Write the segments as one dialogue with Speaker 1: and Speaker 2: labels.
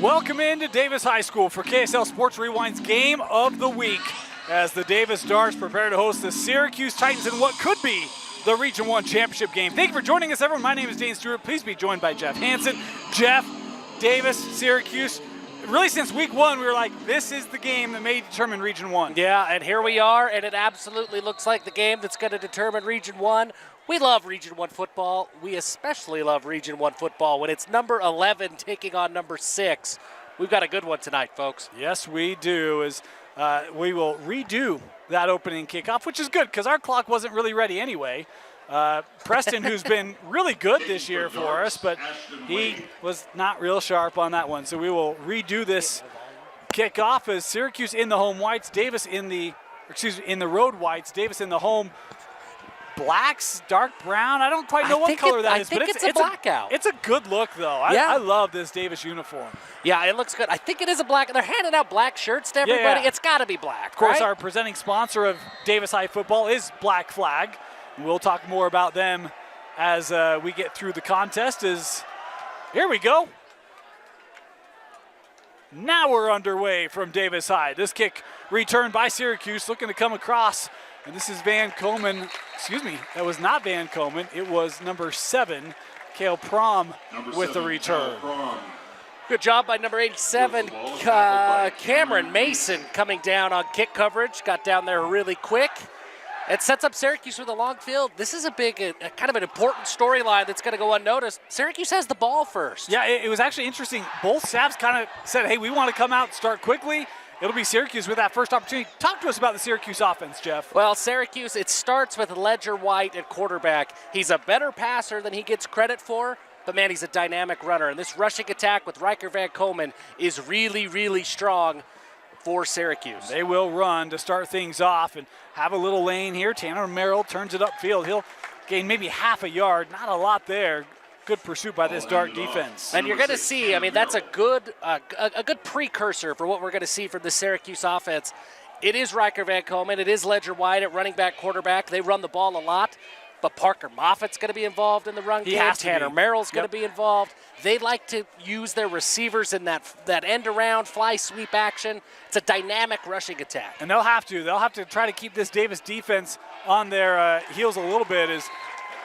Speaker 1: Welcome into Davis High School for KSL Sports Rewind's Game of the Week as the Davis Darts prepare to host the Syracuse Titans in what could be the Region 1 championship game. Thank you for joining us, everyone. My name is Dane Stewart. Please be joined by Jeff Hansen. Jeff, Davis, Syracuse. Really, since week one, we were like, this is the game that may determine Region 1.
Speaker 2: Yeah, and here we are, and it absolutely looks like the game that's going to determine Region 1. We love Region 1 football. We especially love Region 1 football when it's number 11 taking on number 6. We've got a good one tonight, folks.
Speaker 1: Yes, we do. We will redo that opening kickoff, which is good because our clock wasn't really ready anyway. Preston, who's been really good this year for us, but he was not real sharp on that one. So we will redo this kickoff as Syracuse in the home whites, Davis in the road whites, Davis in the home blacks, dark brown. I don't quite know what color that is, but
Speaker 2: it's a blackout.
Speaker 1: It's a good look, though. I love this Davis uniform.
Speaker 2: Yeah, it looks good. I think it is a black. They're handing out black shirts to everybody. Yeah. It's got to be black,
Speaker 1: Of course,
Speaker 2: right?
Speaker 1: Our presenting sponsor of Davis High football is Black Flag. We'll talk more about them as we get through the contest. Here we go. Now we're underway from Davis High. This kick returned by Syracuse, looking to come across. And this is Van Komen. Excuse me, that was not Van Komen. It was number 7, Kale Prom, with the return.
Speaker 2: Good job by number 87, Cameron Mason, coming down on kick coverage. Got down there really quick. It sets up Syracuse with a long field. This is a big, kind of an important storyline that's going to go unnoticed. Syracuse has the ball first.
Speaker 1: Yeah, it was actually interesting. Both staffs kind of said, hey, we want to come out and start quickly. It'll be Syracuse with that first opportunity. Talk to us about the Syracuse offense, Jeff.
Speaker 2: Well, Syracuse, it starts with Ledger White at quarterback. He's a better passer than he gets credit for, but, man, he's a dynamic runner. And this rushing attack with Riker Van Komen is really, really strong for Syracuse.
Speaker 1: They will run to start things off and have a little lane here. Tanner Merrill turns it upfield. He'll gain maybe half a yard. Not a lot there. Good pursuit by this Dart defense.
Speaker 2: And you're going to see, I mean, that's a good precursor for what we're going to see from the Syracuse offense. It is Riker Van Komen. It is Ledger White at running back, quarterback. They run the ball a lot. But Parker Moffitt's going to be involved in the run game. Tanner Merrill's going to be involved. They like to use their receivers in that end-around, fly-sweep action. It's a dynamic rushing attack.
Speaker 1: And they'll have to. They'll have to try to keep this Davis defense on their heels a little bit.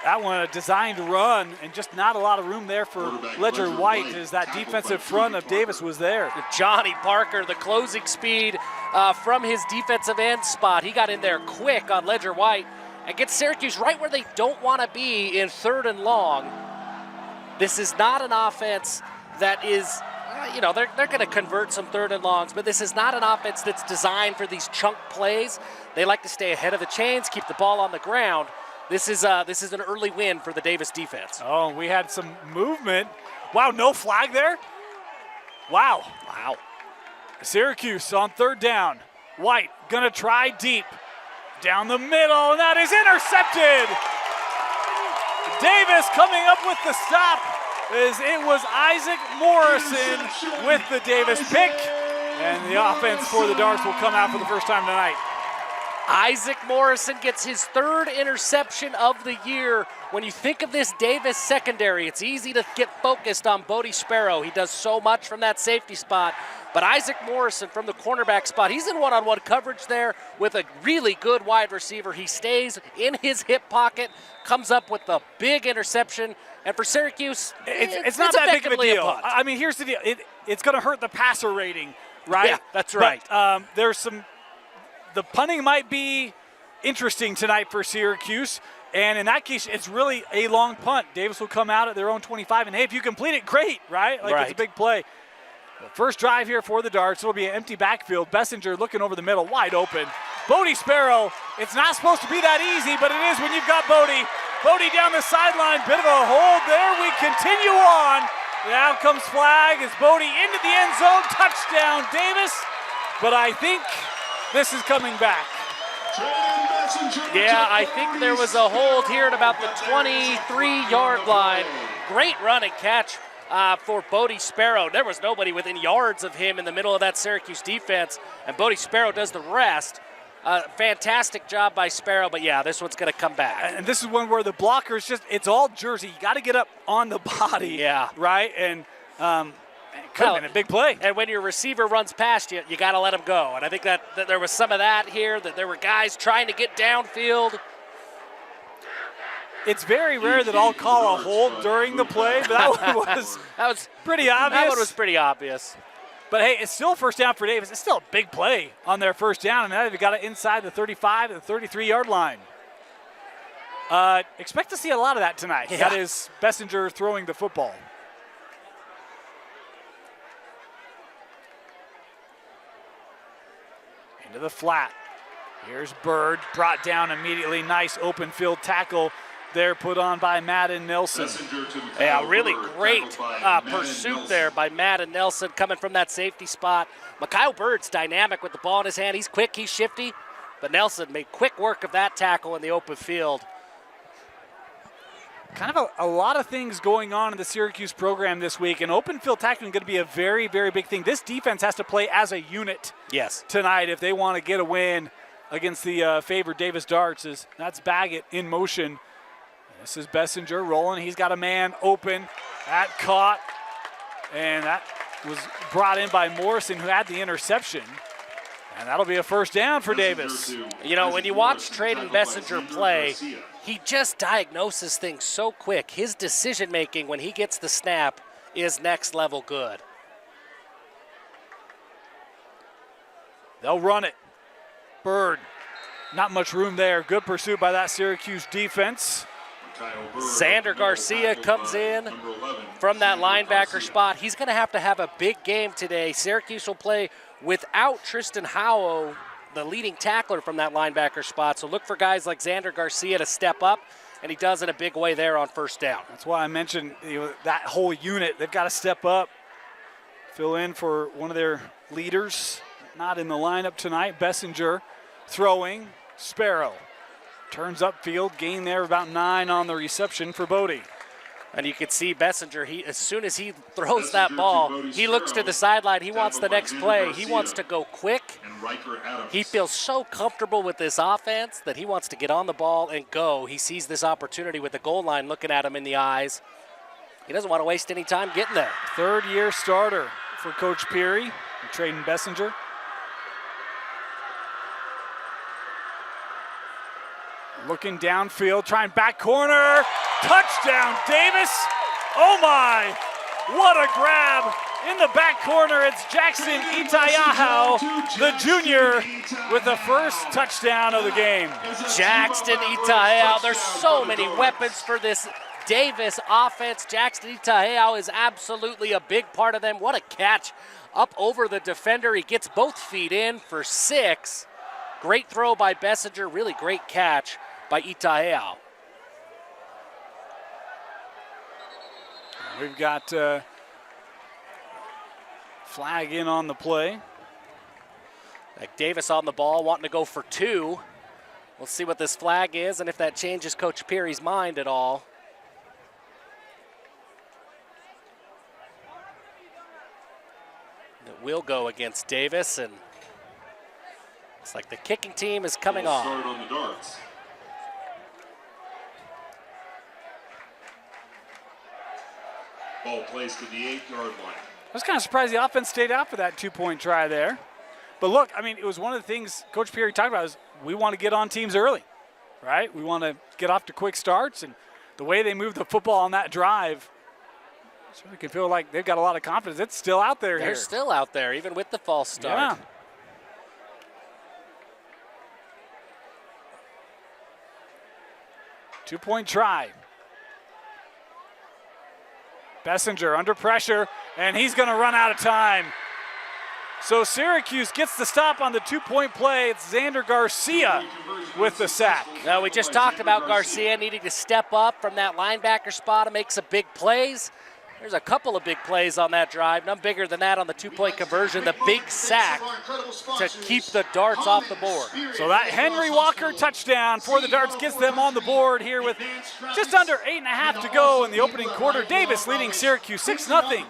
Speaker 1: That one a designed run, and just not a lot of room there for Ledger White as that defensive front of Davis was there.
Speaker 2: Johnny Parker, the closing speed from his defensive end spot. He got in there quick on Ledger White and gets Syracuse right where they don't want to be in 3rd and long. This is not an offense that is, they're going to convert some 3rd and longs, but this is not an offense that's designed for these chunk plays. They like to stay ahead of the chains, keep the ball on the ground. This is an early win for the Davis defense.
Speaker 1: Oh, we had some movement. Wow, no flag there? Wow. Syracuse on 3rd down. White gonna try deep. Down the middle, and that is intercepted. Davis coming up with the stop. It was Isaac Morrison with the Davis pick. And the offense for the Darts will come out for the first time tonight.
Speaker 2: Isaac Morrison gets his 3rd interception of the year. When you think of this Davis secondary, it's easy to get focused on Bodie Sparrow. He does so much from that safety spot. But Isaac Morrison from the cornerback spot, he's in one-on-one coverage there with a really good wide receiver. He stays in his hip pocket, comes up with the big interception. And for Syracuse,
Speaker 1: it's not that big of a deal. I mean, here's the deal. It's going to hurt the passer rating, right?
Speaker 2: Yeah, that's right.
Speaker 1: But, the punting might be interesting tonight for Syracuse, and in that case, it's really a long punt. Davis will come out at their own 25, and hey, if you complete it, great, right? It's a big play. First drive here for the Darts. It'll be an empty backfield. Bessinger looking over the middle, wide open. Bodie Sparrow, it's not supposed to be that easy, but it is when you've got Bodie. Bodie down the sideline, bit of a hold there. We continue on. Now comes flag as Bodie into the end zone. Touchdown, Davis. But I think this is coming back.
Speaker 2: Yeah, I think there was a hold here at about the 23-yard line. Great run and catch for Bodie Sparrow. There was nobody within yards of him in the middle of that Syracuse defense, and Bodie Sparrow does the rest. Fantastic job by Sparrow, but yeah, this one's going to come back.
Speaker 1: And this is one where the blockers it's all jersey. You got to get up on the body.
Speaker 2: Yeah.
Speaker 1: Right? And Could have been a big play.
Speaker 2: And when your receiver runs past you, you got to let him go. And I think that there was some of that here, that there were guys trying to get downfield.
Speaker 1: It's very rare that I'll call a hold during the play, but that one was pretty obvious.
Speaker 2: That one was pretty obvious.
Speaker 1: But, hey, it's still first down for Davis. It's still a big play on their first down, and now they've got it inside the 35 to the 33-yard line. Expect to see a lot of that tonight. Yeah. That is Bessinger throwing the football. Into the flat. Here's Bird, brought down immediately. Nice open field tackle there put on by Madden Nelson.
Speaker 2: Yeah, really great pursuit there by Madden Nelson coming from that safety spot. Mikhail Bird's dynamic with the ball in his hand. He's quick, he's shifty, but Nelson made quick work of that tackle in the open field.
Speaker 1: Kind of a lot of things going on in the Syracuse program this week, and open field tackling is going to be a very, very big thing. This defense has to play as a unit tonight if they want to get a win against the favored Davis Darts. That's Baggett in motion. This is Bessinger rolling. He's got a man open. That caught, and that was brought in by Morrison, who had the interception. And that'll be a first down for Davis.
Speaker 2: You know, when you watch Trayden Bessinger play, he just diagnoses things so quick. His decision-making when he gets the snap is next level good.
Speaker 1: They'll run it. Bird, not much room there. Good pursuit by that Syracuse defense.
Speaker 2: Xander Garcia comes in from that linebacker spot. He's going to have a big game today. Syracuse will play without Tristan Howell, the leading tackler from that linebacker spot. So look for guys like Xander Garcia to step up, and he does in a big way there on first down.
Speaker 1: That's why I mentioned that whole unit. They've got to step up, fill in for one of their leaders. Not in the lineup tonight. Bessinger throwing. Sparrow turns upfield, gain there about 9 on the reception for Bodie.
Speaker 2: And you can see Bessinger, as soon as he throws that ball, he looks to the sideline. He wants the next play. He wants to go quick. He feels so comfortable with this offense that he wants to get on the ball and go. He sees this opportunity with the goal line looking at him in the eyes. He doesn't want to waste any time getting there.
Speaker 1: Third-year starter for Coach Peary, Trayden Bessinger. Looking downfield, trying back corner. Touchdown, Davis. Oh, my. What a grab. In the back corner, it's Jackson Itayaho, the junior, with the first touchdown of the game.
Speaker 2: Jackson Itayaho. There's so many weapons for this Davis offense. Jackson Itayaho is absolutely a big part of them. What a catch up over the defender. He gets both feet in for 6. Great throw by Bessinger. Really great catch by Itayaho.
Speaker 1: We've got flag in on the play.
Speaker 2: Like Davis on the ball, wanting to go for 2. We'll see what this flag is and if that changes Coach Peary's mind at all. It will go against Davis, and looks like the kicking team is coming on.
Speaker 3: Start on the darts. Ball placed at the 8-yard line.
Speaker 1: I was kind of surprised the offense stayed out for that 2-point try there. But look, I mean, it was one of the things Coach Peary talked about is we want to get on teams early, right? We want to get off to quick starts, and the way they moved the football on that drive, so you can feel like they've got a lot of confidence. It's still out there.
Speaker 2: They're still out there, even with the false start.
Speaker 1: Yeah. Two-point try. Bessinger under pressure, and he's going to run out of time. So Syracuse gets the stop on the 2-point play. It's Xander Garcia with the sack.
Speaker 2: Now, we just talked about Garcia needing to step up from that linebacker spot and make some big plays. There's a couple of big plays on that drive. None bigger than that on the 2-point conversion. The big sack to keep the Darts off the board. So
Speaker 1: that Henry Walker touchdown for the Darts gets them on the board here with just under 8.5 to go in the opening quarter. Davis leading Syracuse 6-0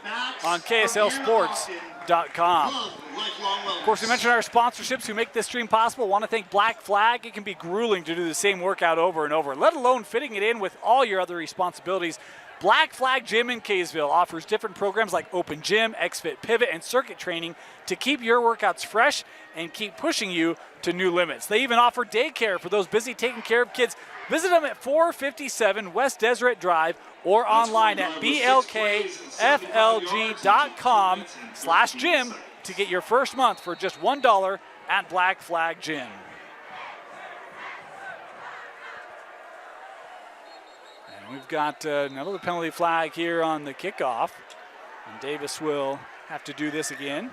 Speaker 1: on KSLSports.com. Of course, we mentioned our sponsorships who make this stream possible. Want to thank Black Flag. It can be grueling to do the same workout over and over, let alone fitting it in with all your other responsibilities. Black Flag Gym in Kaysville offers different programs like Open Gym, XFit Pivot, and circuit training to keep your workouts fresh and keep pushing you to new limits. They even offer daycare for those busy taking care of kids. Visit them at 457 West Deseret Drive or online at blkflg.com/gym to get your first month for just $1 at Black Flag Gym. And we've got another penalty flag here on the kickoff. And Davis will have to do this again.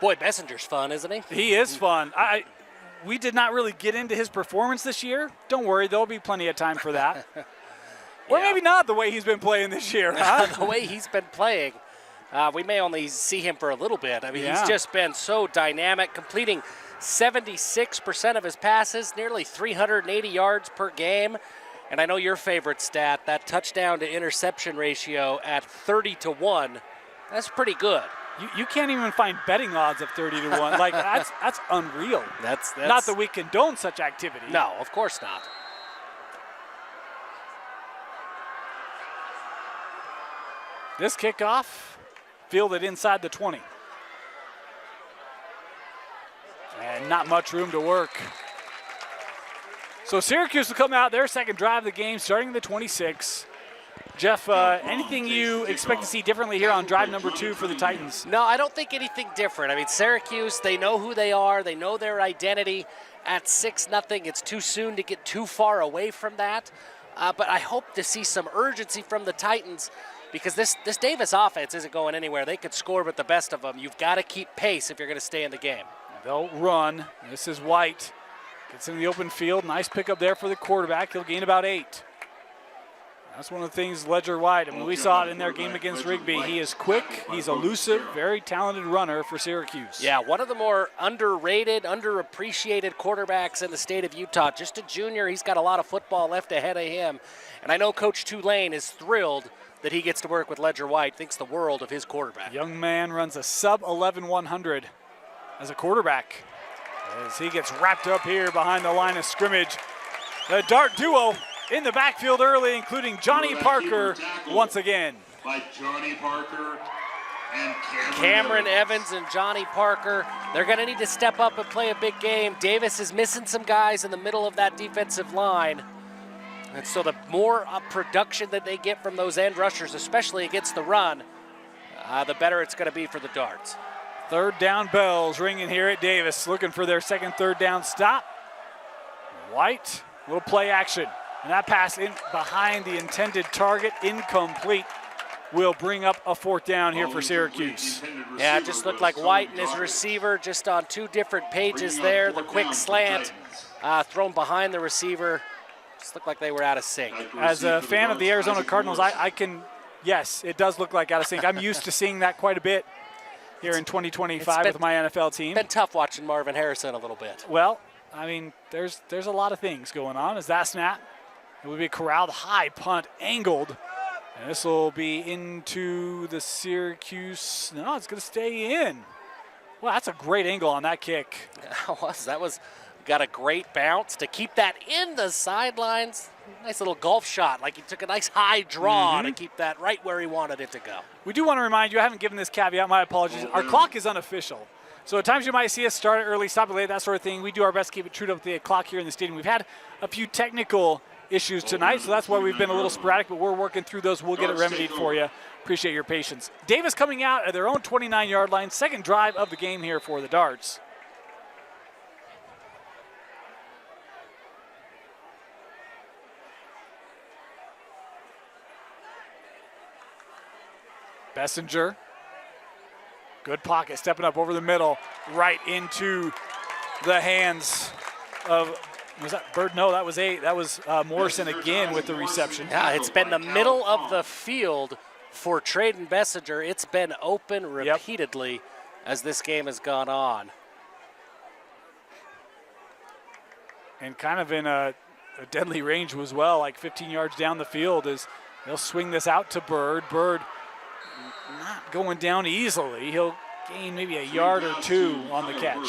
Speaker 2: Boy, Messenger's fun, isn't he?
Speaker 1: He is fun. We did not really get into his performance this year. Don't worry, there'll be plenty of time for that. Or maybe not the way he's been playing this year, huh?
Speaker 2: The way he's been playing, we may only see him for a little bit. I mean, he's just been so dynamic, completing 76% of his passes, nearly 380 yards per game. And I know your favorite stat, that touchdown to interception ratio at 30-1. That's pretty good.
Speaker 1: You can't even find betting odds of 30-1. Like, that's unreal.
Speaker 2: That's
Speaker 1: not that we condone such activity.
Speaker 2: No, of course not.
Speaker 1: This kickoff fielded inside the 20. And not much room to work. So Syracuse will come out their second drive of the game, starting the 26. Jeff, anything you expect to see differently here on drive number 2 for the Titans?
Speaker 2: No, I don't think anything different. I mean, Syracuse, they know who they are. They know their identity. At 6-0, it's too soon to get too far away from that. But I hope to see some urgency from the Titans because this Davis offense isn't going anywhere. They could score with the best of them. You've got to keep pace if you're going to stay in the game.
Speaker 1: They'll run. This is White. Gets in the open field. Nice pickup there for the quarterback. He'll gain about 8. That's one of the things Ledger White, I mean, we saw it in their game against Rigby. He is quick, he's elusive, very talented runner for Syracuse.
Speaker 2: Yeah, one of the more underrated, underappreciated quarterbacks in the state of Utah. Just a junior, he's got a lot of football left ahead of him. And I know Coach Tulane is thrilled that he gets to work with Ledger White, thinks the world of his quarterback.
Speaker 1: Young man runs a sub-11 100 as a quarterback. As he gets wrapped up here behind the line of scrimmage. The Dart duo in the backfield early, including Johnny Parker once again.
Speaker 3: By Johnny Parker and
Speaker 2: Cameron Evans and Johnny Parker. They're going to need to step up and play a big game. Davis is missing some guys in the middle of that defensive line. And so the more production that they get from those end rushers, especially against the run, the better it's going to be for the Darts.
Speaker 1: Third down bells ringing here at Davis, looking for their second third down stop. White, little play action. And that pass in behind the intended target, incomplete, will bring up a fourth down here for Syracuse.
Speaker 2: Yeah, it just looked like White and his receiver just on two different pages there. The quick slant thrown behind the receiver. Just looked like they were out of sync.
Speaker 1: As a fan of the Arizona Cardinals, I can, yes, it does look like out of sync. I'm used to seeing that quite a bit here in 2025 with my NFL team.
Speaker 2: It's been tough watching Marvin Harrison a little bit.
Speaker 1: Well, I mean, there's a lot of things going on. As that snap, it will be a corralled high punt angled. And this will be into the Syracuse. No, it's going to stay in. Well, that's a great angle on that kick.
Speaker 2: That was got a great bounce to keep that in the sidelines. Nice little golf shot, like he took a nice high draw to keep that right where he wanted it to go.
Speaker 1: We do want to remind you, I haven't given this caveat, my apologies. Our clock is unofficial. So at times you might see us start it early, stop it late, that sort of thing. We do our best to keep it true to the clock here in the stadium. We've had a few technical issues tonight, so that's why we've been a little sporadic, but we're working through those. We'll get it remedied for you. Appreciate your patience. Davis coming out at their own 29-yard line, second drive of the game here for the Darts. Bessinger, good pocket, stepping up over the middle, right into the hands of, was that Bird? No, that was Morrison again with the reception.
Speaker 2: Yeah, it's been the middle of the field for Traden Bessinger. It's been open repeatedly as this game has gone on.
Speaker 1: And kind of in a deadly range as well, like 15 yards down the field, as they'll swing this out to Bird. Bird not going down easily. He'll gain maybe a yard or two on the catch.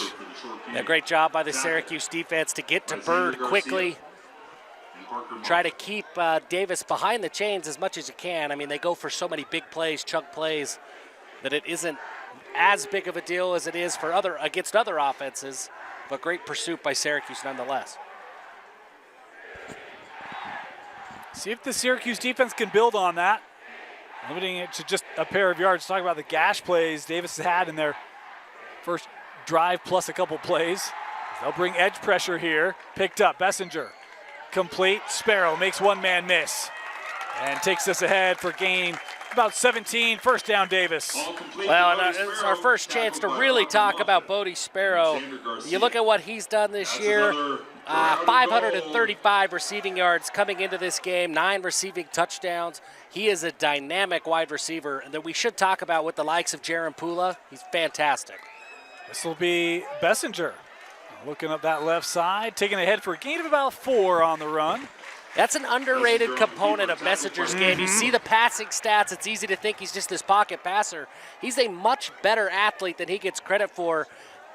Speaker 2: A great job by the Syracuse defense to get to Bird quickly. try to keep Davis behind the chains as much as you can. I mean, they go for so many big plays, chunk plays, that it isn't as big of a deal as it is for against other offenses, but great pursuit by Syracuse nonetheless.
Speaker 1: See if the Syracuse defense can build on that, limiting it to just a pair of yards. Talk about the gash plays Davis has had in their first drive plus a couple plays. They'll bring edge pressure here. Picked up, Bessinger. Complete, Sparrow makes one man miss and takes us ahead for gain about 17, first down Davis.
Speaker 2: Well, and it's our first chance to really talk about Bodie Sparrow. You look at what he's done this year, 535 receiving yards coming into this game, 9 receiving touchdowns. He is a dynamic wide receiver and that we should talk about with the likes of Jaron Pula. He's fantastic.
Speaker 1: This will be Bessinger looking up that left side, taking ahead for a gain of about 4 on the run.
Speaker 2: That's an underrated component of Messenger's game. You see the passing stats, it's easy to think he's just this pocket passer. He's a much better athlete than he gets credit for,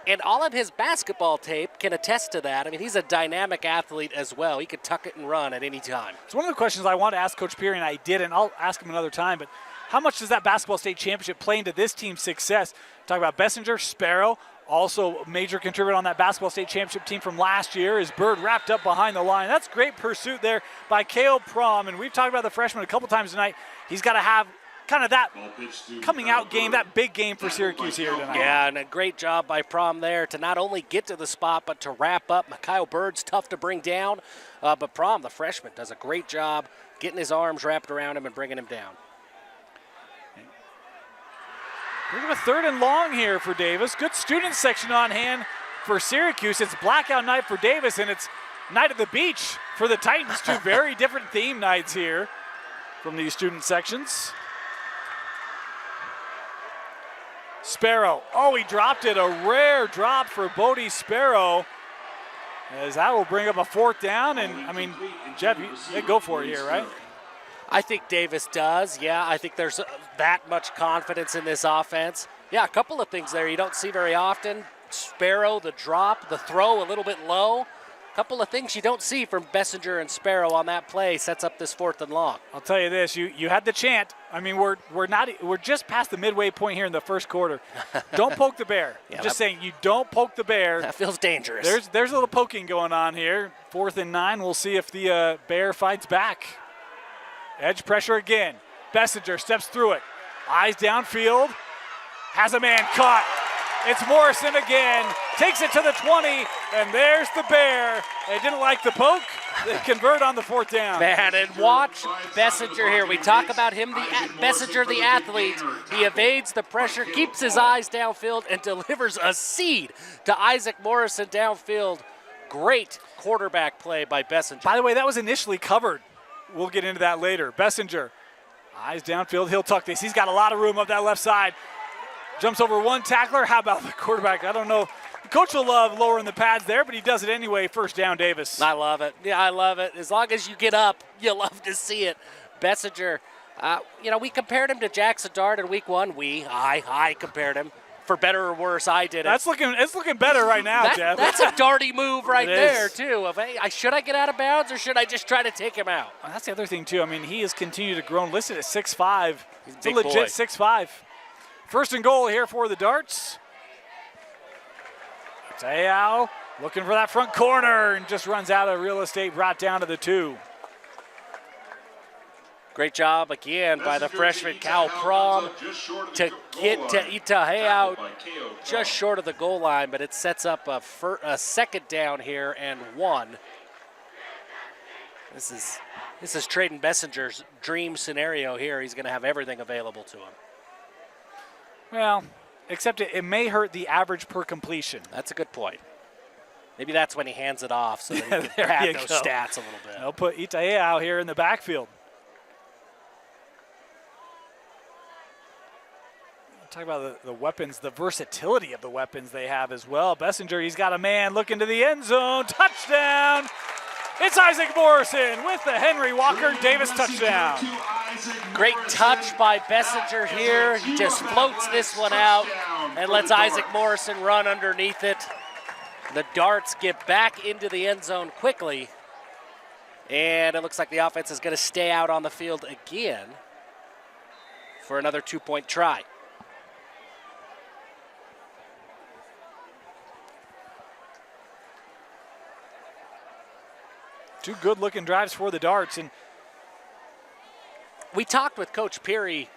Speaker 2: and all of his basketball tape can attest to that. I mean, he's a dynamic athlete as well. He could tuck it and run at any time.
Speaker 1: It's one of the questions I want to ask Coach Peary, and I did, and I'll ask him another time, but how much does that basketball state championship play into this team's success? Talk about Bessinger, Sparrow, also a major contributor on that basketball state championship team from last year. Is Bird wrapped up behind the line. That's great pursuit there by K.O. Prom, and we've talked about the freshman a couple times tonight. He's got to have kind of that coming out game, that big game for Syracuse here tonight.
Speaker 2: Yeah, and a great job by Prom there to not only get to the spot, but to wrap up. Kyle Bird's tough to bring down, but Prom, the freshman, does a great job getting his arms wrapped around him and bringing him down.
Speaker 1: We're going to 3rd and long here for Davis. Good student section on hand for Syracuse. It's blackout night for Davis, and it's night at the beach for the Titans. 2 very different theme nights here from these student sections. Sparrow. Oh, he dropped it. A rare drop for Bodie Sparrow. As that will bring up a 4th down. And, I mean, Jeff, you go for it here, right?
Speaker 2: I think Davis does, yeah. I think there's that much confidence in this offense. Yeah, a couple of things there you don't see very often. Sparrow, the drop, the throw a little bit low. A couple of things you don't see from Bessinger and Sparrow on that play sets up this 4th and long.
Speaker 1: I'll tell you this, you had the chant. I mean, we're just past the midway point here in the first quarter. Don't poke the bear.
Speaker 2: Yeah,
Speaker 1: I'm just saying, you don't poke the bear.
Speaker 2: That feels dangerous.
Speaker 1: There's a little poking going on here. 4th and 9. We'll see if the bear fights back. Edge pressure again. Bessinger steps through it. Eyes downfield. Has a man caught. It's Morrison again. Takes it to the 20, and there's the bear. They didn't like the poke. They convert on the 4th down.
Speaker 2: Man, and watch Bessinger here. We talk about him, Bessinger, the athlete. He evades the pressure, keeps his eyes downfield, and delivers a seed to Isaac Morrison downfield. Great quarterback play by Bessinger.
Speaker 1: By the way, that was initially covered. We'll get into that later. Bessinger, eyes downfield. He'll tuck this. He's got a lot of room up that left side. Jumps over one tackler. How about the quarterback? I don't know. The coach will love lowering the pads there, but he does it anyway. 1st down, Davis.
Speaker 2: I love it. Yeah, I love it. As long as you get up, you love to see it. Bessinger, we compared him to Jackson Dart in week 1. I compared him. For better or worse, I did it.
Speaker 1: It's looking better right now, Jeff.
Speaker 2: That's a darty move right there, too. Of, hey, should I get out of bounds or should I just try to take him out?
Speaker 1: Well, that's the other thing, too. I mean, he has continued to grow, listed at 6'5". He's
Speaker 2: a
Speaker 1: legit 6'5". 1st and goal here for the Darts. Te'ao looking for that front corner and just runs out of real estate, brought down to the 2.
Speaker 2: Great job again by the freshman Cal Prom to get to Itaheao just short of the goal line, but it sets up a 2nd down here and 1. This is Trayton Bessinger's dream scenario here. He's going to have everything available to him.
Speaker 1: Well, except it may hurt the average per completion.
Speaker 2: That's a good point. Maybe that's when he hands it off so that he can pad those stats a little bit.
Speaker 1: They'll put Itaea out here in the backfield. Talk about the weapons, the versatility of the weapons they have as well. Bessinger, he's got a man looking to the end zone. Touchdown! It's Isaac Morrison with the Henry Walker Davis touchdown.
Speaker 2: Great touch by Bessinger here. He just floats this one out and lets Isaac Morrison run underneath it. The Darts get back into the end zone quickly. And it looks like the offense is going to stay out on the field again for another 2-point try.
Speaker 1: Two good-looking drives for the Darts. And
Speaker 2: we talked with Coach Peary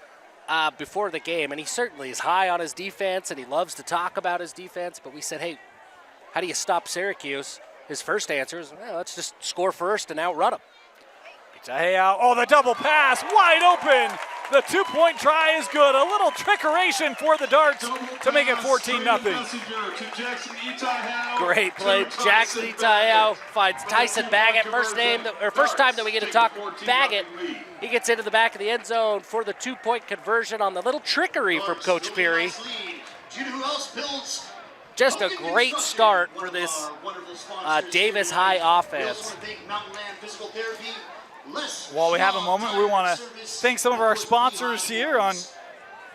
Speaker 2: before the game, and he certainly is high on his defense, and he loves to talk about his defense. But we said, hey, how do you stop Syracuse? His first answer is, well, let's just score first and outrun them.
Speaker 1: Oh, the double pass, wide open. The 2-point try is good. A little trickeration for the Darts to make it 14-0.
Speaker 2: Great play. Jackson Itaiao finds Tyson Baggett. First time that we get to talk Baggett. He gets into the back of the end zone for the 2-point conversion on the little trickery from Coach Peary. Just a great start for this Davis High offense.
Speaker 1: While we have a moment, we want to thank some of our sponsors here on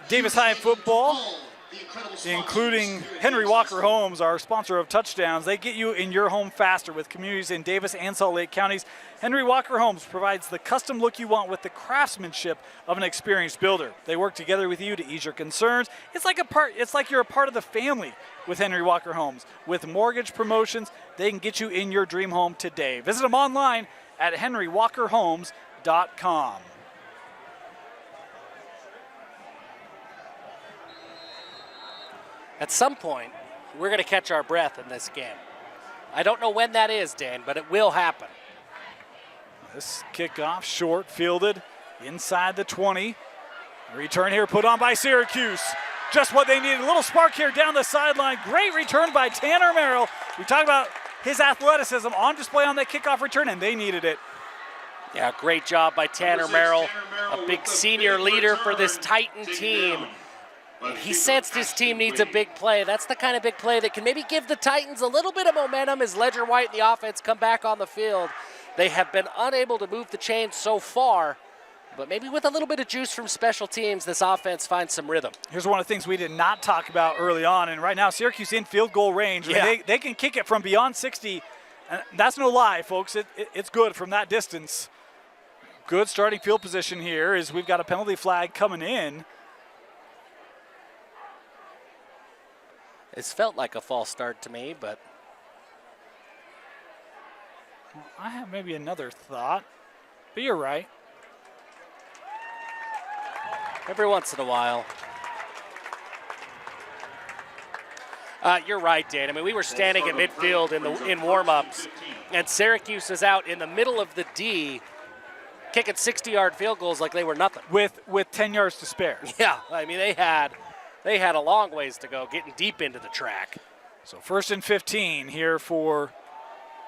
Speaker 1: Davis High Football, including Henry Walker Homes, our sponsor of Touchdowns. They get you in your home faster with communities in Davis and Salt Lake counties. Henry Walker Homes provides the custom look you want with the craftsmanship of an experienced builder. They work together with you to ease your concerns. It's like you're a part of the family with Henry Walker Homes. With mortgage promotions, they can get you in your dream home today. Visit them online at henrywalkerhomes.com.
Speaker 2: At some point, we're going to catch our breath in this game. I don't know when that is, Dan, but it will happen.
Speaker 1: This kickoff short, fielded inside the 20. Return here put on by Syracuse. Just what they needed. A little spark here down the sideline. Great return by Tanner Merrill. We talked about his athleticism on display on that kickoff return, and they needed it.
Speaker 2: Yeah, great job by Tanner Merrill, a big senior leader for this Titan team. He sensed his team needs a big play. That's the kind of big play that can maybe give the Titans a little bit of momentum as Ledger White and the offense come back on the field. They have been unable to move the chains so far, but maybe with a little bit of juice from special teams, this offense finds some rhythm.
Speaker 1: Here's one of the things we did not talk about early on, and right now Syracuse in field goal range.
Speaker 2: Yeah.
Speaker 1: I mean, they can kick it from beyond 60, and that's no lie, folks. It's good from that distance. Good starting field position here as we've got a penalty flag coming in.
Speaker 2: It's felt like a false start to me, but
Speaker 1: I have maybe another thought, but you're right.
Speaker 2: every once in a while. You're right, Dan. I mean, we were standing at midfield in warm-ups, and Syracuse is out in the middle of the D, kicking 60-yard field goals like they were nothing.
Speaker 1: With 10 yards to spare.
Speaker 2: Yeah, I mean, they had a long ways to go, getting deep into the track.
Speaker 1: So 1st and 15 here for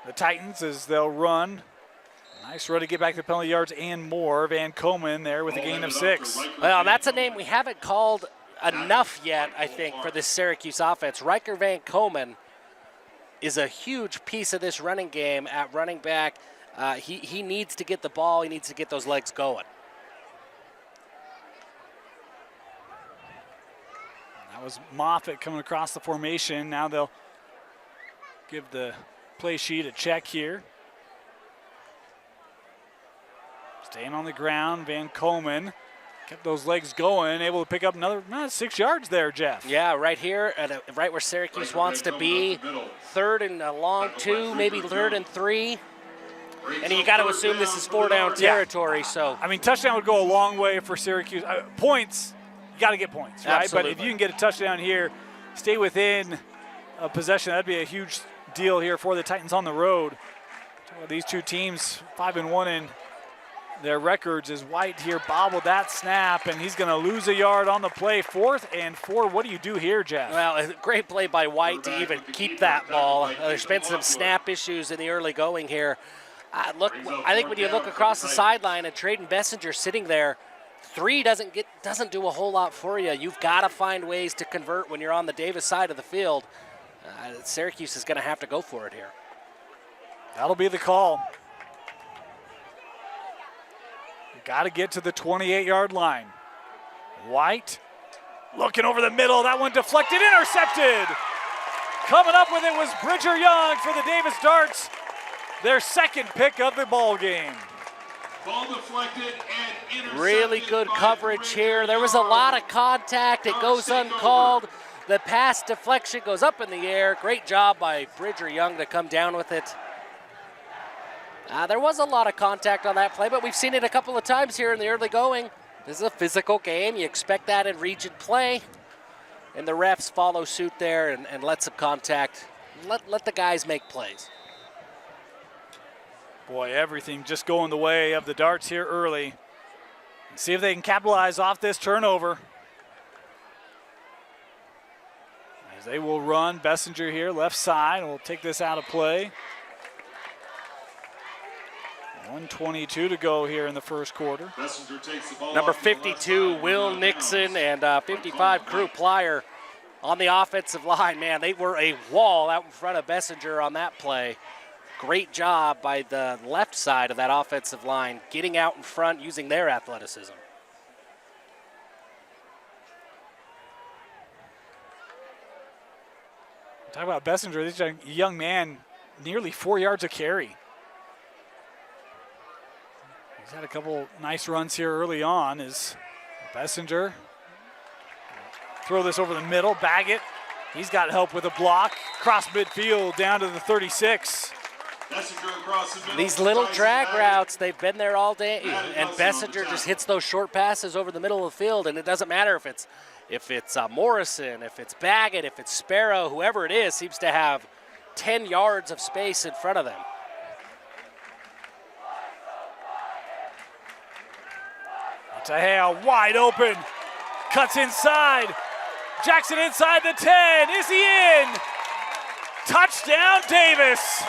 Speaker 1: the Titans as they'll run. Nice run to get back to penalty yards and more. Van Komen there with a gain of 6.
Speaker 2: Well, that's a name we haven't called enough yet, I think, for this Syracuse offense. Riker Van Komen is a huge piece of this running game at running back. He needs to get the ball. He needs to get those legs going.
Speaker 1: That was Moffitt coming across the formation. Now they'll give the play sheet a check here. Staying on the ground, Van Komen kept those legs going, able to pick up another 6 yards there, Jeff.
Speaker 2: Yeah, right here, right where Syracuse wants to be. 3rd and a long 2, maybe 3rd and 3. And you got to assume this is 4-down territory. So
Speaker 1: I mean, touchdown would go a long way for Syracuse. Points, you got to get points, right?
Speaker 2: Absolutely.
Speaker 1: But if you can get a touchdown here, stay within a possession, that'd be a huge deal here for the Titans on the road. These two teams 5-1 in their records. Is White here bobbled that snap, and he's going to lose a yard on the play. 4th and 4. What do you do here, Jeff?
Speaker 2: Well, a great play by White to even keep that ball. There's been some snap issues in the early going here. Look, I think when you look across the sideline and Trayden Bessinger sitting there, 3 doesn't do a whole lot for you. You've got to find ways to convert when you're on the Davis side of the field. Syracuse is going to have to go for it here.
Speaker 1: That'll be the call. Got to get to the 28-yard line. White looking over the middle. That one deflected, intercepted. Coming up with it was Bridger Young for the Davis Darts. their second pick of the ball game.
Speaker 3: Ball deflected and intercepted.
Speaker 2: Really good
Speaker 3: by
Speaker 2: coverage
Speaker 3: Bridger
Speaker 2: here. There was a lot of contact. It goes
Speaker 3: Taking
Speaker 2: uncalled.
Speaker 3: over.
Speaker 2: The pass deflection goes up in the air. Great job by Bridger Young to come down with it. There was a lot of contact on that play, but we've seen it a couple of times here in the early going. This is a physical game. You expect that in region play. And the refs follow suit there and let some contact. Let the guys make plays.
Speaker 1: Boy, everything just going the way of the Darts here early. See if they can capitalize off this turnover. As they will run, Bessinger here, left side, will take this out of play. 1:22 to go here in the first quarter.
Speaker 3: Bessinger takes the ball
Speaker 2: Number
Speaker 3: off on the left
Speaker 2: 52,
Speaker 3: side,
Speaker 2: Will
Speaker 3: out of
Speaker 2: Nixon,
Speaker 3: bounds.
Speaker 2: and 55, Crew Plyer on the offensive line. Man, they were a wall out in front of Bessinger on that play. Great job by the left side of that offensive line, getting out in front, using their athleticism.
Speaker 1: Talk about Bessinger, this young man, nearly 4 yards a carry. He's had a couple nice runs here early on as Bessinger throw this over the middle, bag it. He's got help with a block, cross midfield down to the 36.
Speaker 3: Bessinger across the middle.
Speaker 2: These little
Speaker 3: Tyson
Speaker 2: drag
Speaker 3: Baggett.
Speaker 2: routes, they've been there all day,
Speaker 3: Baggett
Speaker 2: and
Speaker 3: Nelson on the
Speaker 2: Bessinger just
Speaker 3: tackle.
Speaker 2: hits those short passes over the middle of the field, and it doesn't matter if it's Morrison, if it's Baggett, if it's Sparrow, whoever it is, seems to have 10 yards of space in front of them.
Speaker 1: Tahea wide open, cuts inside. Jackson inside the 10. Is he in? Touchdown, Davis.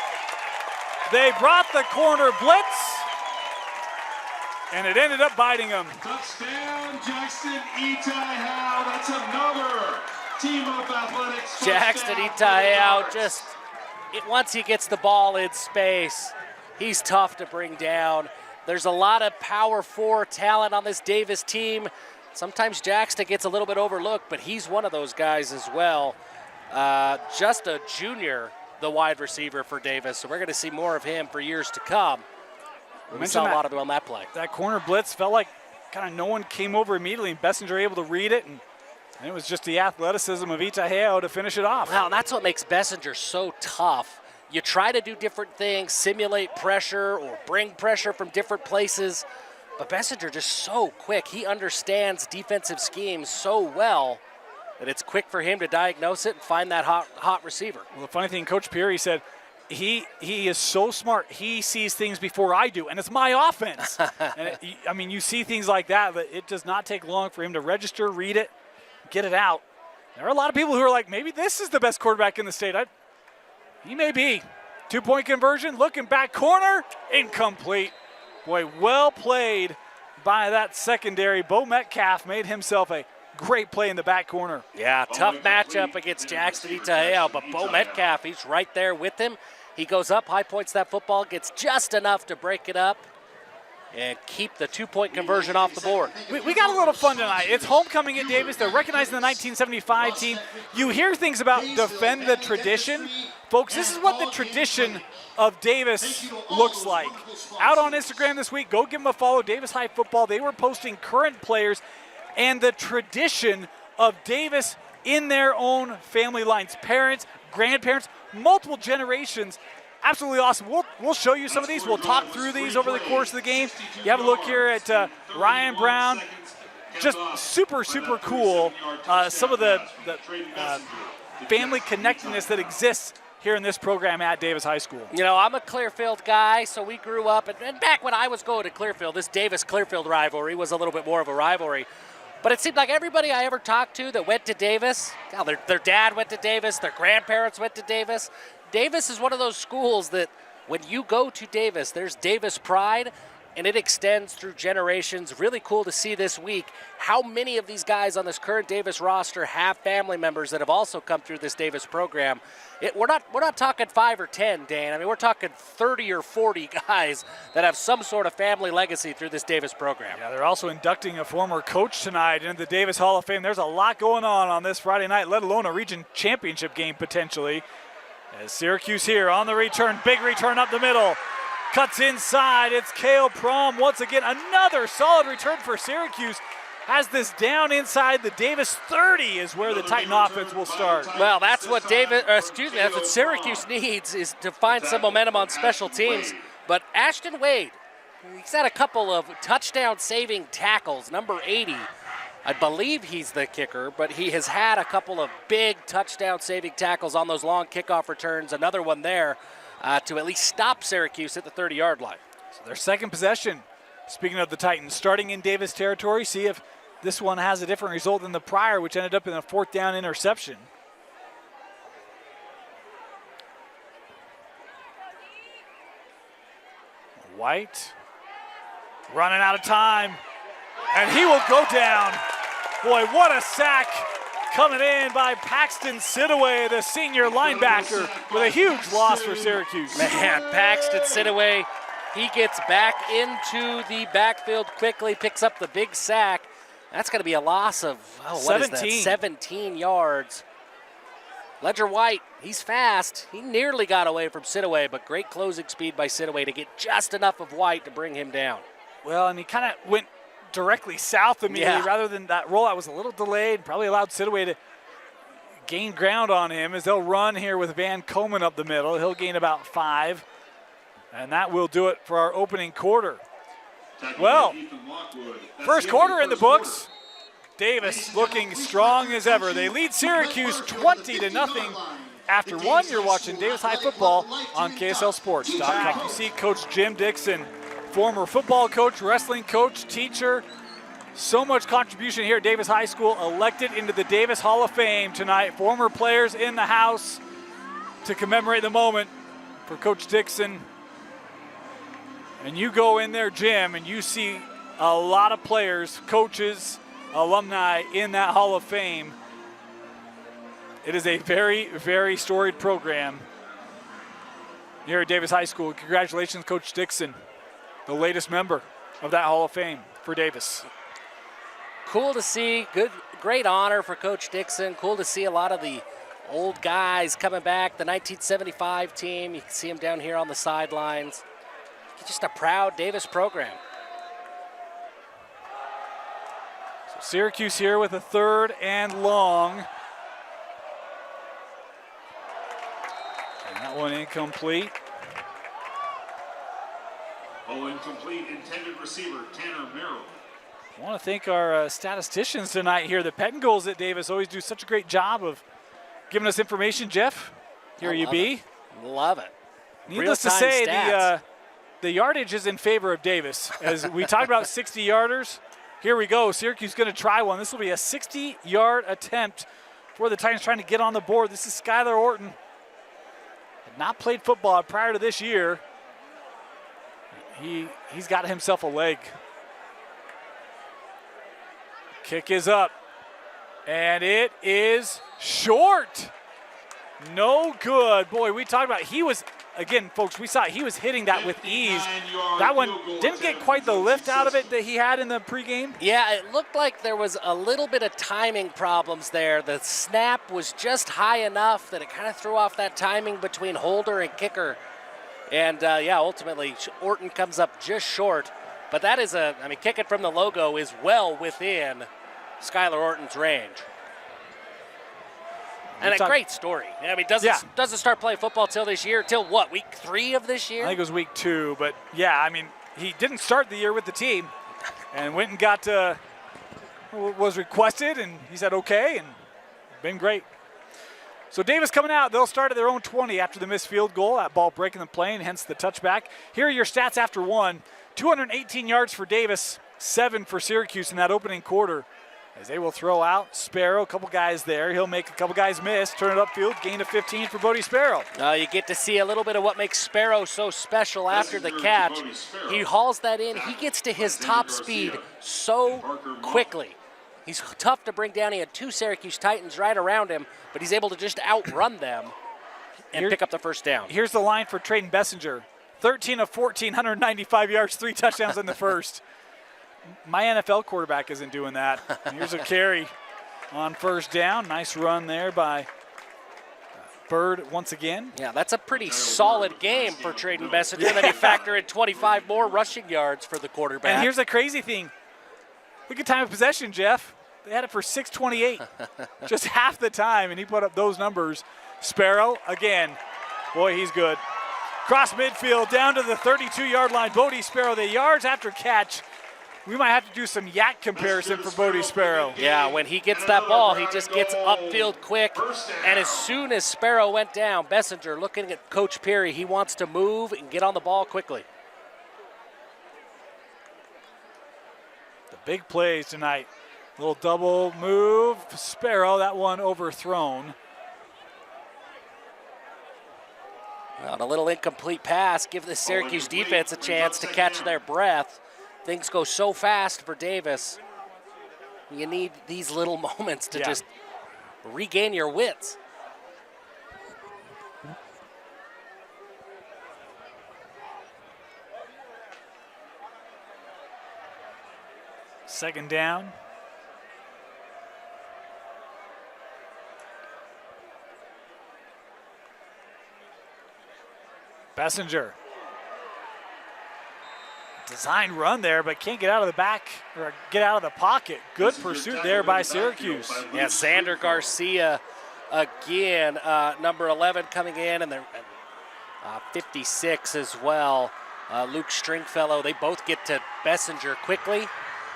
Speaker 1: They brought the corner blitz, and it ended up biting him.
Speaker 3: Touchdown, Jackson Itahau. That's another team of athletics.
Speaker 2: Jackson Itahau once he gets the ball in space, he's tough to bring down. There's a lot of Power 4 talent on this Davis team. Sometimes Jackson gets a little bit overlooked, but he's one of those guys as well. Just a junior, the wide receiver for Davis, so we're going to see more of him for years to come. We saw a lot of him on that play.
Speaker 1: That corner blitz felt like kind of no one came over immediately, and Bessinger able to read it, and it was just the athleticism of Itaheo to finish it off.
Speaker 2: Wow, and that's what makes Bessinger so tough. You try to do different things, simulate pressure or bring pressure from different places, but Bessinger just so quick. He understands defensive schemes so well that it's quick for him to diagnose it and find that hot receiver.
Speaker 1: Well, the funny thing, Coach Peary said, he is so smart. He sees things before I do, and it's my offense. And you see things like that, but it does not take long for him to register, read it, get it out. There are a lot of people who are like, maybe this is the best quarterback in the state. He may be. 2-point conversion, looking back corner, incomplete. Boy, well played by that secondary. Bo Metcalf made himself a great play in the back corner.
Speaker 2: Yeah, tough matchup against Jackson Itaheo, but Bo Metcalf, he's right there with him. He goes up, high points that football, gets just enough to break it up and keep the 2-point conversion off the board.
Speaker 1: We got a little fun tonight. It's homecoming at Davis. They're recognizing the 1975 team. You hear things about defend the tradition. Folks, this is what the tradition of Davis looks like. Out on Instagram this week, go give them a follow, Davis High Football. They were posting current players and the tradition of Davis in their own family lines. Parents, grandparents, multiple generations. Absolutely awesome. We'll show you some of these. We'll talk through these over the course of the game. You have a look here at Ryan Brown. Just super, super cool. Some of the family connectedness that exists here in this program at Davis High School.
Speaker 2: You know, I'm a Clearfield guy, so we grew up, and back when I was going to Clearfield, this Davis-Clearfield rivalry was a little bit more of a rivalry. But it seemed like everybody I ever talked to that went to Davis, their dad went to Davis, their grandparents went to Davis. Davis is one of those schools that when you go to Davis, there's Davis pride, and it extends through generations. Really cool to see this week how many of these guys on this current Davis roster have family members that have also come through this Davis program. We're not talking 5 or 10, Dan. I mean, we're talking 30 or 40 guys that have some sort of family legacy through this Davis program.
Speaker 1: Yeah, they're also inducting a former coach tonight into the Davis Hall of Fame. There's a lot going on this Friday night, let alone a region championship game potentially. As Syracuse here on the return, big return up the middle. Cuts inside, it's Kale Prom once again. Another solid return for Syracuse. Has this down inside the Davis 30 is where the Titan offense will start.
Speaker 2: Well, that's what that's what Syracuse needs, is to find some momentum on special teams. But Ashton Wade, he's had a couple of touchdown-saving tackles. Number 80, I believe he's the kicker, but he has had a couple of big touchdown-saving tackles on those long kickoff returns. Another one there to at least stop Syracuse at the 30-yard line.
Speaker 1: So their second possession. Speaking of the Titans, starting in Davis territory, see if this one has a different result than the prior, which ended up in a 4th down interception. White running out of time, and he will go down. Boy, what a sack coming in by Paxton Sidaway, the senior linebacker, with a huge loss for Syracuse.
Speaker 2: Man, Paxton Sidaway, he gets back into the backfield quickly, picks up the big sack. That's going to be a loss of, 17 yards. Ledger White, he's fast. He nearly got away from Sidaway, but great closing speed by Sidaway to get just enough of White to bring him down.
Speaker 1: Well, and he kind of went directly south immediately rather than that rollout was a little delayed. Probably allowed Sidaway to gain ground on him as they'll run here with Van Komen up the middle. He'll gain about 5. And that will do it for our opening quarter. Well, first quarter in the books. Davis looking strong as ever. They lead Syracuse 20-0 after 1. You're watching Davis High football on KSLSports.com. You see Coach Jim Dixon, former football coach, wrestling coach, teacher. So much contribution here at Davis High School, elected into the Davis Hall of Fame tonight. Former players in the house to commemorate the moment for Coach Dixon. And you go in there, Jim, and you see a lot of players, coaches, alumni in that Hall of Fame. It is a very, very storied program here at Davis High School. Congratulations, Coach Dixon, the latest member of that Hall of Fame for Davis.
Speaker 2: Cool to see, great honor for Coach Dixon. Cool to see a lot of the old guys coming back, the 1975 team. You can see them down here on the sidelines. Just a proud Davis program.
Speaker 1: So Syracuse here with a 3rd and long. And that one incomplete.
Speaker 3: Incomplete, intended receiver, Tanner Merrill.
Speaker 1: I want to thank our statisticians tonight here. The Pettingills at Davis always do such a great job of giving us information. Jeff, here you be.
Speaker 2: Love it.
Speaker 1: Needless to say, the yardage is in favor of Davis. As we talked about 60-yarders, here we go. Syracuse going to try one. This will be a 60-yard attempt for the Titans trying to get on the board. This is Skylar Orton. Had not played football prior to this year. He's got himself a leg. Kick is up, and it is short. No good. Boy, we talked about he was, again, folks, we saw he was hitting that with ease. That one didn't get quite the lift out of it that he had in the pregame.
Speaker 2: Yeah, it looked like there was a little bit of timing problems there. The snap was just high enough that it kind of threw off that timing between holder and kicker. And, ultimately, Orton comes up just short. But that is kicking from the logo is well within Skylar Orton's range. And a great story. I mean, doesn't start playing football till this year. Till what, week 3 of this year?
Speaker 1: I think it was week 2. But, yeah, I mean, he didn't start the year with the team and went and got was requested, and he said okay, and been great. So Davis coming out. They'll start at their own 20 after the missed field goal. That ball breaking the plane, hence the touchback. Here are your stats after 1. 218 yards for Davis, 7 for Syracuse in that opening quarter. As they will throw out Sparrow, a couple guys there. He'll make a couple guys miss, turn it upfield, gain of 15 for Bodie Sparrow.
Speaker 2: You get to see a little bit of what makes Sparrow so special after the catch. He hauls that in. He gets to his top speed so quickly. He's tough to bring down. He had 2 Syracuse Titans right around him, but he's able to just outrun them and pick up the first down.
Speaker 1: Here's the line for Trayton Bessinger. 13 of 14, 195 yards, 3 touchdowns in the first. My NFL quarterback isn't doing that. Here's a carry on first down. Nice run there by Bird once again.
Speaker 2: Yeah, that's a pretty solid game for Trayden Bessinger. Yeah. Then you factor in 25 more rushing yards for the quarterback.
Speaker 1: And here's the crazy thing. Look at time of possession, Jeff. They had it for 6:28, just half the time, and he put up those numbers. Sparrow, again, boy, he's good. Cross midfield, down to the 32-yard line. Bodie Sparrow, the yards after catch. We might have to do some yak comparison for Bodie Sparrow.
Speaker 2: Yeah, when he gets that ball, he just gets upfield quick. And as soon as Sparrow went down, Bessinger looking at Coach Perry, he wants to move and get on the ball quickly.
Speaker 1: The big plays tonight. Little double move. Sparrow, that one overthrown.
Speaker 2: Well, and a little incomplete pass, give the Syracuse defense a chance to catch their breath. Things go so fast for Davis. You need these little moments to just regain your wits.
Speaker 1: Second down. Bessinger. Design run there, but can't get out of the back or get out of the pocket. Good pursuit there by Syracuse.
Speaker 2: Yeah, Xander Garcia again, number 11 coming in, and they're 56 as well. Luke Stringfellow, they both get to Bessinger quickly.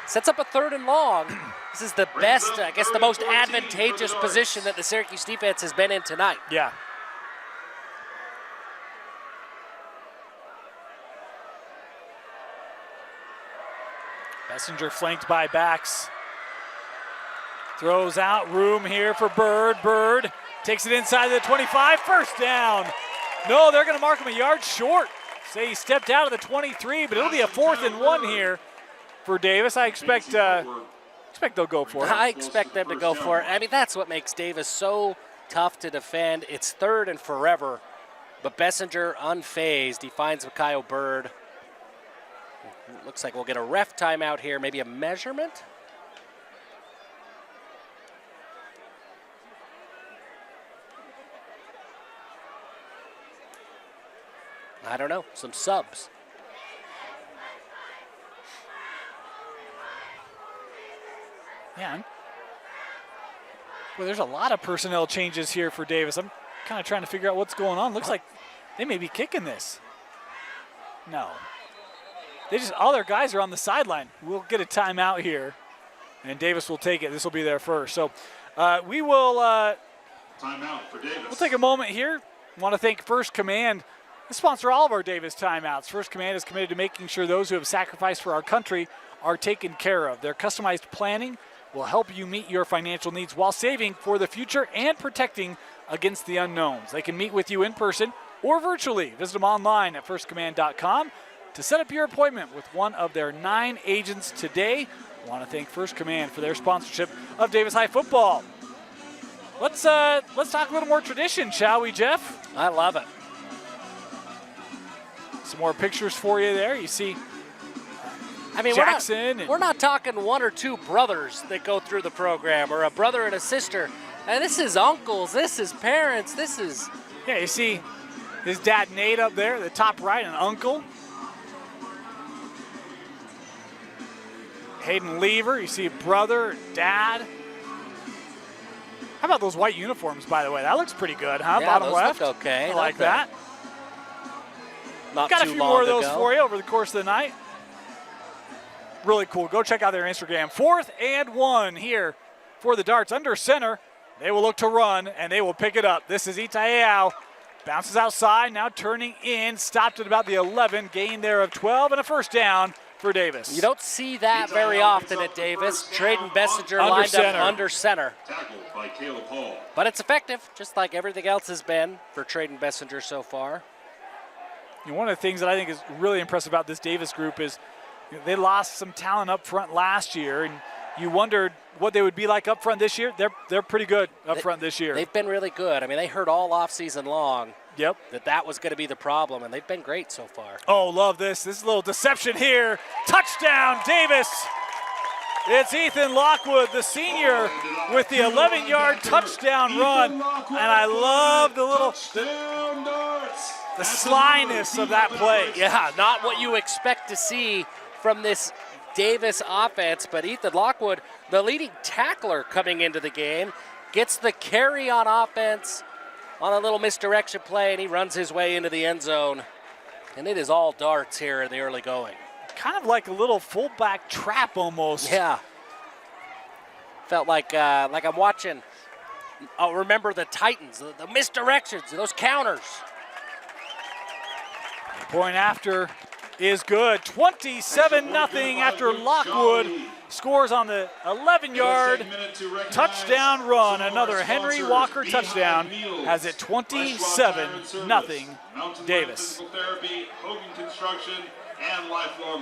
Speaker 2: Sets up a 3rd and long. This is the best, I guess the most advantageous position that the Syracuse defense has been in tonight.
Speaker 1: Yeah. Bessinger flanked by backs. Throws out, room here for Bird. Bird takes it inside the 25, first down. No, they're going to mark him a yard short. Say he stepped out of the 23, but it'll be a 4th and 1 here for Davis. I expect they'll go for it.
Speaker 2: I expect them to go for it. I mean, that's what makes Davis so tough to defend. It's 3rd and forever, but Bessinger unfazed. He finds Mikael Bird. Looks like we'll get a ref timeout here, maybe a measurement. I don't know, some subs.
Speaker 1: Yeah. Well, there's a lot of personnel changes here for Davis. I'm kind of trying to figure out what's going on. Looks like they may be kicking this. No. All their guys are on the sideline. We'll get a timeout here, and Davis will take it. This will be there first. So we will
Speaker 3: timeout for Davis.
Speaker 1: We'll take a moment here. Want to thank First Command. They sponsor all of our Davis timeouts. First Command is committed to making sure those who have sacrificed for our country are taken care of. Their customized planning will help you meet your financial needs while saving for the future and protecting against the unknowns. They can meet with you in person or virtually. Visit them online at firstcommand.com. to set up your appointment with one of their 9 agents today. I want to thank First Command for their sponsorship of Davis High football. Let's talk a little more tradition, shall we, Jeff?
Speaker 2: I love it.
Speaker 1: Some more pictures for you there. You see
Speaker 2: Jackson. We're not talking 1 or 2 brothers that go through the program, or a brother and a sister. And this is uncles, this is parents, this is...
Speaker 1: Yeah, you see his dad Nate up there, the top right, an uncle. Hayden Lever, you see brother, dad. How about those white uniforms, by the way? That looks pretty good, huh?
Speaker 2: Yeah,
Speaker 1: Bottom
Speaker 2: those
Speaker 1: left.
Speaker 2: Look okay.
Speaker 1: I like that.
Speaker 2: Not
Speaker 1: Got a
Speaker 2: too
Speaker 1: few
Speaker 2: long
Speaker 1: more of those
Speaker 2: ago.
Speaker 1: for you over the course of the night. Really cool. Go check out their Instagram. 4th and 1 here for the Darts under center. They will look to run, and they will pick it up. This is Itaeao. Bounces outside, now turning in. Stopped at about the 11. Gain there of 12 and a first down for Davis.
Speaker 2: You don't see that very often at Davis. Trayden Bessinger lined up under center.
Speaker 3: Tackled by Caleb Hall.
Speaker 2: But it's effective, just like everything else has been for Trayden Bessinger so far.
Speaker 1: One of the things that I think is really impressive about this Davis group is they lost some talent up front last year, and you wondered what they would be like up front this year. They're pretty good up front this year.
Speaker 2: They've been really good. I mean, they heard all offseason long
Speaker 1: Yep.
Speaker 2: that was going to be the problem, and they've been great so far.
Speaker 1: Oh, love this. This is a little deception here. Touchdown, Davis. It's Ethan Lockwood, the senior, with the 11-yard touchdown run. And I love the slyness of that play.
Speaker 2: Yeah, not what you expect to see from this Davis offense, but Ethan Lockwood, the leading tackler coming into the game, gets the carry on offense on a little misdirection play, and he runs his way into the end zone. And it is all darts here in the early going.
Speaker 1: Kind of like a little fullback trap almost.
Speaker 2: Yeah. Felt like I'm watching, remember the Titans, the misdirections, those counters.
Speaker 1: Point after is good. 27-0 after Lockwood scores on the 11-yard touchdown run. Another Henry Walker touchdown has it 27-0 Davis.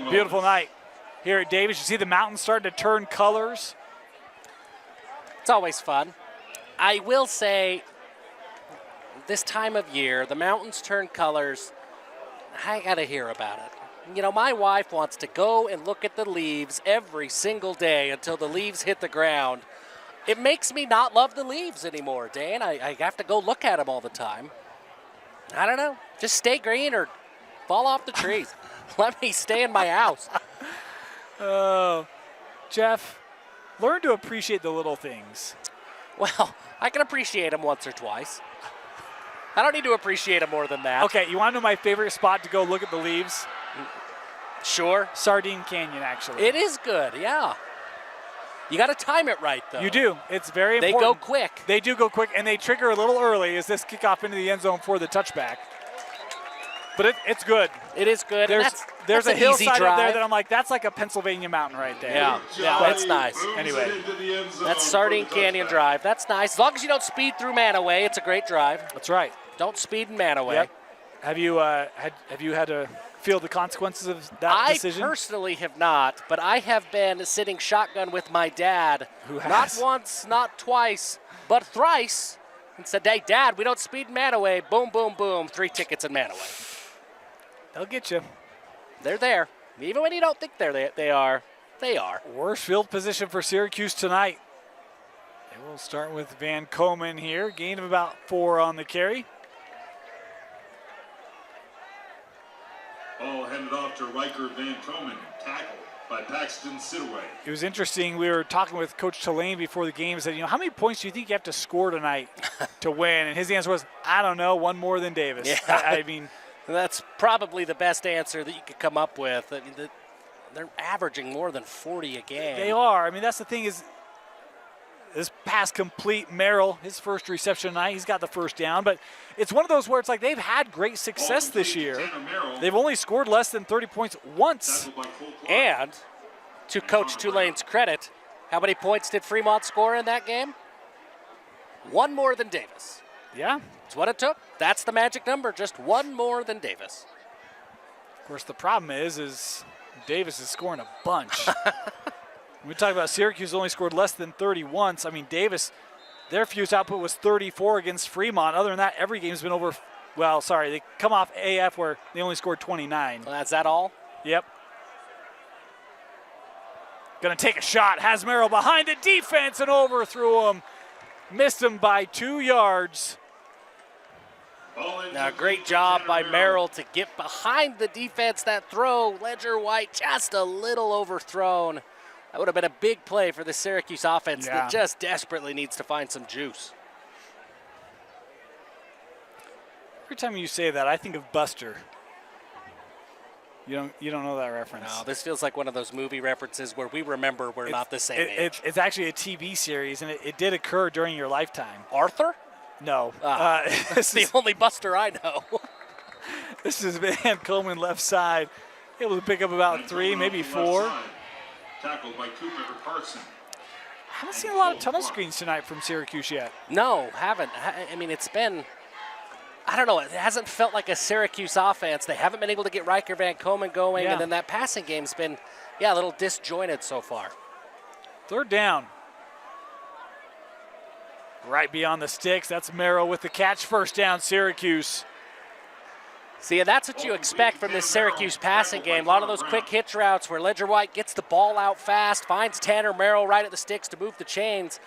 Speaker 1: Beautiful night here at Davis. You see the mountains starting to turn colors.
Speaker 2: It's always fun. I will say, this time of year, the mountains turn colors. I gotta hear about it. You know, my wife wants to go and look at the leaves every single day until the leaves hit the ground. It makes me not love the leaves anymore, Dan. I have to go look at them all the time. I don't know. Just stay green or fall off the trees. Let me stay in my house.
Speaker 1: Oh, Jeff, learn to appreciate the little things.
Speaker 2: Well, I can appreciate them once or twice. I don't need to appreciate them more than that.
Speaker 1: Okay, you want to know my favorite spot to go look at the leaves?
Speaker 2: Sure.
Speaker 1: Sardine Canyon, actually.
Speaker 2: It is good, yeah. You got to time it right, though.
Speaker 1: You do. It's very
Speaker 2: They
Speaker 1: important.
Speaker 2: go quick.
Speaker 1: They do go quick, and they trigger a little early as this kickoff into the end zone for the touchback. But it's good.
Speaker 2: It is good.
Speaker 1: There's a
Speaker 2: an
Speaker 1: hillside
Speaker 2: easy drive
Speaker 1: up there that I'm like, that's like a Pennsylvania mountain right there.
Speaker 2: Yeah, that's nice.
Speaker 1: Anyway.
Speaker 2: That's Sardine Canyon Drive. That's nice. As long as you don't speed through Manaway, it's a great drive.
Speaker 1: That's right.
Speaker 2: Don't speed in Manaway.
Speaker 1: Yep. Have you had to feel the consequences of that decision?
Speaker 2: I personally have not, but I have been sitting shotgun with my dad.
Speaker 1: Who has?
Speaker 2: Not once, not twice, but thrice. And said, hey, Dad, we don't speed in Manaway. Boom, boom, boom. 3 tickets in Manaway.
Speaker 1: They'll get you.
Speaker 2: They're there. Even when you don't think they are. They are.
Speaker 1: Worst field position for Syracuse tonight. And we'll start with Van Komen here. Gain of about 4 on the carry.
Speaker 3: Ball handed off to Riker Van Komen. Tackle by Paxton Sidaway.
Speaker 1: It was interesting. We were talking with Coach Tulane before the game. Said, how many points do you think you have to score tonight to win? And his answer was, I don't know, 1 more than Davis.
Speaker 2: Yeah.
Speaker 1: I mean,
Speaker 2: that's probably the best answer that you could come up with. I mean, they're averaging more than 40 a game.
Speaker 1: They are. I mean, that's the thing is, this pass complete. Merrill, his first reception tonight, he's got the first down. But it's one of those where it's like they've had great success this year. They've only scored less than 30 points once.
Speaker 2: And to Coach Tulane's credit, how many points did Fremont score in that game? 1 more than Davis.
Speaker 1: Yeah.
Speaker 2: That's what it took. That's the magic number, just 1 more than Davis.
Speaker 1: Of course, the problem is Davis is scoring a bunch. When we talk about Syracuse only scored less than 30 once. I mean, Davis, their fuse output was 34 against Fremont. Other than that, every game's been over. Well, sorry, they come off AF where they only scored 29.
Speaker 2: Well, is that all?
Speaker 1: Yep. Going to take a shot. Has Merrill behind the defense and overthrew him. Missed him by 2 yards.
Speaker 2: Now, great job by Merrill to get behind the defense. That throw, Ledger White just a little overthrown. That would have been a big play for the Syracuse offense that just desperately needs to find some juice.
Speaker 1: Every time you say that, I think of Buster. You don't know that reference.
Speaker 2: No, this feels like one of those movie references where we remember we're not the same age.
Speaker 1: It's actually a TV series, and it did occur during your lifetime.
Speaker 2: Arthur?
Speaker 1: No.
Speaker 2: It's the only Buster I know.
Speaker 1: This is Van Komen left side. Able to pick up about 3, maybe 4.
Speaker 3: Tackled by Cooper Carson.
Speaker 1: Haven't seen a lot of tunnel screens tonight from Syracuse yet.
Speaker 2: No, haven't. I mean, it's been, I don't know, it hasn't felt like a Syracuse offense. They haven't been able to get Riker Van Komen going, and then that passing game's been, a little disjointed so far.
Speaker 1: 3rd down. Right beyond the sticks. That's Merrill with the catch. 1st down, Syracuse.
Speaker 2: See, and that's what you expect from this Syracuse passing game. A lot of those quick hitch routes where Ledger White gets the ball out fast, finds Tanner Merrill right at the sticks to move the chains.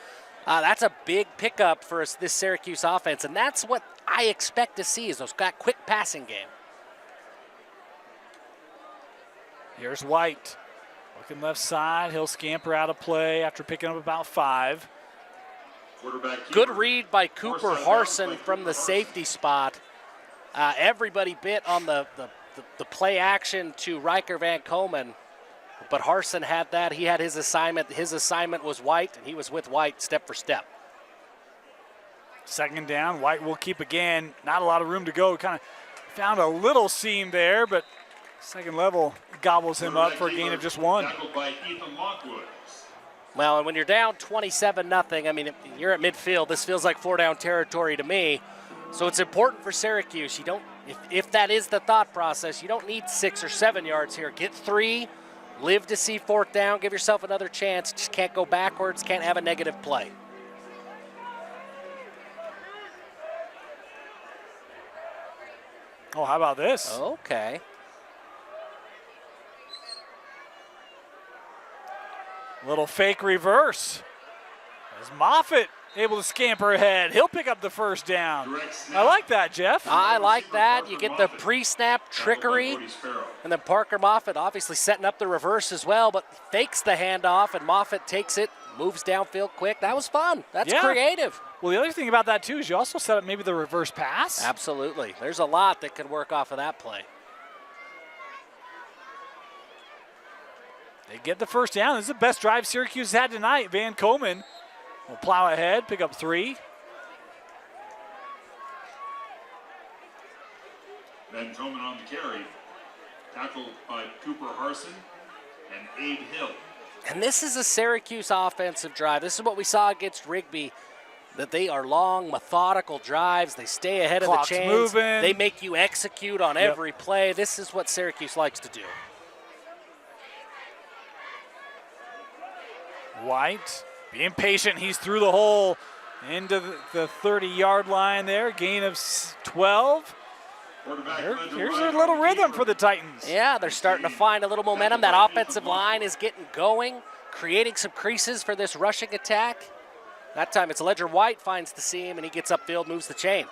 Speaker 2: That's a big pickup for this Syracuse offense, and that's what I expect to see is that quick passing game.
Speaker 1: Here's White. Looking left side. He'll scamper out of play after picking up about 5.
Speaker 2: Good read by Cooper Harson from the safety spot. Everybody bit on the play action to Riker Van Komen, but Harson had that. He had his assignment. His assignment was White, and he was with White step for step.
Speaker 1: Second down. White will keep again. Not a lot of room to go. Kind of found a little seam there, but second level gobbles him up for a gain of just 1.
Speaker 2: Well, and when you're down 27-0, I mean, you're at midfield. This feels like 4-down territory to me. So it's important for Syracuse. You don't, if that is the thought process, you don't need 6 or 7 yards here. Get 3, live to see 4th down, give yourself another chance. Just can't go backwards, can't have a negative play.
Speaker 1: Oh, how about this?
Speaker 2: Okay.
Speaker 1: Little fake reverse. As Moffitt able to scamper ahead. He'll pick up the first down. I like that, Jeff.
Speaker 2: I like that. You get the pre-snap trickery. And then Parker Moffitt obviously setting up the reverse as well, but fakes the handoff, and Moffitt takes it, moves downfield quick. That was fun. That's creative.
Speaker 1: Well, the other thing about that, too, is you also set up maybe the reverse pass.
Speaker 2: Absolutely. There's a lot that can work off of that play.
Speaker 1: They get the first down. This is the best drive Syracuse had tonight. Van Komen will plow ahead, pick up 3.
Speaker 3: Van Komen on the carry. Tackled by Cooper Harson and Abe Hill.
Speaker 2: And this is a Syracuse offensive drive. This is what we saw against Rigby, that they are long, methodical drives. They stay ahead
Speaker 1: Clock's
Speaker 2: of the chains.
Speaker 1: moving.
Speaker 2: They make you execute on every play. This is what Syracuse likes to do.
Speaker 1: White being patient. He's through the hole into the 30-yard line there. Gain of 12. Here's a little rhythm for the Titans.
Speaker 2: Yeah, they're starting to find a little momentum. That offensive line is getting going, creating some creases for this rushing attack. That time it's Ledger White finds the seam, and he gets upfield, moves the chains.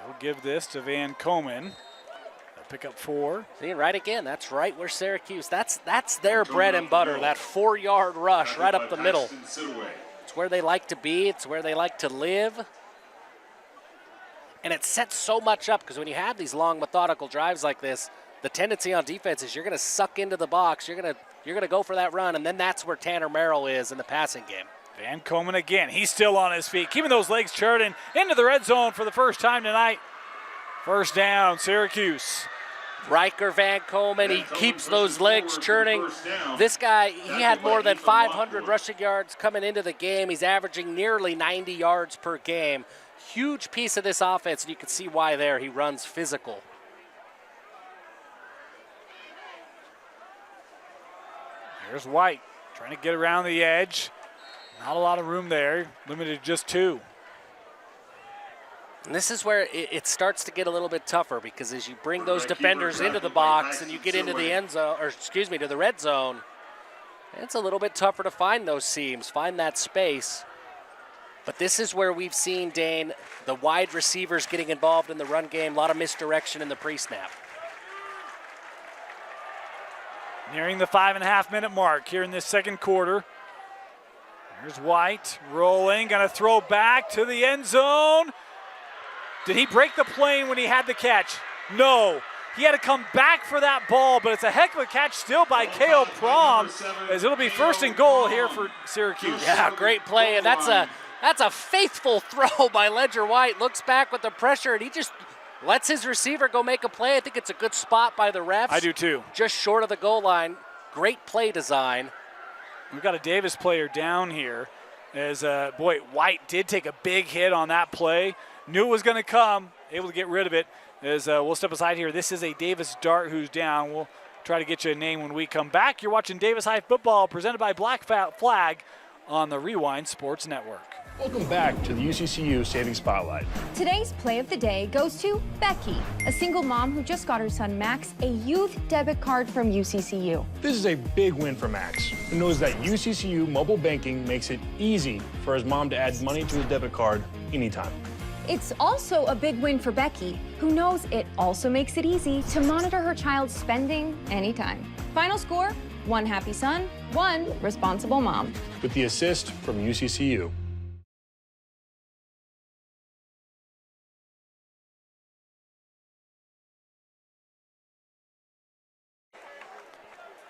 Speaker 1: He'll give this to Van Komen. They'll pick up 4.
Speaker 2: See, right again, that's right where Syracuse, that's their bread and butter, that 4-yard rush right up the middle. It's where they like to be. It's where they like to live. And it sets so much up because when you have these long, methodical drives like this, the tendency on defense is you're going to suck into the box. You're going to go for that run, and then that's where Tanner Merrill is in the passing game.
Speaker 1: Van Komen again. He's still on his feet, keeping those legs churning into the red zone for the first time tonight. First down, Syracuse.
Speaker 2: Riker Van Komen, he keeps those legs churning. This guy, he had more than 500 rushing yards coming into the game. He's averaging nearly 90 yards per game. Huge piece of this offense, and you can see why there. He runs physical.
Speaker 1: Here's White trying to get around the edge. Not a lot of room there, limited to just 2.
Speaker 2: And this is where it starts to get a little bit tougher because as you bring those defenders into the box and you get into the end zone, or excuse me, to the red zone, it's a little bit tougher to find those seams, find that space. But this is where we've seen, Dane, the wide receivers getting involved in the run game, a lot of misdirection in the pre-snap.
Speaker 1: Nearing the 5.5-minute mark here in this second quarter. Here's White rolling, gonna throw back to the end zone. Did he break the plane when he had the catch? No. He had to come back for that ball, but it's a heck of a catch still by K.O. Prom, as it'll be 1st and goal here for Syracuse.
Speaker 2: Yeah, great play, and that's a faithful throw by Ledger White. Looks back with the pressure, and he just lets his receiver go make a play. I think it's a good spot by the refs.
Speaker 1: I do too.
Speaker 2: Just short of the goal line. Great play design.
Speaker 1: We've got a Davis player down here, as White did take a big hit on that play. Knew it was going to come, able to get rid of it. As we'll step aside here. This is a Davis Dart who's down. We'll try to get you a name when we come back. You're watching Davis High Football presented by Black Flag on the Rewind Sports Network.
Speaker 4: Welcome back to the UCCU Saving Spotlight.
Speaker 5: Today's play of the day goes to Becky, a single mom who just got her son Max a youth debit card from UCCU.
Speaker 4: This is a big win for Max, who knows that UCCU mobile banking makes it easy for his mom to add money to his debit card anytime.
Speaker 5: It's also a big win for Becky, who knows it also makes it easy to monitor her child's spending anytime. Final score, 1 happy son, 1 responsible mom.
Speaker 4: With the assist from UCCU.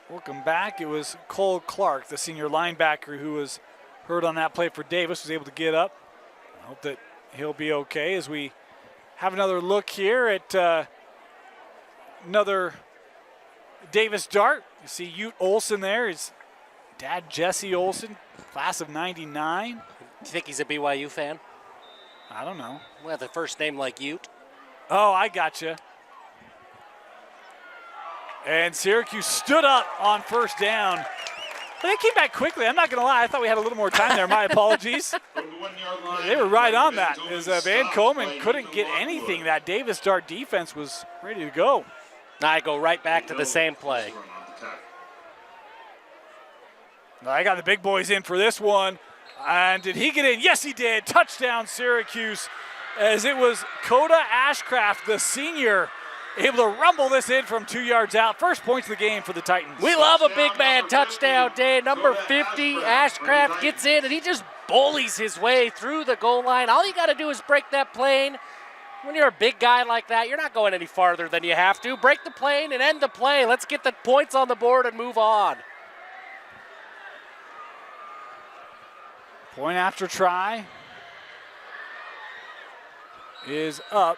Speaker 1: Welcome back. It was Cole Clark, the senior linebacker, who was hurt on that play for Davis, was able to get up. I hope that he'll be okay as we have another look here at another Davis dart. You see Ute Olson there. His dad, Jesse Olson, class of '99.
Speaker 2: Do you think he's a BYU fan?
Speaker 1: I don't know.
Speaker 2: Well, the first name like Ute.
Speaker 1: Oh, I gotcha. And Syracuse stood up on first down. But they came back quickly. I'm not going to lie. I thought we had a little more time there. My apologies. They were right on that as Van Coleman couldn't get anything. That Davis Dart defense was ready to go.
Speaker 2: I go right back to the same play.
Speaker 1: I got the big boys in for this one. And did he get in? Yes, he did. Touchdown, Syracuse, as it was Coda Ashcraft, the senior, able to rumble this in from 2 yards out. First points of the game for the Titans.
Speaker 2: We love a big man touchdown day. Number 50, Ashcraft gets in, and he just bullies his way through the goal line. All you got to do is break that plane. When you're a big guy like that, you're not going any farther than you have to. Break the plane and end the play. Let's get the points on the board and move on.
Speaker 1: Point after try is up.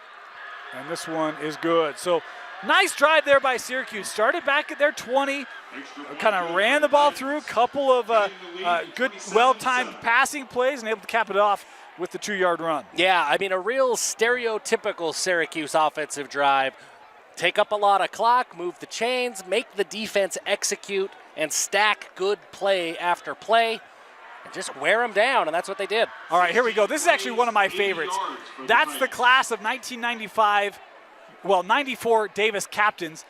Speaker 1: And this one is good. So nice drive there by Syracuse. Started back at their 20, kind of ran the ball through, a couple of good, well-timed passing plays, and able to cap it off with the 2-yard run.
Speaker 2: Yeah, I mean, a real stereotypical Syracuse offensive drive. Take up a lot of clock, move the chains, make the defense execute, and stack good play after play. And just wear them down, and that's what they did.
Speaker 1: All right, here we go. This is actually one of my favorites. That's the class of 1995, well, 94 Davis captains.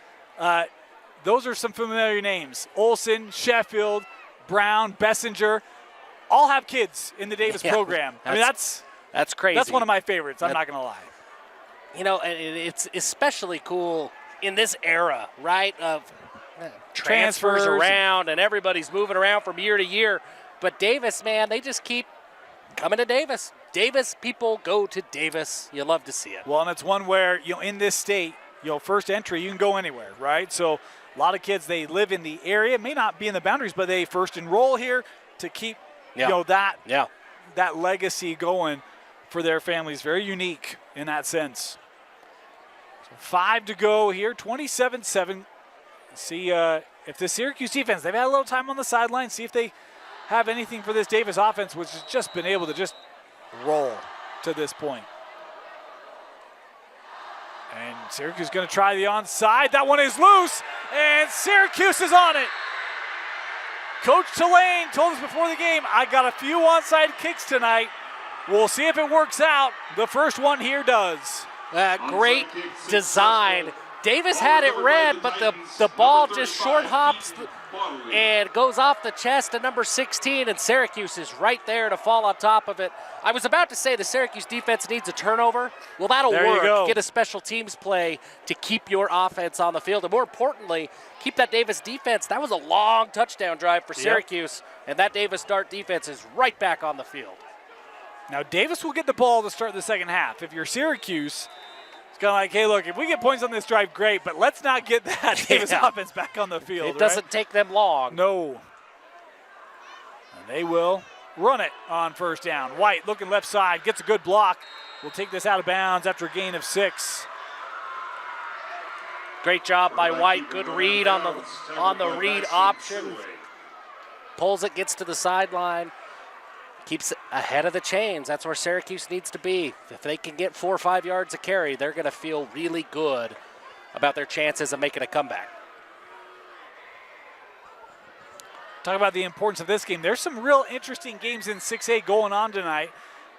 Speaker 1: Those are some familiar names. Olson, Sheffield, Brown, Bessinger, all have kids in the Davis program. I mean, that's
Speaker 2: crazy.
Speaker 1: That's one of my favorites, I'm not going to lie.
Speaker 2: You know, and it's especially cool in this era, right, of transfers around and everybody's moving around from year to year. But Davis, man, they just keep coming to Davis. Davis people go to Davis. You love to see it.
Speaker 1: Well, and it's one where, in this state, first entry, you can go anywhere, right? So a lot of kids, they live in the area, may not be in the boundaries, but they first enroll here to keep, that legacy going for their families. Very unique in that sense. So 5 to go here, 27-7. See if the Syracuse defense, they've had a little time on the sideline, see if they have anything for this Davis offense, which has just been able to just roll to this point. And Syracuse is going to try the onside. That one is loose, and Syracuse is on it. Coach Tulane told us before the game, I got a few onside kicks tonight. We'll see if it works out. The first one here does.
Speaker 2: Great design. Davis had it red, but the ball just short hops and goes off the chest to number 16, and Syracuse is right there to fall on top of it. I was about to say the Syracuse defense needs a turnover. Well, that'll work. Get a special teams play to keep your offense on the field, and more importantly, keep that Davis defense. That was a long touchdown drive for Syracuse, and that Davis Dart defense is right back on the field.
Speaker 1: Now, Davis will get the ball to start the second half. If you're Syracuse, it's kind of like, hey, look, if we get points on this drive, great, but let's not get that Davis offense back on the field.
Speaker 2: It doesn't take them long.
Speaker 1: No. And they will run it on first down. White looking left side, gets a good block. We'll take this out of bounds after a gain of 6.
Speaker 2: Great job by White. Good read on the read option. Pulls it, gets to the sideline. Keeps it ahead of the chains. That's where Syracuse needs to be. If they can get 4 or 5 yards a carry, they're going to feel really good about their chances of making a comeback.
Speaker 1: Talk about the importance of this game. There's some real interesting games in 6A going on tonight.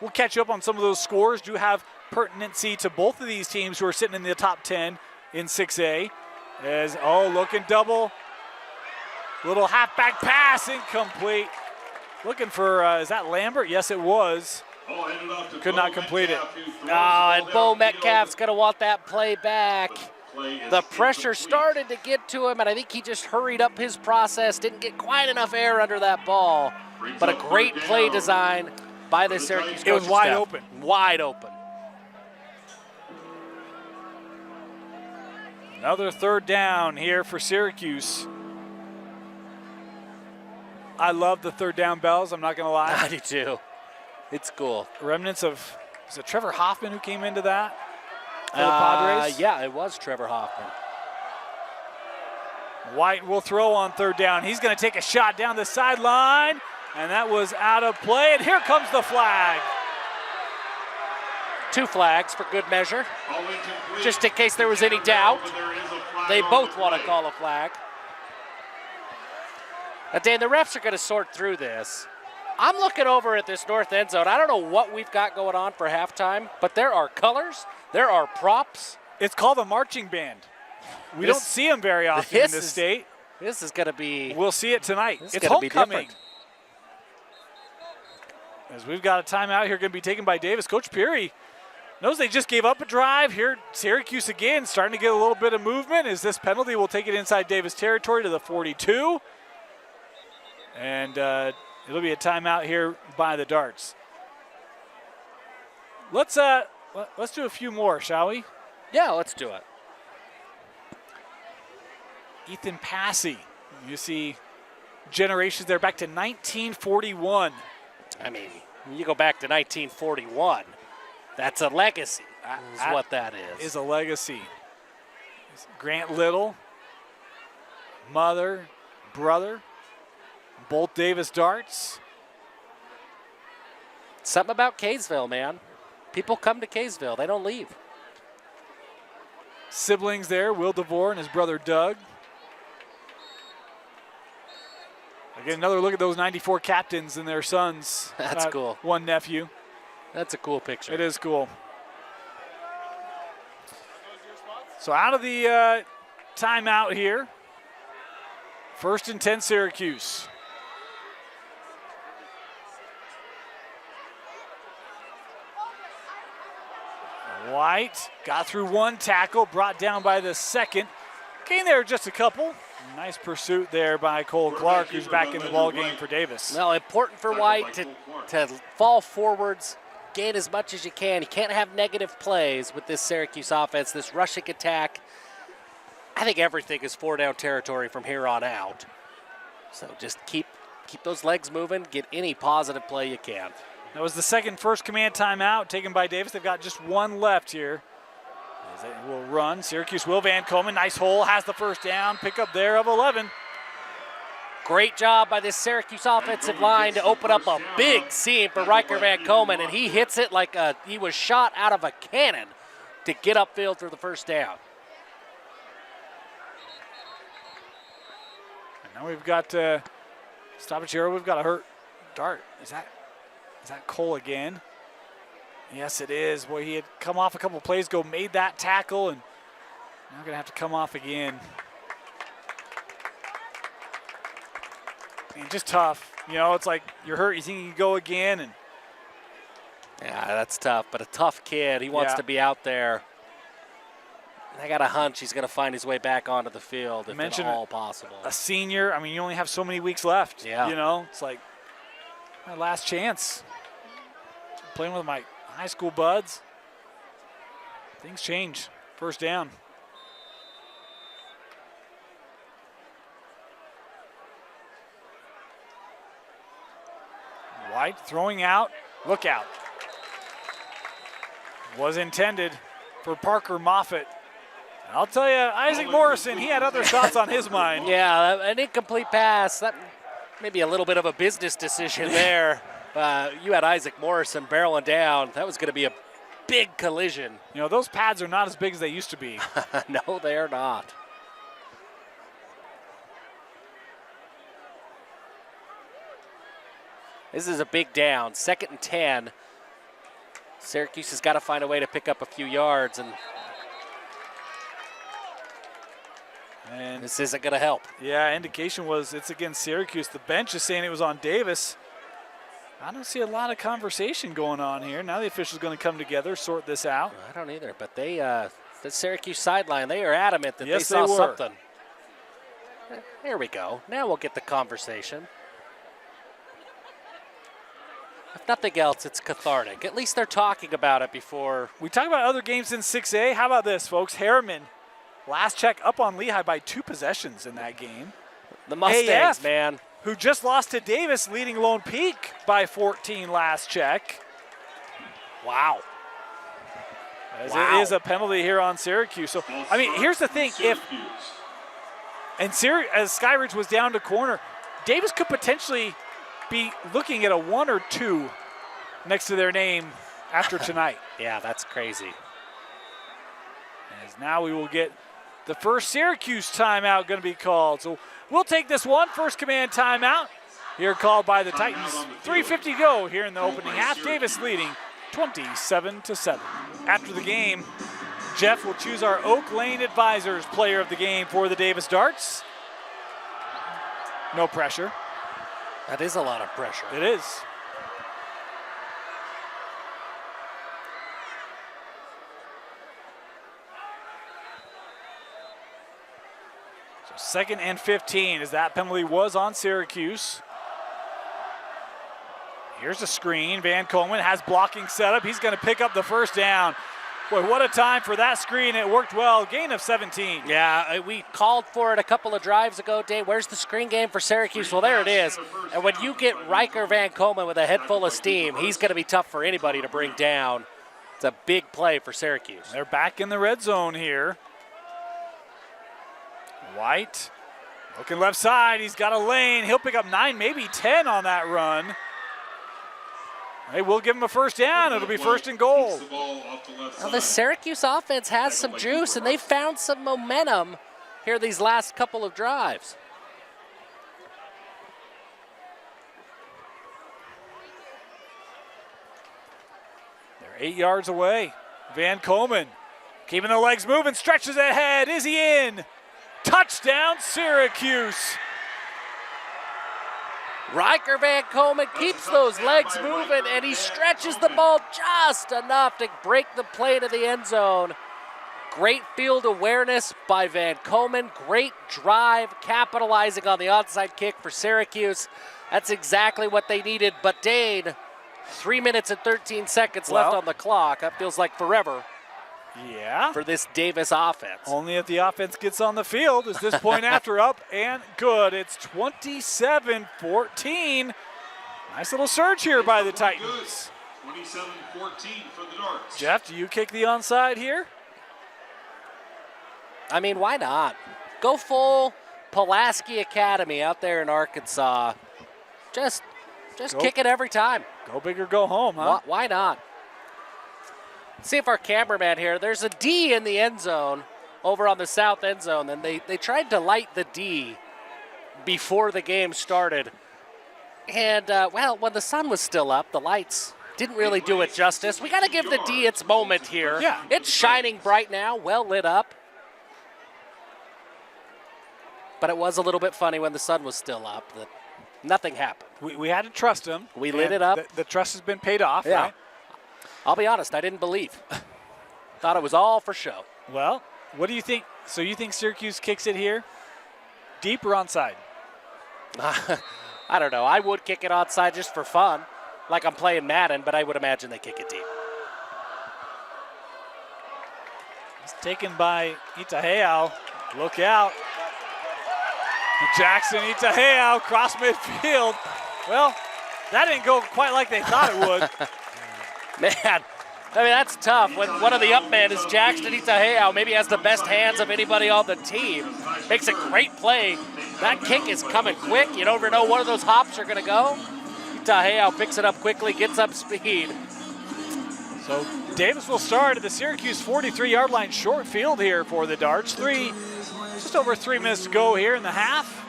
Speaker 1: we'll catch up on some of those scores. Do have pertinency to both of these teams who are sitting in the top 10 in 6A. As, looking double. Little halfback pass, incomplete. Looking for, is that Lambert? Yes, it was. Could not complete it.
Speaker 2: And Bo Metcalf's going to want that play back. The pressure started to get to him, and I think he just hurried up his process, didn't get quite enough air under that ball. But a great play design by the Syracuse coaching
Speaker 1: It was wide
Speaker 2: staff.
Speaker 1: open.
Speaker 2: Wide open.
Speaker 1: Another third down here for Syracuse. I love the third down bells, I'm not going to lie.
Speaker 2: I do too. It's cool.
Speaker 1: Remnants of, is it Trevor Hoffman who came into that for the Padres?
Speaker 2: Yeah, it was Trevor Hoffman.
Speaker 1: White will throw on third down. He's going to take a shot down the sideline, and that was out of play, and here comes the flag.
Speaker 2: 2 flags for good measure. Just in case there was any doubt, they both want to call a flag. Now, Dan, the refs are going to sort through this. I'm looking over at this north end zone. I don't know what we've got going on for halftime, but there are colors, there are props.
Speaker 1: It's called a marching band. We don't see them very often in this state.
Speaker 2: This is going to be.
Speaker 1: We'll see it tonight. It's
Speaker 2: gonna be
Speaker 1: homecoming.
Speaker 2: different.
Speaker 1: As we've got a timeout here going to be taken by Davis. Coach Peary knows they just gave up a drive. Here, Syracuse again starting to get a little bit of movement. As this penalty will take it inside Davis territory to the 42. And it'll be a timeout here by the Darts. Let's do a few more, shall we?
Speaker 2: Yeah, let's do it.
Speaker 1: Ethan Passy. You see generations there back to 1941.
Speaker 2: I mean, when you go back to 1941, that's a legacy, is what that is.
Speaker 1: Is a legacy. Grant Little, mother, brother, both Davis Darts.
Speaker 2: Something about Kaysville, man. People come to Kaysville. They don't leave.
Speaker 1: Siblings there, Will DeVore and his brother Doug. Again, another look at those 94 captains and their sons.
Speaker 2: That's cool.
Speaker 1: One nephew.
Speaker 2: That's a cool picture.
Speaker 1: It is cool. So out of the timeout here. 1st and 10 Syracuse. White got through one tackle, brought down by the second. Came there just a couple. Nice pursuit there by Cole Clark, who's back in the ball game for Davis.
Speaker 2: Well, important for White to fall forwards, gain as much as you can. You can't have negative plays with this Syracuse offense, this rushing attack. I think everything is 4-down territory from here on out. So just keep those legs moving, get any positive play you can.
Speaker 1: That was the second first command timeout taken by Davis. They've got just one left here. As they will run. Syracuse will Van Komen. Nice hole, has the first down. Pickup there of 11.
Speaker 2: Great job by this Syracuse offensive line to open up a big seam for Riker Van Komen, and he hits it like he was shot out of a cannon to get upfield for the first down.
Speaker 1: And now we've got stoppage here. We've got a hurt Dart. Is that Cole again? Yes, it is. Boy, he had come off a couple plays ago, made that tackle, and now going to have to come off again. And just tough. You know, it's like you're hurt, you think you can go again. And
Speaker 2: yeah, that's tough, but a tough kid. He wants to be out there. I got a hunch he's going to find his way back onto the field if at all possible.
Speaker 1: A senior, I mean, you only have so many weeks left.
Speaker 2: Yeah.
Speaker 1: You know, it's like my last chance. Playing with my high school buds. Things change. First down. White throwing out. Look out. Was intended for Parker Moffitt. I'll tell you, Isaac Morrison, he had other thoughts on his mind.
Speaker 2: Yeah, an incomplete pass. That may be a little bit of a business decision there. You had Isaac Morrison barreling down. That was going to be a big collision.
Speaker 1: You know, those pads are not as big as they used to be.
Speaker 2: No, they are not. This is a big down. 2nd and 10 Syracuse has got to find a way to pick up a few yards, and this isn't going to help.
Speaker 1: Yeah, indication was it's against Syracuse. The bench is saying it was on Davis. I don't see a lot of conversation going on here. Now the official's going to come together, sort this out.
Speaker 2: I don't either, but they, the Syracuse sideline, they are adamant that
Speaker 1: Yes,
Speaker 2: they saw
Speaker 1: they were.
Speaker 2: something. There we go. Now we'll get the conversation. If nothing else, it's cathartic. At least they're talking about it before.
Speaker 1: We talk about other games in 6A. How about this, folks? Harriman, last check, up on Lehigh by 2 possessions in that game.
Speaker 2: The Mustangs,
Speaker 1: AF,
Speaker 2: man.
Speaker 1: Who just lost to Davis, leading Lone Peak by 14 last check.
Speaker 2: Wow.
Speaker 1: As it is a penalty here on Syracuse. So, I mean, here's the thing. As Skyridge was down to corner, Davis could potentially be looking at a 1 or 2 next to their name after tonight.
Speaker 2: Yeah, that's crazy.
Speaker 1: As now we will get the first Syracuse timeout going to be called. So we'll take this one, first command timeout, here called by the Titans. 3:50 to go here in the opening half. Davis leading 27-7. After the game, Jeff will choose our Oak Lane Advisors player of the game for the Davis Darts. No pressure.
Speaker 2: That is a lot of pressure.
Speaker 1: It is. So 2nd and 15 as that penalty was on Syracuse. Here's a screen. Van Coleman has blocking set up. He's going to pick up the first down. Boy, what a time for that screen. It worked well. Gain of 17.
Speaker 2: Yeah, we called for it a couple of drives ago, Dave. Where's the screen game for Syracuse? Well, there it is. And when you get Riker Van Coleman with a head full of steam, he's going to be tough for anybody to bring down. It's a big play for Syracuse.
Speaker 1: They're back in the red zone here. White looking left side. He's got a lane. He'll pick up 9, maybe 10 on that run. Hey, we'll give him a first down. It'll be 1st and goal.
Speaker 2: Well, the Syracuse offense has some juice, and they found some momentum here these last couple of drives.
Speaker 1: They're 8 yards away. Van Coleman keeping the legs moving, stretches ahead. Is he in? Touchdown, Syracuse.
Speaker 2: Riker Van Coleman keeps those legs moving, and he stretches the ball just enough to break the play to the end zone. Great field awareness by Van Coleman. Great drive, capitalizing on the onside kick for Syracuse. That's exactly what they needed. But Dane, 3 minutes and 13 seconds left on the clock. That feels like forever.
Speaker 1: Yeah.
Speaker 2: For this Davis offense.
Speaker 1: Only if the offense gets on the field is this point after up and good. It's 27-14. Nice little surge here by the Titans.
Speaker 3: 27-14 for the Darts.
Speaker 1: Jeff, do you kick the onside here?
Speaker 2: I mean, why not? Go full Pulaski Academy out there in Arkansas. Just kick it every time.
Speaker 1: Go big or go home, huh?
Speaker 2: Why not? See if our cameraman here, there's a D in the end zone over on the south end zone, and they tried to light the D before the game started. And, well, when the sun was still up, the lights didn't really do it justice. We got to give the D its moment here.
Speaker 1: Yeah.
Speaker 2: It's shining bright now, well lit up. But it was a little bit funny when the sun was still up that nothing happened.
Speaker 1: We had to trust him.
Speaker 2: We lit it up.
Speaker 1: The trust has been paid off,
Speaker 2: Yeah.
Speaker 1: right?
Speaker 2: I'll be honest, I didn't believe. Thought it was all for show.
Speaker 1: Well, what do you think? So you think Syracuse kicks it here? Deep or onside?
Speaker 2: I don't know. I would kick it outside just for fun, like I'm playing Madden, but I would imagine they kick it deep.
Speaker 1: It's taken by Itaheo. Look out. Jackson Itaheo cross midfield. Well, that didn't go quite like they thought it would.
Speaker 2: Man, I mean, that's tough when one of the up men is Jackson Itaheo. Maybe has the best hands of anybody on the team. Makes a great play. That kick is coming quick. You never know where those hops are going to go. Itaheo picks it up quickly, gets up speed.
Speaker 1: So Davis will start at the Syracuse 43-yard line, short field here for the Darts. Just over 3 minutes to go here in the half.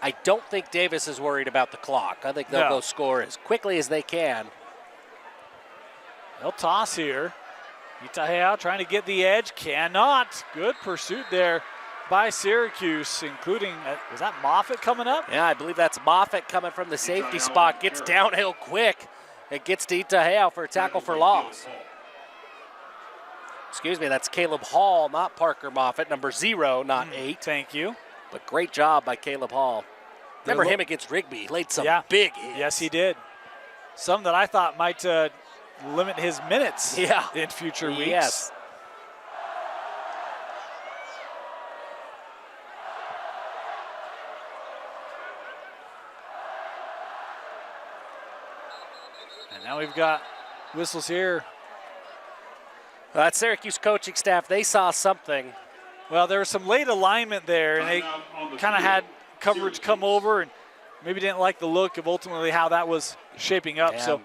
Speaker 2: I don't think Davis is worried about the clock. I think they'll go score as quickly as they can.
Speaker 1: They'll toss here. Itahea trying to get the edge, cannot. Good pursuit there by Syracuse, including, was that Moffitt coming up?
Speaker 2: Yeah, I believe that's Moffitt coming from the safety spot. Gets downhill quick. It gets to Itahea for a tackle for loss. Excuse me, that's Caleb Hall, not Parker Moffitt, number 0, not 8.
Speaker 1: Thank you.
Speaker 2: But great job by Caleb Hall. Remember him against Rigby. He laid some big hits.
Speaker 1: Yes, he did. Some that I thought might limit his minutes in future weeks.
Speaker 2: Yes.
Speaker 1: And now we've got whistles here.
Speaker 2: That Syracuse coaching staff, they saw something.
Speaker 1: Well, there was some late alignment there, and they kind of had coverage come over and maybe didn't like the look of ultimately how that was shaping up.
Speaker 2: Yeah.
Speaker 1: So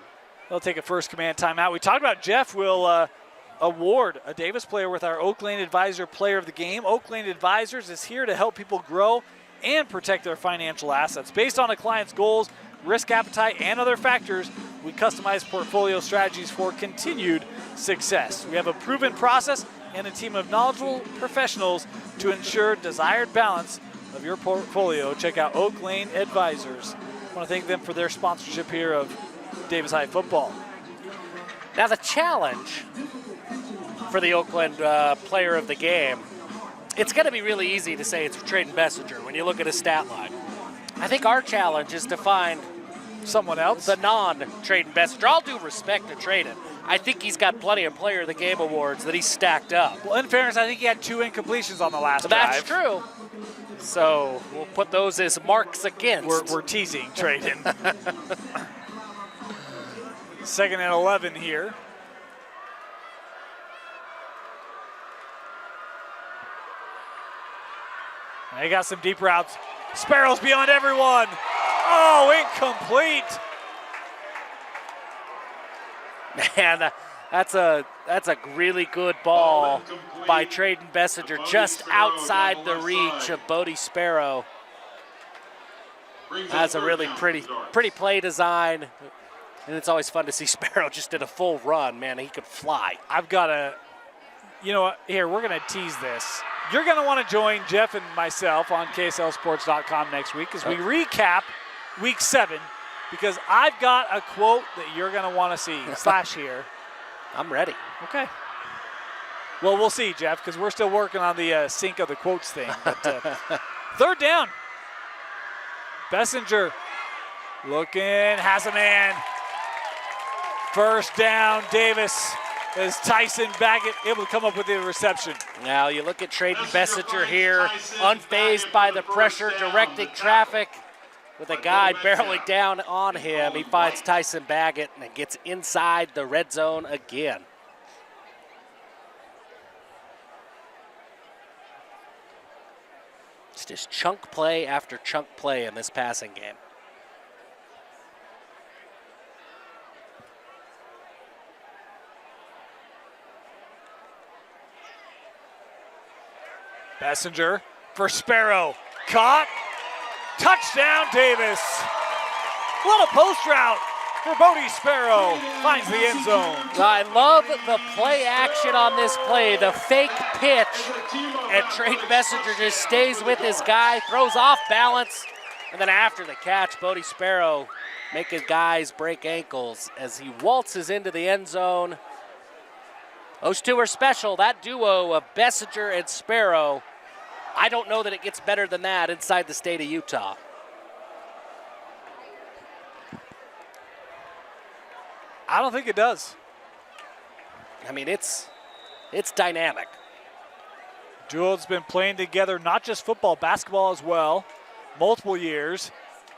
Speaker 1: they'll take a first command timeout. We talked about Jeff will award a Davis player with our Oak Lane Advisor Player of the Game. Oak Lane Advisors is here to help people grow and protect their financial assets. Based on a client's goals, risk appetite, and other factors, we customize portfolio strategies for continued success. We have a proven process and a team of knowledgeable professionals to ensure desired balance of your portfolio. Check out Oak Lane Advisors. I want to thank them for their sponsorship here of Davis High football.
Speaker 2: Now the challenge for the Oakland player of the game, it's going to be really easy to say it's Traden Bessinger when you look at his stat line. I think our challenge is to find
Speaker 1: someone else,
Speaker 2: the non-Traden Bessinger. All due respect to Traden, I think he's got plenty of player of the game awards that he's stacked up.
Speaker 1: Well, in fairness, I think he had 2 incompletions on the last
Speaker 2: That's
Speaker 1: drive.
Speaker 2: true. So we'll put those as marks against.
Speaker 1: We're teasing Traden. 2nd and 11 here. And they got some deep routes. Sparrow's beyond everyone. Oh, incomplete.
Speaker 2: Man, that's a really good ball by Traden Bessinger, just outside the reach of Bodie Sparrow. That's a really pretty play design, and it's always fun to see Sparrow just did a full run. Man, he could fly.
Speaker 1: I've got to, you know what, here, we're going to tease this. You're going to want to join Jeff and myself on KSLSports.com next week as we recap Week 7, because I've got a quote that you're going to want to see. Slash here.
Speaker 2: I'm ready.
Speaker 1: Okay. Well, we'll see, Jeff, because we're still working on the sync of the quotes thing. But, 3rd down. Bessinger looking, has a man. 1st down, Davis. As Tyson Baggett able to come up with the reception.
Speaker 2: Now you look at Traden Bessinger here, unfazed by the pressure, directing traffic with a guy barreling down on him. He finds Tyson Baggett and it gets inside the red zone again. It's just chunk play after chunk play in this passing game.
Speaker 1: Bessinger for Sparrow. Caught. Touchdown, Davis. What a post route for Bodie Sparrow. Finds the end zone.
Speaker 2: I love the play action on this play. The fake pitch. And Traden Bessinger just stays with his guy, throws off balance. And then after the catch, Bodie Sparrow making guys break ankles as he waltzes into the end zone. Those two are special. That duo of Bessinger and Sparrow, I don't know that it gets better than that inside the state of Utah.
Speaker 1: I don't think it does.
Speaker 2: I mean, it's dynamic.
Speaker 1: Duo's been playing together, not just football, basketball as well, multiple years,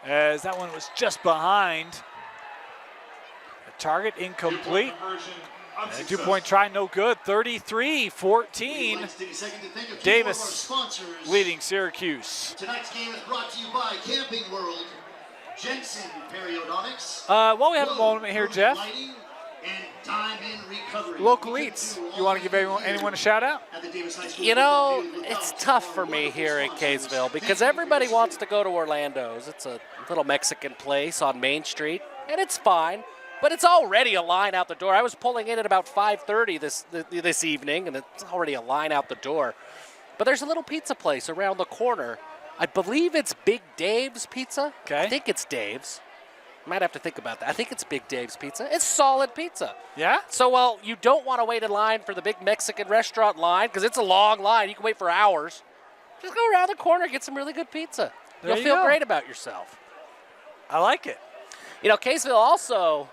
Speaker 1: as that one was just behind. The target incomplete. And a 2-point try, no good. 33-14. Davis leading Syracuse.
Speaker 6: Tonight's game is brought to you by Camping World, Jensen Periodontics.
Speaker 1: While we have a moment here, Jeff, Local eats. You want to give anyone a shout out?
Speaker 2: You know, it's tough for me here in Kaysville because everybody wants to go to Orlando's. It's a little Mexican place on Main Street, and it's fine, but it's already a line out the door. I was pulling in at about 5:30 this evening, and it's already a line out the door. But there's a little pizza place around the corner. I believe it's Big Dave's Pizza.
Speaker 1: Okay.
Speaker 2: I think it's Dave's. Might have to think about that. I think it's Big Dave's Pizza. It's solid pizza.
Speaker 1: Yeah?
Speaker 2: So, well, you don't want to wait in line for the big Mexican restaurant line because it's a long line. You can wait for hours. Just go around the corner, get some really good pizza. You'll feel great about yourself.
Speaker 1: I like it.
Speaker 2: You know, Kaysville also,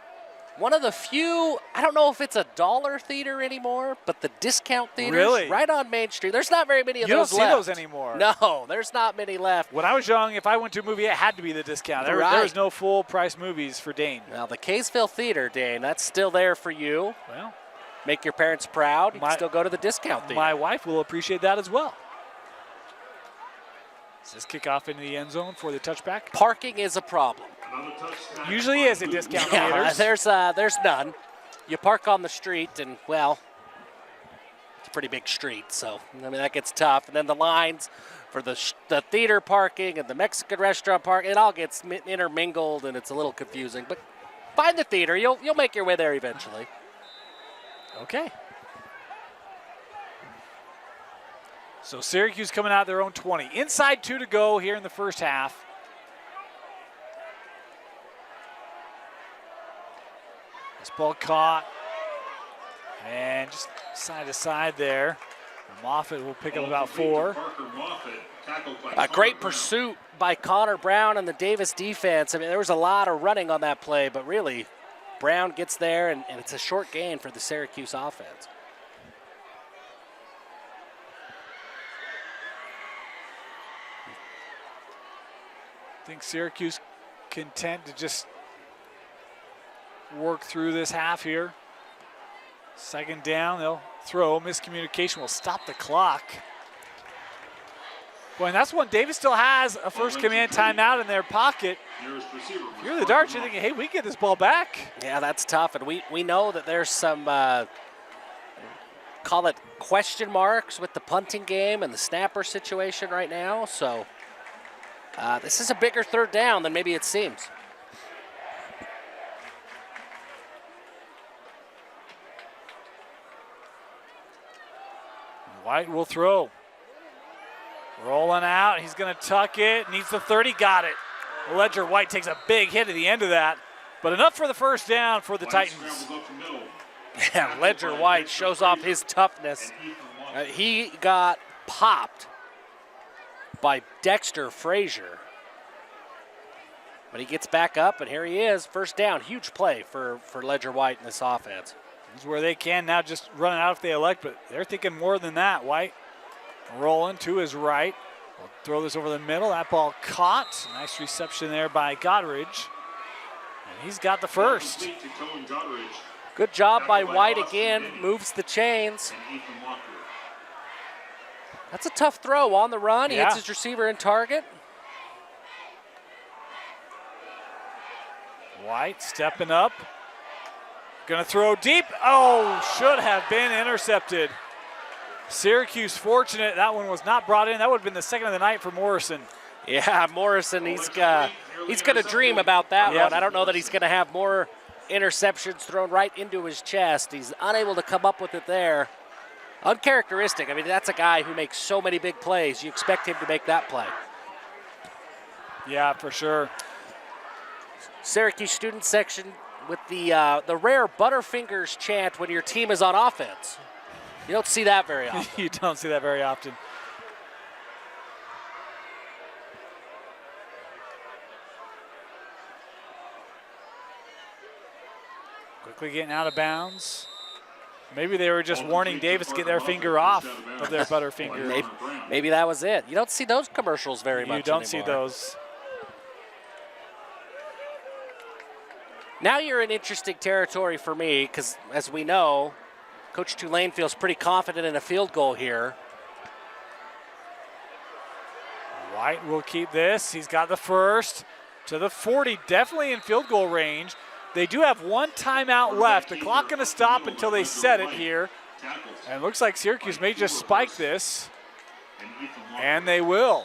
Speaker 2: one of the few, I don't know if it's a dollar theater anymore, but the discount theaters
Speaker 1: Really?
Speaker 2: right on Main Street. There's not very many of
Speaker 1: You don't
Speaker 2: those
Speaker 1: see
Speaker 2: left.
Speaker 1: those anymore.
Speaker 2: No, there's not many left.
Speaker 1: When I was young, if I went to a movie, it had to be the discount. There was no full price movies for Dane.
Speaker 2: Now, the Kaysville Theater, Dane, that's still there for you.
Speaker 1: Well,
Speaker 2: Make your parents proud. You can still go to the discount theater.
Speaker 1: my wife will appreciate that as well. Does this kick off into the end zone for the touchback?
Speaker 2: Parking is a problem.
Speaker 1: Usually is at discount
Speaker 2: Yeah,
Speaker 1: theaters.
Speaker 2: there's none. You park on the street, and, well, it's a pretty big street, so, I mean, that gets tough. And then the lines for the theater parking and the Mexican restaurant parking, it all gets intermingled, and it's a little confusing. But find the theater. You'll make your way there eventually.
Speaker 1: Okay. So Syracuse coming out their own 20. Inside 2 to go here in the first half. This ball caught. And just side to side there. Moffitt will pick up about 4.
Speaker 2: A great pursuit by Connor Brown and the Davis defense. I mean, there was a lot of running on that play, but really, Brown gets there, and it's a short gain for the Syracuse offense.
Speaker 1: I think Syracuse content to just work through this half here. Second down, they'll throw. Miscommunication will stop the clock. Boy, and that's one Davis still has a first command timeout in their pocket. If you're the Darts, you're thinking, hey, we get this ball back.
Speaker 2: Yeah, that's tough, and we know that there's some, call it question marks with the punting game and the snapper situation right now, so this is a bigger third down than maybe it seems.
Speaker 1: White will throw. Rolling out, he's going to tuck it, needs the 30, got it. Ledger White takes a big hit at the end of that, but enough for the first down for the Titans.
Speaker 2: Yeah, Ledger White shows off his toughness. He got popped by Dexter Frazier. But he gets back up, and here he is, first down. Huge play for Ledger White in this offense.
Speaker 1: This is where they can now just run it out if they elect, but they're thinking more than that. White rolling to his right. We'll throw this over the middle. That ball caught. Nice reception there by Godridge. And he's got the first.
Speaker 2: Good job by White again. Moves the chains. That's a tough throw on the run. He hits his receiver in target.
Speaker 1: White stepping up. Gonna throw deep. Oh, should have been intercepted. Syracuse fortunate that one was not brought in. That would have been the second of the night for Morrison.
Speaker 2: Yeah, Morrison, he's gonna dream about that one. I don't know that he's gonna have more interceptions thrown right into his chest. He's unable to come up with it there. Uncharacteristic. I mean, that's a guy who makes so many big plays. You expect him to make that play.
Speaker 1: Yeah, for sure.
Speaker 2: Syracuse student section with the rare Butterfingers chant when your team is on offense. You don't see that very often.
Speaker 1: You don't see that very often. Quickly getting out of bounds. Maybe they were just warning Davis to get their finger off of their Butterfinger.
Speaker 2: Maybe that was it. You don't see those commercials very much
Speaker 1: You don't
Speaker 2: anymore.
Speaker 1: see those.
Speaker 2: Now you're in interesting territory for me because, as we know, Coach Tulane feels pretty confident in a field goal here.
Speaker 1: White will keep this. He's got the first to the 40, definitely in field goal range. They do have one timeout left. The clock going to stop until they set it here. And it looks like Syracuse may just spike this. And they will.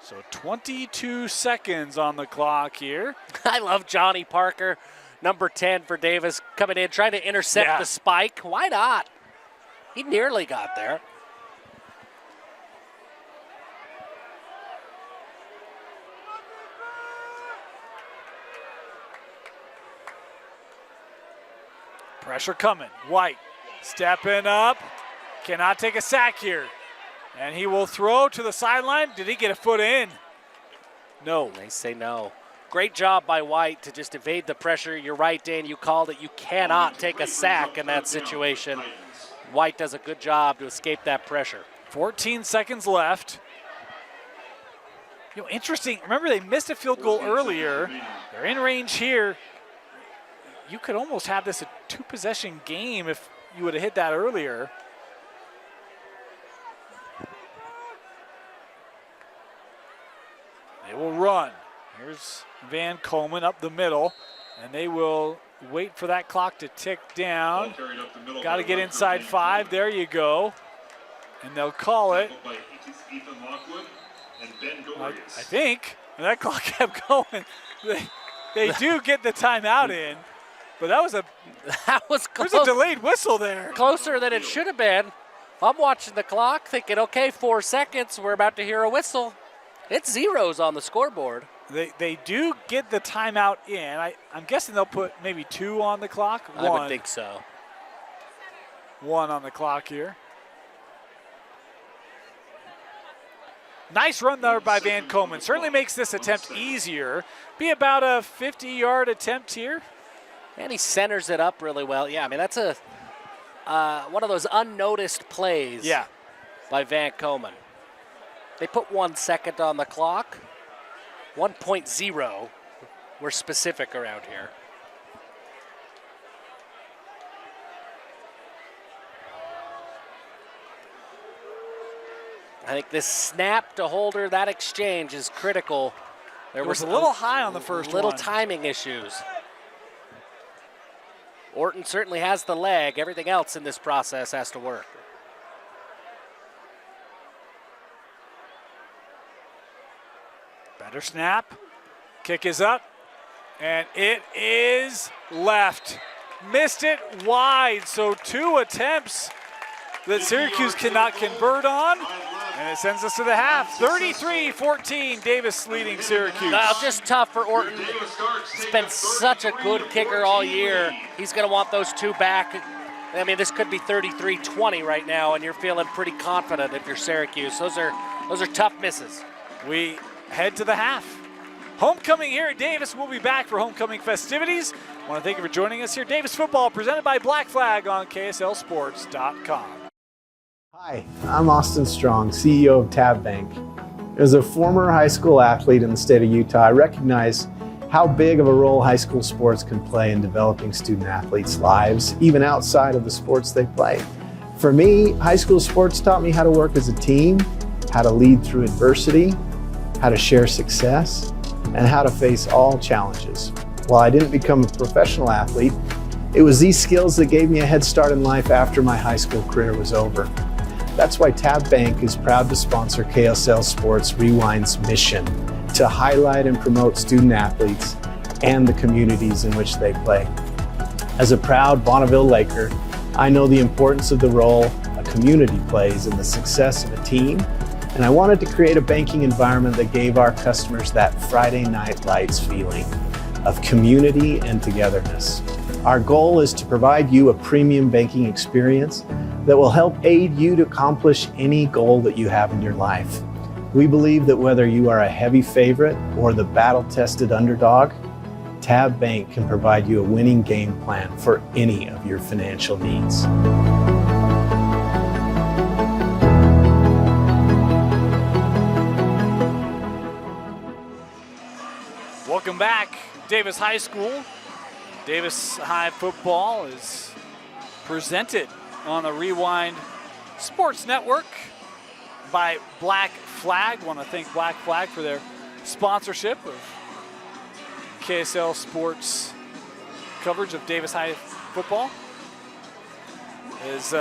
Speaker 1: So 22 seconds on the clock here.
Speaker 2: I love Johnny Parker, number 10 for Davis, coming in, trying to intercept the spike. Why not? He nearly got there.
Speaker 1: Pressure coming. White stepping up. Cannot take a sack here. And he will throw to the sideline. Did he get a foot in? No.
Speaker 2: They say no. Great job by White to just evade the pressure. You're right, Dan. You called it. You cannot take a sack in that situation. White does a good job to escape that pressure.
Speaker 1: 14 seconds left. You know, interesting. Remember, they missed a field goal earlier. They're in range here. You could almost have this a two-possession game if you would have hit that earlier. They will run. Here's Van Coleman up the middle, and they will wait for that clock to tick down. Got to get inside 5. There you go. And they'll call it. I think. And that clock kept going. They do get the timeout in. But that was close. There's a delayed whistle there.
Speaker 2: Closer than it should have been. I'm watching the clock thinking, okay, 4 seconds. We're about to hear a whistle. It's zeros on the scoreboard.
Speaker 1: They do get the timeout in. I'm guessing they'll put maybe 2 on the clock.
Speaker 2: I would think so.
Speaker 1: 1 on the clock here. Nice run there by Van Coleman. Certainly makes this attempt easier. Be about a 50-yard attempt here.
Speaker 2: And he centers it up really well. Yeah, I mean, that's a one of those unnoticed plays by Van Coleman. They put 1 second on the clock. 1.0. We're specific around here. I think this snap to Holder, that exchange is critical. There
Speaker 1: was a little high on the first one.
Speaker 2: Little timing issues. Orton certainly has the leg. Everything else in this process has to work.
Speaker 1: Better snap. Kick is up. And it is left. Missed it wide. So 2 attempts that Syracuse cannot convert on. And it sends us to the half. 33-14, Davis leading Syracuse.
Speaker 2: Just tough for Orton. He's been such a good kicker all year. He's going to want those 2 back. I mean, this could be 33-20 right now, and you're feeling pretty confident if you're Syracuse. Those are tough misses.
Speaker 1: We head to the half. Homecoming here at Davis. We'll be back for homecoming festivities. I want to thank you for joining us here. Davis football presented by Black Flag on KSLSports.com.
Speaker 6: Hi, I'm Austin Strong, CEO of Tab Bank. As a former high school athlete in the state of Utah, I recognize how big of a role high school sports can play in developing student athletes' lives, even outside of the sports they play. For me, high school sports taught me how to work as a team, how to lead through adversity, how to share success, and how to face all challenges. While I didn't become a professional athlete, it was these skills that gave me a head start in life after my high school career was over. That's why Tab Bank is proud to sponsor KSL Sports Rewind's mission to highlight and promote student athletes and the communities in which they play. As a proud Bonneville Laker, I know the importance of the role a community plays in the success of a team, and I wanted to create a banking environment that gave our customers that Friday Night Lights feeling of community and togetherness. Our goal is to provide you a premium banking experience that will help aid you to accomplish any goal that you have in your life. We believe that whether you are a heavy favorite or the battle-tested underdog, Tab Bank can provide you a winning game plan for any of your financial needs.
Speaker 1: Welcome back, Davis High School. Davis High football is presented on the Rewind Sports Network by Black Flag. Want to thank Black Flag for their sponsorship of KSL Sports coverage of Davis High football. Is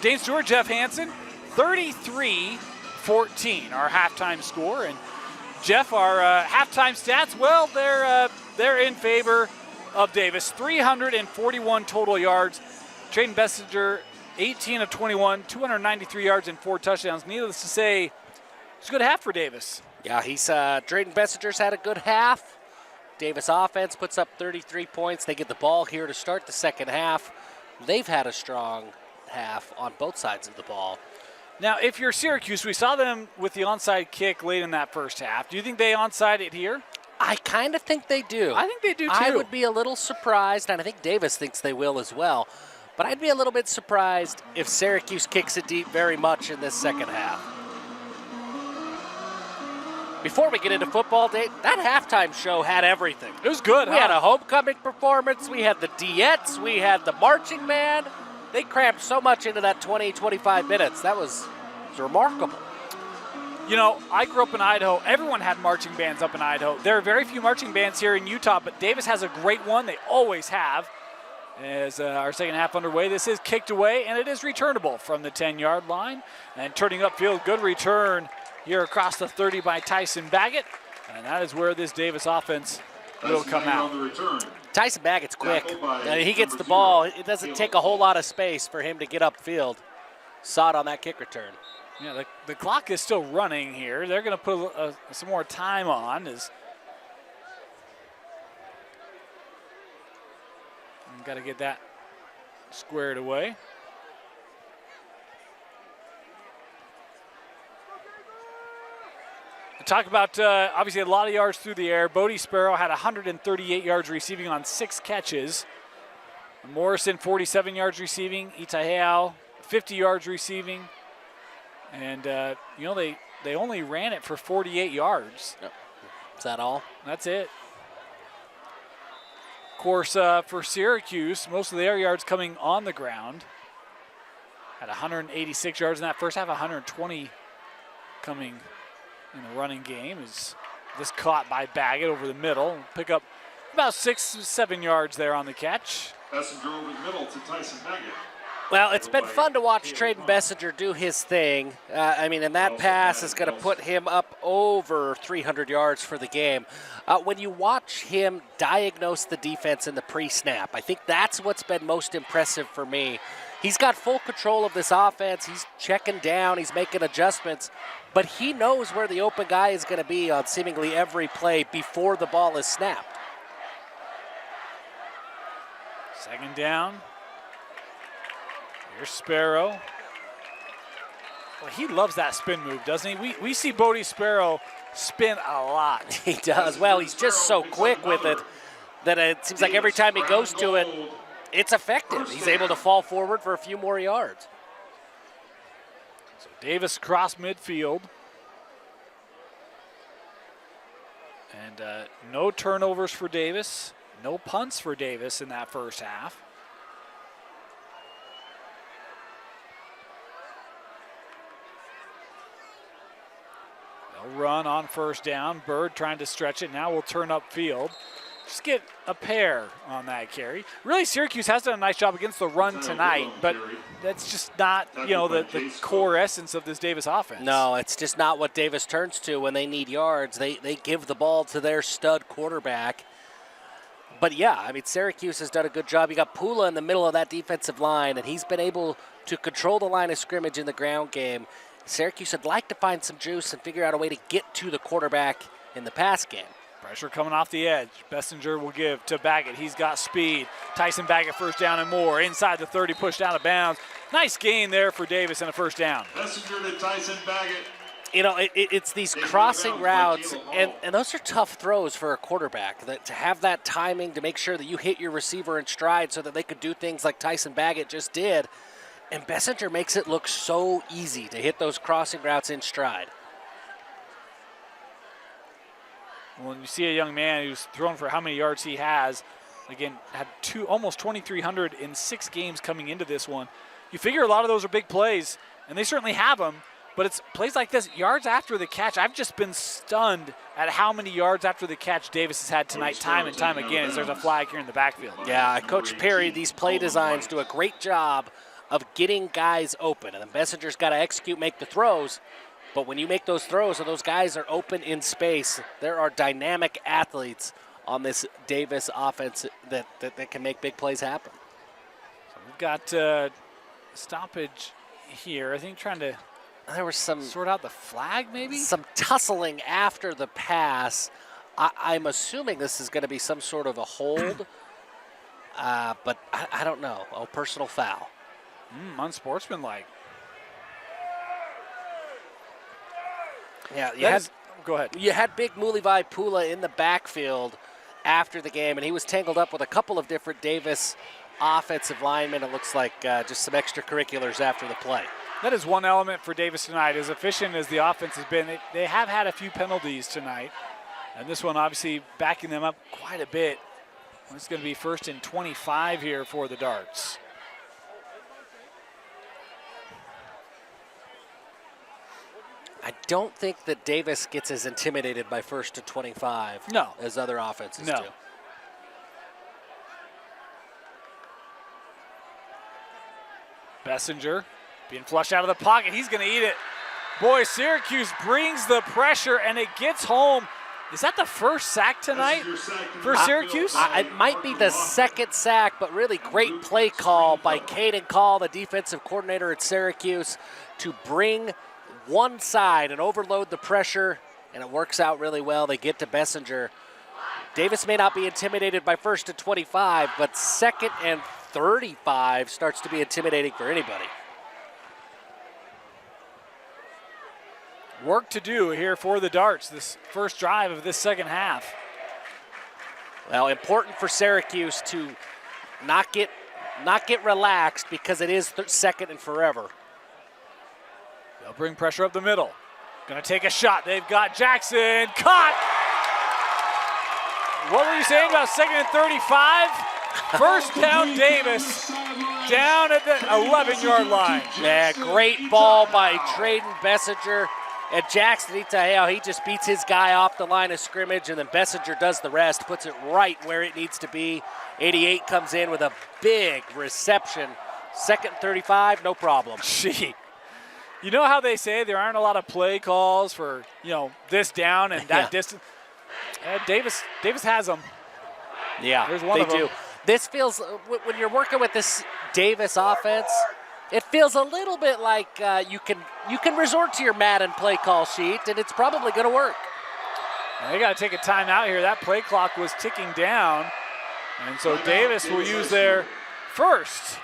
Speaker 1: Dane Stewart, Jeff Hansen, 33-14, our halftime score. And Jeff, our halftime stats, well, they're in favor of Davis. 341 total yards. Trayton Bessinger, 18 of 21, 293 yards and 4 touchdowns. Needless to say, it's a good half for Davis.
Speaker 2: Yeah, Trayton Bessinger's had a good half. Davis offense puts up 33 points. They get the ball here to start the second half. They've had a strong half on both sides of the ball.
Speaker 1: Now, if you're Syracuse, we saw them with the onside kick late in that first half. Do you think they onside it here?
Speaker 2: I kind of think they do.
Speaker 1: I think they do, too.
Speaker 2: I would be a little surprised, and I think Davis thinks they will as well. But I'd be a little bit surprised if Syracuse kicks it deep very much in this second half. Before we get into football, Dave, that halftime show had everything.
Speaker 1: It was good,
Speaker 2: We had a homecoming performance. We had the Diettes. We had the marching band. They crammed so much into that 20, 25 minutes. That was remarkable.
Speaker 1: You know, I grew up in Idaho. Everyone had marching bands up in Idaho. There are very few marching bands here in Utah, but Davis has a great one. They always have. As our second half underway, this is kicked away, and it is returnable from the 10-yard line. And turning upfield, good return here across the 30 by Tyson Baggett. And that is where this Davis offense will come out.
Speaker 2: Tyson Baggett's quick. He gets the ball. It doesn't take a whole lot of space for him to get upfield. Saw it on that kick return.
Speaker 1: Yeah, the clock is still running here. They're going to put some more time on. Got to get that squared away. Talk about, obviously, a lot of yards through the air. Bodie Sparrow had 138 yards receiving on 6 catches. Morrison, 47 yards receiving. Itaheao, 50 yards receiving. And, they only ran it for 48 yards.
Speaker 2: Yep. Is that all?
Speaker 1: That's it. Of course, for Syracuse, most of their yards coming on the ground. Had 186 yards in that first half, 120 coming in the running game. Is this caught by Baggett over the middle. Pick up about 6-7 yards there on the catch.
Speaker 3: Bessinger over the middle to Tyson Baggett.
Speaker 2: Well, it's been fun to watch Trayton Bessinger do his thing. And that pass is going to put him up over 300 yards for the game. When you watch him diagnose the defense in the pre-snap, I think that's what's been most impressive for me. He's got full control of this offense. He's checking down. He's making adjustments. But he knows where the open guy is going to be on seemingly every play before the ball is snapped.
Speaker 1: Second down. Here's Sparrow. Well, he loves that spin move, doesn't he? We see Bodie Sparrow spin a lot.
Speaker 2: He does. Well, he's just so quick with it that it seems like every time he goes to it, it's effective. He's able to fall forward for a few more yards.
Speaker 1: So Davis cross midfield. And no turnovers for Davis. No punts for Davis in that first half. They'll run on first down. Bird trying to stretch it. Now we'll turn upfield. Just get a pair on that carry. Really, Syracuse has done a nice job against the run tonight, but that's just not, the core essence of this Davis offense.
Speaker 2: No, it's just not what Davis turns to when they need yards. They give the ball to their stud quarterback. But yeah, Syracuse has done a good job. You got Pula in the middle of that defensive line, and he's been able to control the line of scrimmage in the ground game. Syracuse would like to find some juice and figure out a way to get to the quarterback in the pass game.
Speaker 1: Pressure coming off the edge. Bessinger will give to Baggett. He's got speed. Tyson Baggett first down and more. Inside the 30, pushed out of bounds. Nice gain there for Davis and a first down.
Speaker 3: Bessinger to Tyson Baggett.
Speaker 2: It's these crossing routes, and those are tough throws for a quarterback. To have that timing to make sure that you hit your receiver in stride so that they could do things like Tyson Baggett just did. And Bessinger makes it look so easy to hit those crossing routes in stride.
Speaker 1: When you see a young man who's thrown for how many yards he has, again, had almost 2,300 in 6 games coming into this one, you figure a lot of those are big plays, and they certainly have them, But it's plays like this, yards after the catch. I've just been stunned at how many yards after the catch Davis has had tonight, time and time again, as there's a flag here in the backfield.
Speaker 2: Yeah, Coach Perry, these play designs do a great job of getting guys open. And the Messenger's got to execute, make the throws. But when you make those throws and those guys are open in space, there are dynamic athletes on this Davis offense that can make big plays happen.
Speaker 1: So we've got stoppage here. I think trying to
Speaker 2: There was some
Speaker 1: sort out the flag, maybe?
Speaker 2: some tussling after the pass. I'm assuming this is going to be some sort of a hold, but I don't know. Oh, personal foul.
Speaker 1: Unsportsmanlike.
Speaker 2: Yeah,
Speaker 1: Go ahead.
Speaker 2: you had Big Mulivai Pula in the backfield after the game, and he was tangled up with a couple of different Davis offensive linemen. It looks like just some extracurriculars after the play.
Speaker 1: That is one element for Davis tonight. As efficient as the offense has been, they have had a few penalties tonight. And this one obviously backing them up quite a bit. It's going to be 1st and 25 here for the Darts.
Speaker 2: I don't think that Davis gets as intimidated by 1st to 25 as other offenses do.
Speaker 1: Bessinger being flushed out of the pocket. He's going to eat it. Boy, Syracuse brings the pressure, and it gets home. Is that the first sack tonight for Syracuse?
Speaker 2: It might be the second sack, but really great play call by Caden Call, the defensive coordinator at Syracuse, to bring one side and overload the pressure, and it works out really well. They get to Bessinger. Davis may not be intimidated by 1st to 25, but 2nd and 35 starts to be intimidating for anybody.
Speaker 1: Work to do here for the Darts, this first drive of this second half.
Speaker 2: Well, important for Syracuse to not get relaxed because it is 2nd and forever.
Speaker 1: They'll bring pressure up the middle. Gonna take a shot. They've got Jackson caught. What were you saying about 2nd and 35? First down, Davis. Down at the 11-yard line.
Speaker 2: Yeah, great ball by Traden Bessinger. And Jackson Itaheo, he just beats his guy off the line of scrimmage, and then Bessinger does the rest, puts it right where it needs to be. 88 comes in with a big reception. 2nd and 35, no problem.
Speaker 1: Gee. You know how they say there aren't a lot of play calls for, this down and that distance? Davis has them.
Speaker 2: Yeah,
Speaker 1: there's one
Speaker 2: they
Speaker 1: of them.
Speaker 2: do. This feels, when you're working with this Davis offense, it feels a little bit like you can resort to your Madden play call sheet, and it's probably going to work.
Speaker 1: Now they got to take a timeout here. That play clock was ticking down, and so Davis will use their first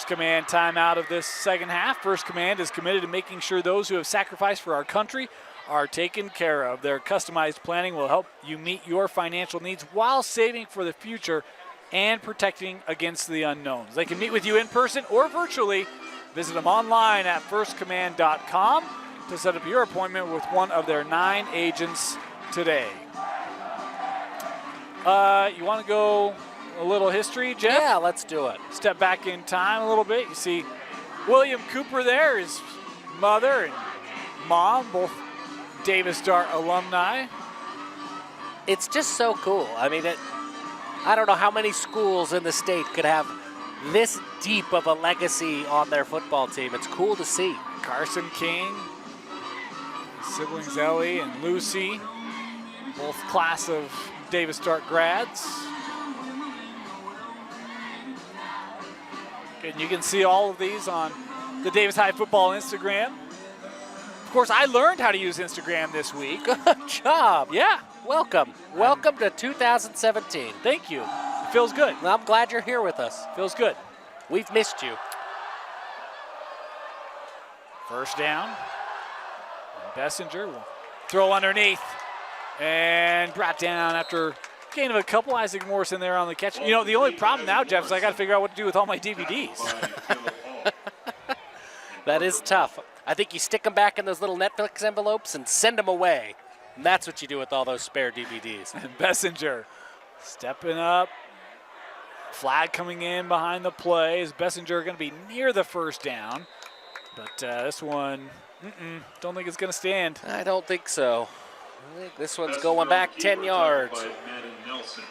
Speaker 1: command timeout of this second half. First Command is committed to making sure those who have sacrificed for our country are taken care of. Their customized planning will help you meet your financial needs while saving for the future and protecting against the unknowns. They can meet with you in person or virtually. Visit them online at firstcommand.com to set up your appointment with one of their 9 agents today. You want to go a little history, Jeff?
Speaker 2: Yeah, let's do it.
Speaker 1: Step back in time a little bit. You see William Cooper there, his mother and mom, both Davis Dart alumni.
Speaker 2: It's just so cool. I mean, I don't know how many schools in the state could have this deep of a legacy on their football team. It's cool to see.
Speaker 1: Carson King, siblings Ellie and Lucy, both class of Davis Dart grads. And you can see all of these on the Davis High Football Instagram. Of course, I learned how to use Instagram this week.
Speaker 2: Good job.
Speaker 1: Yeah.
Speaker 2: Welcome. Welcome to 2017.
Speaker 1: Thank you. It feels good.
Speaker 2: Well, I'm glad you're here with us.
Speaker 1: Feels good.
Speaker 2: We've missed you.
Speaker 1: First down. And Bessinger will throw underneath. And brought down after gain of a couple. Isaac Morrison there on the catch. You know, the only problem now, Jeff, is I got to figure out what to do with all my DVDs.
Speaker 2: That is tough. I think you stick them back in those little Netflix envelopes and send them away. And that's what you do with all those spare DVDs.
Speaker 1: And Bessinger stepping up. Flag coming in behind the play. Is Bessinger going to be near the first down? But this one, don't think it's going to stand.
Speaker 2: I don't think so. I think this one's
Speaker 3: Best
Speaker 2: going back
Speaker 3: keeper
Speaker 2: 10 yards.
Speaker 3: by Madden Nelson.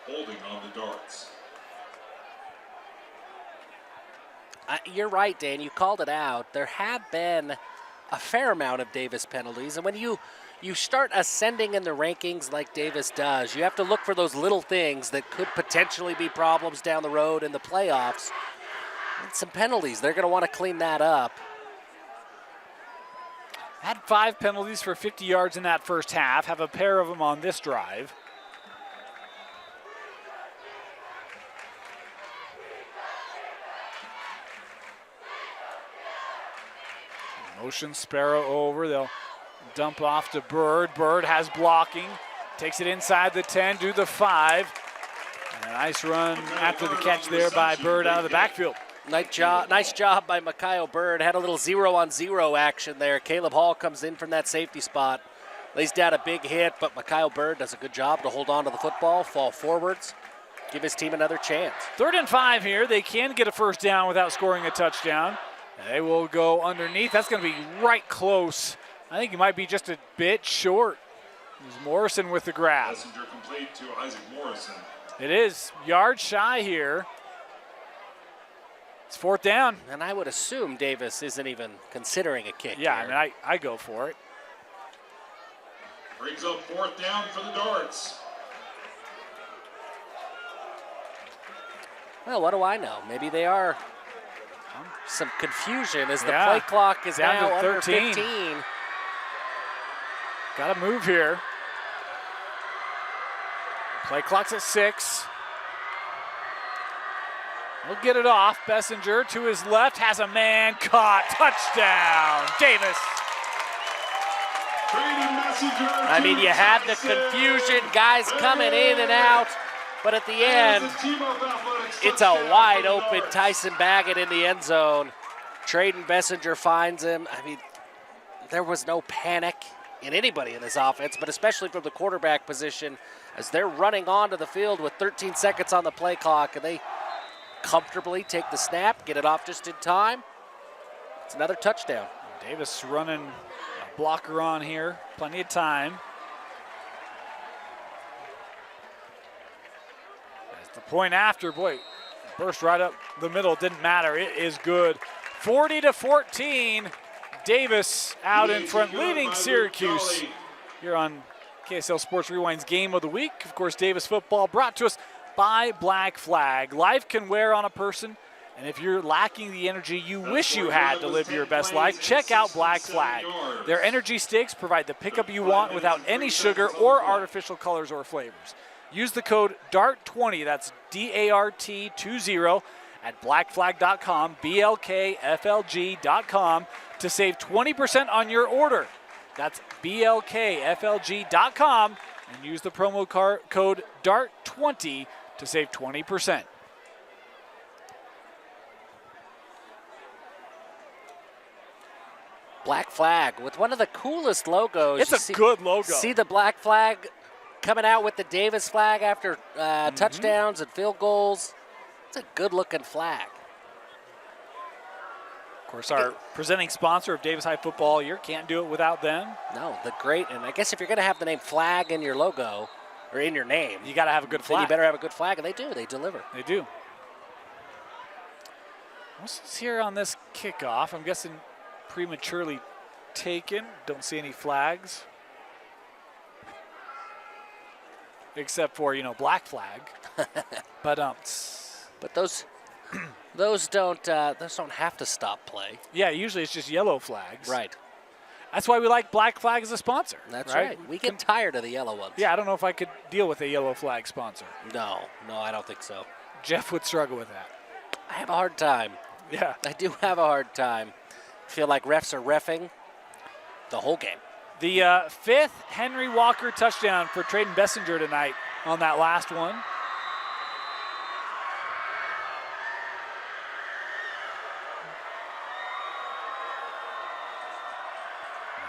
Speaker 3: Holding on the darts.
Speaker 2: You're right, Dan. You called it out. There have been a fair amount of Davis penalties, and when you start ascending in the rankings like Davis does, you have to look for those little things that could potentially be problems down the road in the playoffs. And some penalties. They're going to want to clean that up.
Speaker 1: Had 5 penalties for 50 yards in that first half. Have a pair of them on this drive. Motion Sparrow over. They'll dump off to Bird. Bird has blocking. Takes it inside the 10 to the 5. And a nice run after the catch there by Bird out of the backfield.
Speaker 2: Nice job by Micaiah Bird. Had a little 0-on-0 action there. Caleb Hall comes in from that safety spot. Lays down a big hit, but Micaiah Bird does a good job to hold on to the football, fall forwards, give his team another chance.
Speaker 1: 3rd and 5 here. They can get a first down without scoring a touchdown. They will go underneath. That's going to be right close. I think he might be just a bit short. There's Morrison with the grab.
Speaker 3: Messenger complete to Isaac Morrison.
Speaker 1: It is yard shy here. It's 4th down.
Speaker 2: And I would assume Davis isn't even considering a kick.
Speaker 1: Yeah,
Speaker 2: here.
Speaker 1: I mean, I go for it.
Speaker 3: Brings up 4th down for the darts.
Speaker 2: Well, what do I know? Maybe they are some confusion as the
Speaker 1: Yeah.
Speaker 2: play clock is
Speaker 1: Down
Speaker 2: now
Speaker 1: to
Speaker 2: under
Speaker 1: 13.
Speaker 2: 15.
Speaker 1: Got to move here. Play clock's at 6. We'll get it off. Bessinger to his left has a man caught. Touchdown, Davis.
Speaker 2: I mean, you had the confusion, guys coming in and out, but at the end, it's a wide open Tyson Baggett in the end zone. Traden Bessinger finds him. I mean, there was no panic in anybody in this offense, but especially from the quarterback position as they're running onto the field with 13 seconds on the play clock, and they comfortably take the snap, get it off just in time. It's another touchdown.
Speaker 1: Davis running a blocker on here. Plenty of time. As the point after, boy, burst right up the middle. Didn't matter. It is good. 40-14. Davis out in front, leading Syracuse here on KSL Sports Rewind's Game of the Week. Of course, Davis football brought to us by Black Flag. Life can wear on a person, and if you're lacking the energy you wish you had to live your best life, check out Black Flag. Their energy sticks provide the pickup you want without any sugar or artificial colors or flavors. Use the code DART20, that's DART20, at blackflag.com, BLKFLG.com, to save 20% on your order. That's BLKFLG.com, and use the promo code DART20 to save 20%.
Speaker 2: Black Flag with one of the coolest logos.
Speaker 1: It's a good logo.
Speaker 2: See the Black Flag coming out with the Davis flag after touchdowns and field goals. It's a good-looking flag.
Speaker 1: Of course, our presenting sponsor of Davis High Football year, can't do it without them.
Speaker 2: No, the great, and I guess if you're going to have the name Flag in your logo, or in your name,
Speaker 1: You got to have a good
Speaker 2: then
Speaker 1: flag.
Speaker 2: you better have a good flag, and they do. They deliver.
Speaker 1: They do. What's this here on this kickoff? I'm guessing prematurely taken. Don't see any flags. Except for, black flag. But
Speaker 2: those don't have to stop play.
Speaker 1: yeah, usually it's just yellow flags.
Speaker 2: Right.
Speaker 1: That's why we like Black Flag as a sponsor.
Speaker 2: That's right. We get tired of the yellow ones.
Speaker 1: Yeah, I don't know if I could deal with a yellow flag sponsor.
Speaker 2: No, I don't think so.
Speaker 1: Jeff would struggle with that.
Speaker 2: I have a hard time.
Speaker 1: Yeah.
Speaker 2: I do have a hard time. Feel like refs are reffing the whole game.
Speaker 1: The 5th Henry Walker touchdown for Traden Bessinger tonight on that last one.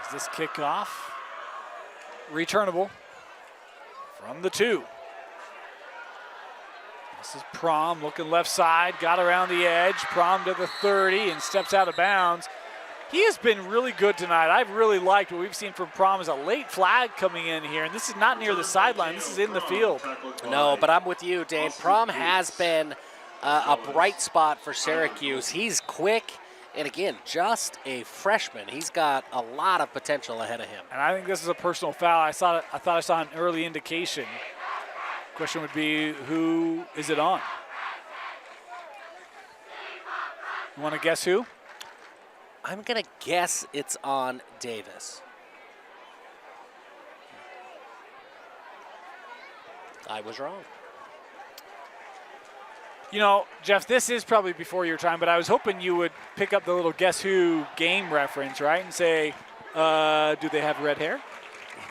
Speaker 1: Is this kickoff returnable? from the 2. This is Prom looking left side, got around the edge. Prom to the 30 and steps out of bounds. He has been really good tonight. I've really liked what we've seen from Prom as a late flag coming in here. And this is not near the sideline. This is in the field.
Speaker 2: No, but I'm with you, Dane. Prom has been a bright spot for Syracuse. He's quick, and again, just a freshman. He's got a lot of potential ahead of him.
Speaker 1: And I think this is a personal foul. I thought I saw an early indication. Question would be, who is it on? You want to guess who?
Speaker 2: I'm going to guess it's on Davis. I was wrong.
Speaker 1: You know, Jeff, this is probably before your time, but I was hoping you would pick up the little Guess Who game reference, right, and say, do they have red hair?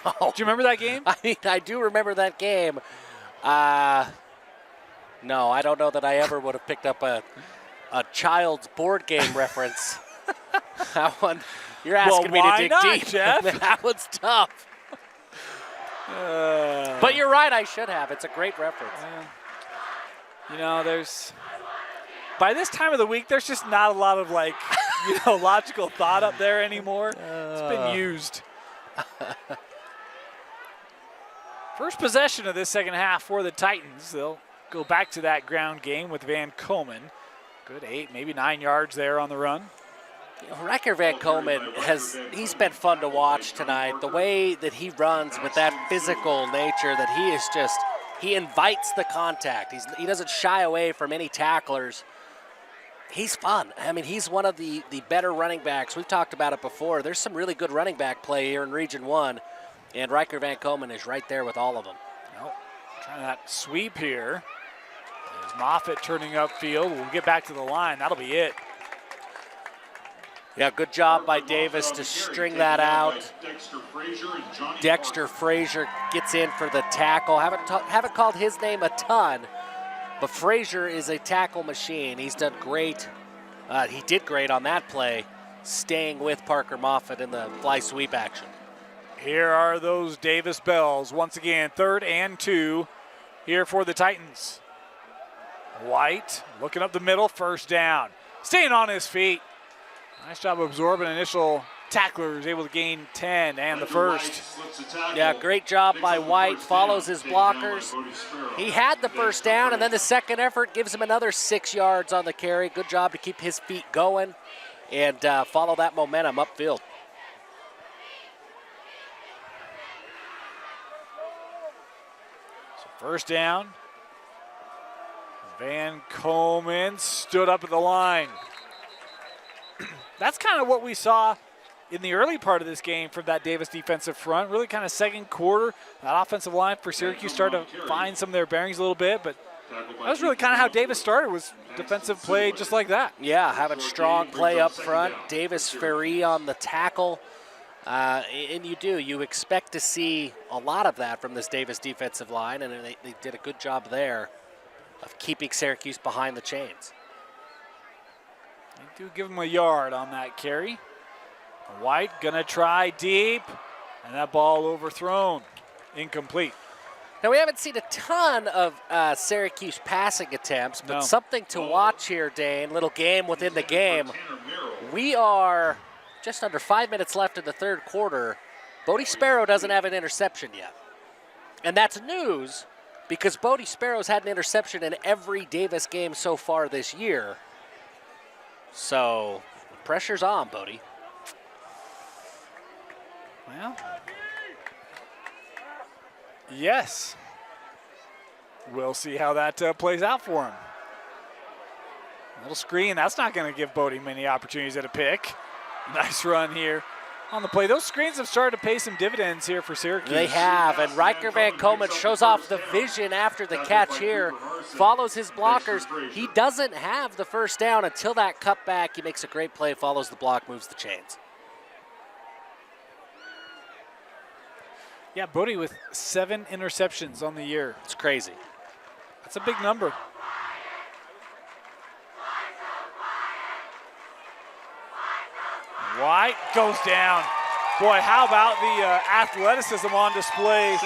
Speaker 2: Oh.
Speaker 1: Do you remember that game?
Speaker 2: I mean, I do remember that game. No, I don't know that I ever would have picked up a child's board game reference. That one, you're asking me to dig deep.
Speaker 1: Jeff?
Speaker 2: That one's tough. But you're right, I should have. It's a great reference.
Speaker 1: You know, by this time of the week, there's just not a lot of logical thought up there anymore. It's been used. First possession of this second half for the Titans. They'll go back to that ground game with Van Komen. Good 8, maybe 9 yards there on the run.
Speaker 2: Riker Van Komen he's been fun to watch tonight. The way that he runs with that physical nature, that he invites the contact. He doesn't shy away from any tacklers. He's fun. I mean, he's one of the better running backs. We've talked about it before. There's some really good running back play here in Region 1, and Riker Van Komen is right there with all of them.
Speaker 1: Nope. Trying that sweep here. There's Moffitt turning upfield. We'll get back to the line. That'll be it.
Speaker 2: Yeah, good job by Davis to string that out. Dexter Frazier gets in for the tackle. Haven't called his name a ton, but Frazier is a tackle machine. He's done great. He did great on that play, staying with Parker Moffitt in the fly sweep action.
Speaker 1: Here are those Davis Bells. Once again, 3rd and 2 here for the Titans. White looking up the middle, first down. Staying on his feet. Nice job of absorbing initial tacklers, able to gain 10 and the first.
Speaker 2: Yeah, great job by White, follows his blockers. He had the first down, and then the second effort gives him another 6 yards on the carry. Good job to keep his feet going and follow that momentum upfield.
Speaker 1: So first down. Van Komen stood up at the line. That's kind of what we saw in the early part of this game from that Davis defensive front. Really kind of second quarter, that offensive line for Syracuse started to find some of their bearings a little bit, but that was really kind of how Davis started, was defensive play just like that.
Speaker 2: Yeah, having strong play up front. Davis Ferry on the tackle. And you expect to see a lot of that from this Davis defensive line, and they did a good job there of keeping Syracuse behind the chains.
Speaker 1: They do give him a yard on that carry. White gonna try deep, and that ball overthrown, incomplete.
Speaker 2: Now, we haven't seen a ton of Syracuse passing attempts, but something to watch here, Dane. Little game within the game. We are just under 5 minutes left in the third quarter. Bodie Sparrow doesn't have an interception yet. And that's news, because Bodie Sparrow's had an interception in every Davis game so far this year. So, pressure's on, Bodie.
Speaker 1: Well, yes. We'll see how that plays out for him. Little screen, that's not going to give Bodie many opportunities at a pick. Nice run here on the play. Those screens have started to pay some dividends here for Syracuse.
Speaker 2: They have, and Riker Van Komen shows off the vision after the catch here, follows his blockers. He doesn't have the first down until that cutback. He makes a great play, follows the block, moves the chains.
Speaker 1: Yeah, Bodie with 7 interceptions on the year.
Speaker 2: It's crazy.
Speaker 1: That's a big number. White goes down. Boy, how about the athleticism on display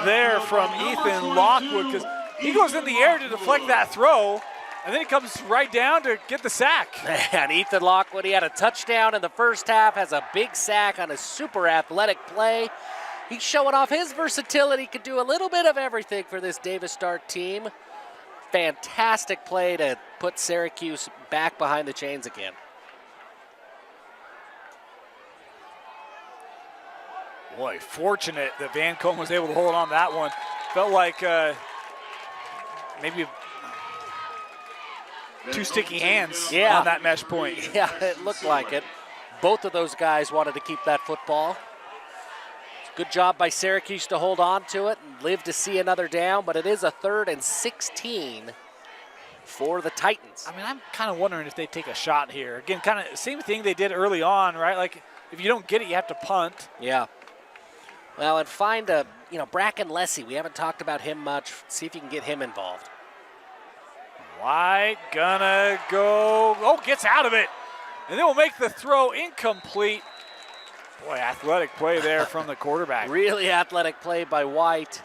Speaker 1: there from Ethan Lockwood, because he goes in the air to deflect that throw, and then he comes right down to get the sack.
Speaker 2: And Ethan Lockwood, he had a touchdown in the first half, has a big sack on a super athletic play. He's showing off his versatility, could do a little bit of everything for this Davis Start team. Fantastic play to put Syracuse back behind the chains again.
Speaker 1: Boy, fortunate that Van Combe was able to hold on to that one. Felt like maybe two sticky hands on that mesh point.
Speaker 2: Yeah, it looked like it. Both of those guys wanted to keep that football. Good job by Syracuse to hold on to it and live to see another down, but it is a 3rd and 16 for the Titans.
Speaker 1: I mean, I'm kind of wondering if they take a shot here. Again, kind of same thing they did early on, right? Like, if you don't get it, you have to punt.
Speaker 2: Yeah. Well, and find Bracken Lessie. We haven't talked about him much. See if you can get him involved.
Speaker 1: White gonna go, gets out of it. And then we'll make the throw incomplete. Boy, athletic play there from the quarterback.
Speaker 2: Really athletic play by White.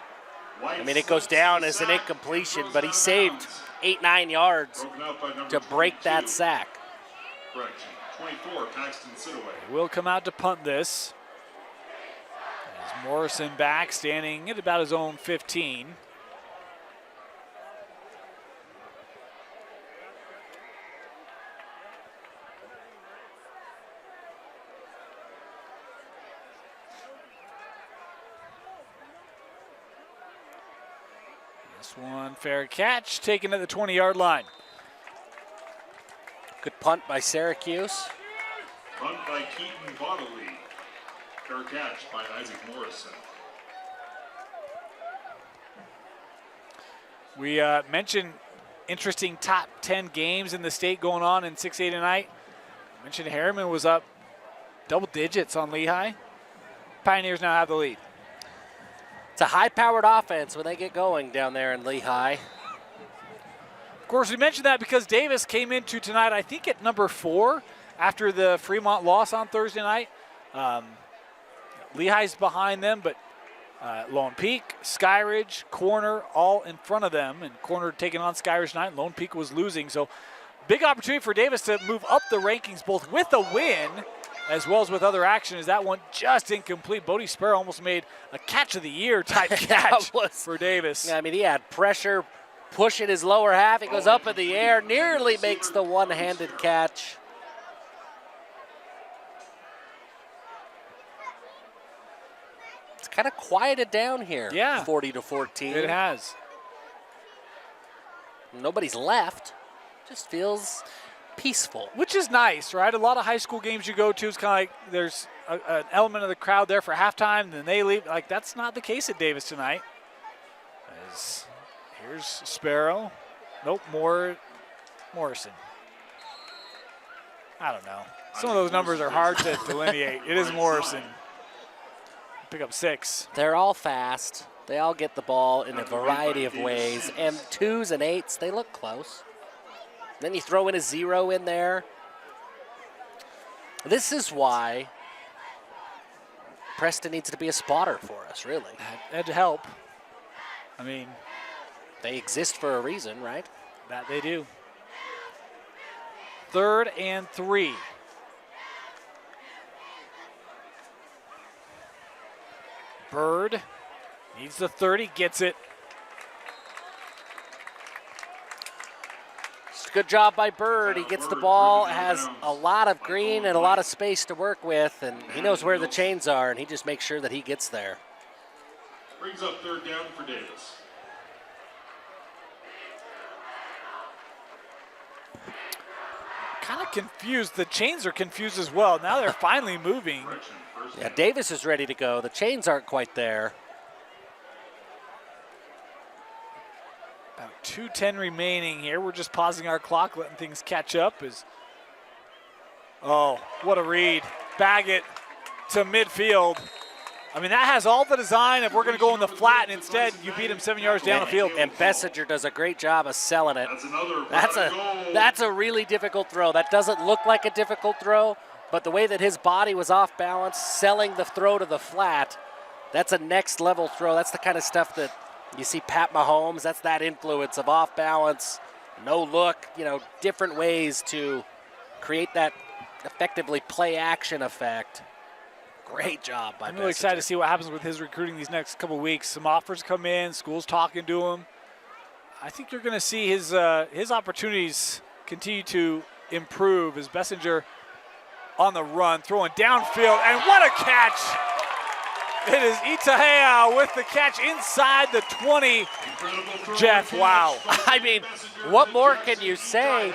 Speaker 2: I mean, it goes down as an incompletion, but he saved 8-9 yards to break that sack.
Speaker 3: Correction. 24, Paxton Sitaway.
Speaker 1: We'll come out to punt this. As Morrison back, standing at about his own 15. This one, fair catch, taken at the 20-yard line.
Speaker 2: Good punt by Syracuse.
Speaker 3: Punt by Keaton Bodley. Fair catch by Isaac Morrison.
Speaker 1: We mentioned interesting top 10 games in the state going on in 6A tonight. Mentioned Harriman was up double digits on Lehigh. Pioneers now have the lead.
Speaker 2: It's a high-powered offense when they get going down there in Lehigh.
Speaker 1: Of course, we mentioned that because Davis came into tonight, I think, at number 4 after the Fremont loss on Thursday night. Lehigh's behind them, but Lone Peak, Skyridge, Corner, all in front of them. And Corner taking on Skyridge tonight. Lone Peak was losing. So big opportunity for Davis to move up the rankings, both with a win as well as with other action. Is that one just incomplete? Bodie Sparrow almost made a catch of the year type catch for Davis.
Speaker 2: Yeah, I mean, he had pressure pushing his lower half. He goes up in the air, nearly makes the one-handed catch. It's kind of quieted down here.
Speaker 1: Yeah.
Speaker 2: 40-14.
Speaker 1: It has.
Speaker 2: Nobody's left. Just feels peaceful.
Speaker 1: Which is nice, right? A lot of high school games you go to, it's kind of like there's an element of the crowd there for halftime, and then they leave. Like, that's not the case at Davis tonight. Here's Sparrow. Nope, Morrison. I don't know. Some of those numbers are hard to delineate. It is Morrison. Pick up 6.
Speaker 2: They're all fast. They all get the ball in a variety of ways. And 2s and 8s, they look close. Then you throw in a 0 in there. This is why Preston needs to be a spotter for us, really.
Speaker 1: That'd help. I mean,
Speaker 2: they exist for a reason, right?
Speaker 1: That they do. 3rd and 3. Bird needs the 30, gets it.
Speaker 2: Good job by Bird. He gets the ball, has a lot of green and a lot of space to work with, and he knows where the chains are, and he just makes sure that he gets there.
Speaker 3: Brings up 3rd down for Davis.
Speaker 1: Kind of confused. The chains are confused as well. Now they're finally moving.
Speaker 2: Yeah, Davis is ready to go. The chains aren't quite there.
Speaker 1: About 2:10 remaining here. We're just pausing our clock, letting things catch up. Oh, what a read. Baggett to midfield. I mean, that has all the design if we're going to go in the flat, and instead you beat him 7 yards down the field.
Speaker 2: And Bessinger does a great job of selling it.
Speaker 3: That's another
Speaker 2: That's a really difficult throw. That doesn't look like a difficult throw, but the way that his body was off balance, selling the throw to the flat, that's a next level throw. That's the kind of stuff that you see Pat Mahomes. That's that influence of off balance, no look, different ways to create that effectively play action effect. Great job by
Speaker 1: I'm really excited to see what happens with his recruiting these next couple of weeks. Some offers come in, school's talking to him. I think you're going to see his opportunities continue to improve as Bessinger on the run, throwing downfield, and what a catch! It is Itahea with the catch inside the 20. Jeff, wow.
Speaker 2: I mean, what more can you say?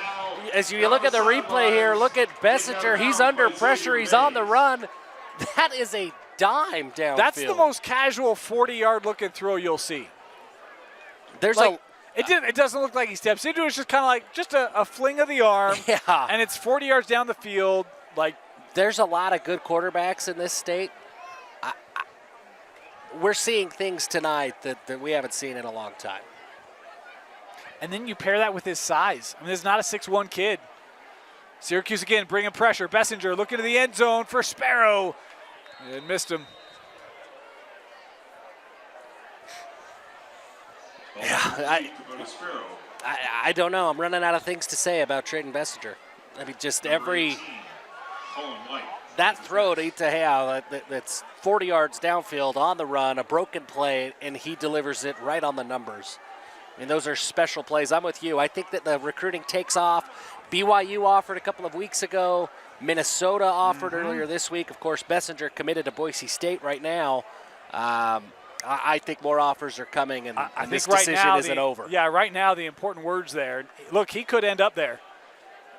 Speaker 2: As you look at the replay here, look at Bessinger. He's under pressure. He's on the run. That is a dime downfield.
Speaker 1: That's the most casual 40-yard looking throw you'll see.
Speaker 2: There's
Speaker 1: It doesn't look like he steps into it. It's just kind of like just a fling of the arm.
Speaker 2: Yeah.
Speaker 1: And it's 40 yards down the field.
Speaker 2: There's a lot of good quarterbacks in this state. We're seeing things tonight that we haven't seen in a long time.
Speaker 1: And then you pair that with his size. I mean, this is not a 6'1" kid. Syracuse again bringing pressure. Bessinger looking to the end zone for Sparrow. And missed him.
Speaker 2: Yeah, I don't know. I'm running out of things to say about Trayden Bessinger. I mean, just that throw to Itahea that's 40 yards downfield on the run, a broken play, and he delivers it right on the numbers. I mean, those are special plays. I'm with you. I think that the recruiting takes off. BYU offered a couple of weeks ago. Minnesota offered earlier this week. Of course, Bessinger committed to Boise State right now. I think more offers are coming, and this decision isn't over.
Speaker 1: Yeah, right now the important words there. Look, he could end up there.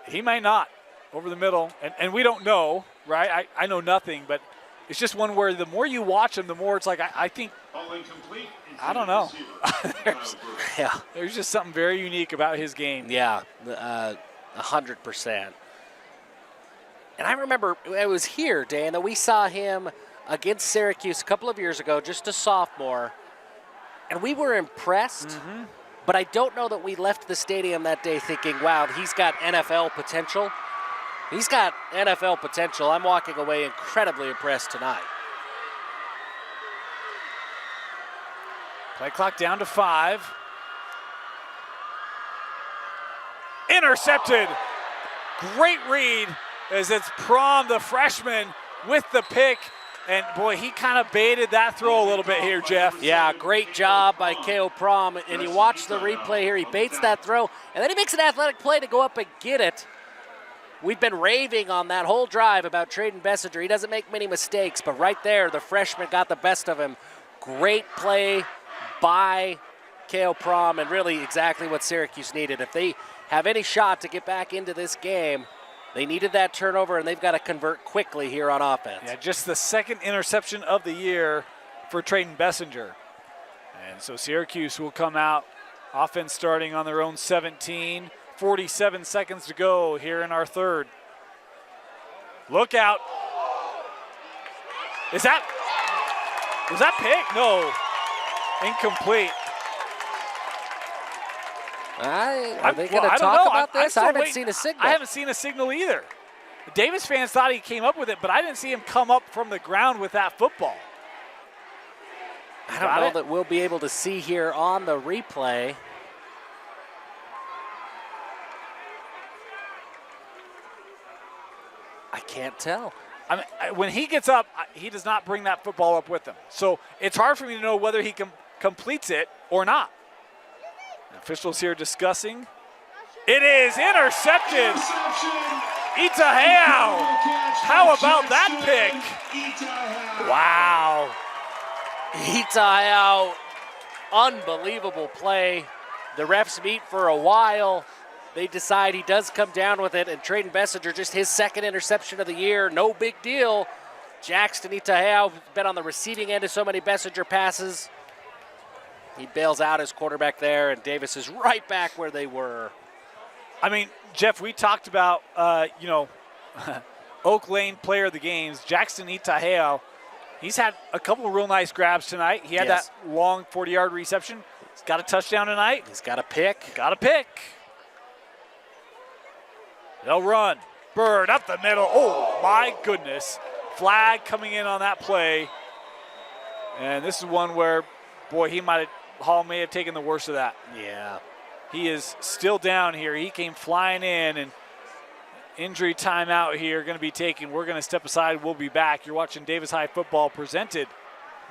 Speaker 1: He may not, over the middle, and we don't know, right? I know nothing, but it's just one where the more you watch him, the more it's like I think, I don't know. There's just something very unique about his game.
Speaker 2: Yeah, 100%. And I remember it was here, Dan, that we saw him against Syracuse a couple of years ago, just a sophomore, and we were impressed, but I don't know that we left the stadium that day thinking, wow, he's got NFL potential. He's got NFL potential. I'm walking away incredibly impressed tonight.
Speaker 1: Play clock down to 5. Intercepted. Great read as it's Prom, the freshman, with the pick. And, boy, he kind of baited that throw a little bit here, Jeff.
Speaker 2: Yeah, great job by K.O. Prom. And you watch the replay here. He baits that throw, and then he makes an athletic play to go up and get it. We've been raving on that whole drive about Trayden Bessinger. He doesn't make many mistakes, but right there, the freshman got the best of him. Great play by K.O. Prom, and really exactly what Syracuse needed. If they have any shot to get back into this game, they needed that turnover, and they've got to convert quickly here on offense.
Speaker 1: Yeah, just the second interception of the year for Trayden Bessinger. And so Syracuse will come out, offense starting on their own 17. 47 seconds to go here in our third. Look out. Was that pick? No. Incomplete.
Speaker 2: Are they going to talk about this? I haven't seen a signal.
Speaker 1: I haven't seen a signal either. The Davis fans thought he came up with it, but I didn't see him come up from the ground with that football.
Speaker 2: I don't know that we'll be able to see here on the replay. I can't tell.
Speaker 1: I mean, when he gets up, he does not bring that football up with him. So it's hard for me to know whether he completes it or not. Officials here discussing. It is intercepted. Itahea. How about that pick?
Speaker 2: Wow. Itahea, unbelievable play. The refs meet for a while. They decide he does come down with it, and Trayden Bessinger, just his second interception of the year. No big deal. Jackson Itahea has been on the receiving end of so many Bessinger passes. He bails out his quarterback there, and Davis is right back where they were.
Speaker 1: I mean, Jeff, we talked about, Oak Lane player of the games, Jackson Itahea. He's had a couple of real nice grabs tonight. He had that long 40-yard reception. He's got a touchdown tonight.
Speaker 2: He's got a pick.
Speaker 1: Got a pick. They'll run. Bird up the middle. Oh, my goodness. Flag coming in on that play. And this is one where, boy, Hall may have taken the worst of that.
Speaker 2: Yeah.
Speaker 1: He is still down here. He came flying in, and injury timeout here going to be taken. We're going to step aside. We'll be back. You're watching Davis High football presented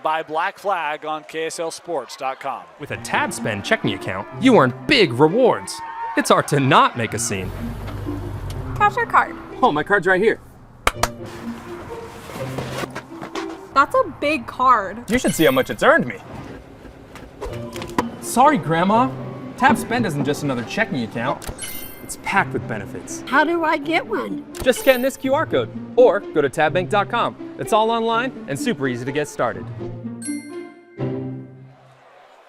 Speaker 1: by Black Flag on KSLSports.com.
Speaker 7: With a Tab Spend checking account, you earn big rewards. It's hard to not make a scene.
Speaker 8: Cash or card?
Speaker 7: Oh, my card's right here.
Speaker 8: That's a big card.
Speaker 7: You should see how much it's earned me. Sorry, Grandma. Tab Spend isn't just another checking account. It's packed with benefits.
Speaker 9: How do I get one?
Speaker 7: Just scan this QR code or go to tabbank.com. It's all online and super easy to get started.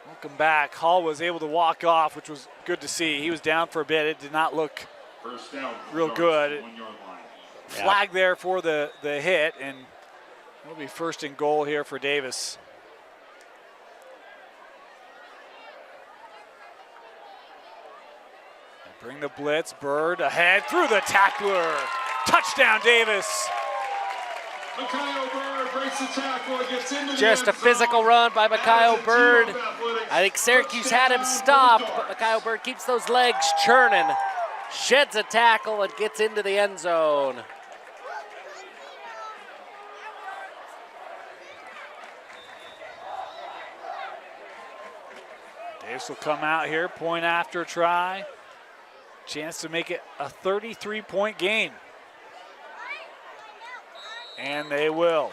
Speaker 1: Welcome back. Hall was able to walk off, which was good to see. He was down for a bit. It did not look
Speaker 3: First down,
Speaker 1: real good.
Speaker 3: 1 yard line.
Speaker 1: Flag there for the hit, and it'll be first and goal here for Davis. They bring the blitz. Bird ahead through the tackler. Touchdown, Davis.
Speaker 3: Mikael Bird breaks the tackle and gets into the
Speaker 2: Just a
Speaker 3: end zone.
Speaker 2: physical run by Mikael
Speaker 3: As a team
Speaker 2: Bird.
Speaker 3: of athletics,
Speaker 2: I think Syracuse had him
Speaker 3: touchdown,
Speaker 2: stopped,
Speaker 3: Blue
Speaker 2: but
Speaker 3: Dogs.
Speaker 2: Mikael Bird keeps those legs churning, sheds a tackle, and gets into the end zone.
Speaker 1: Davis will come out here, point after try. Chance to make it a 33-point game. And they will.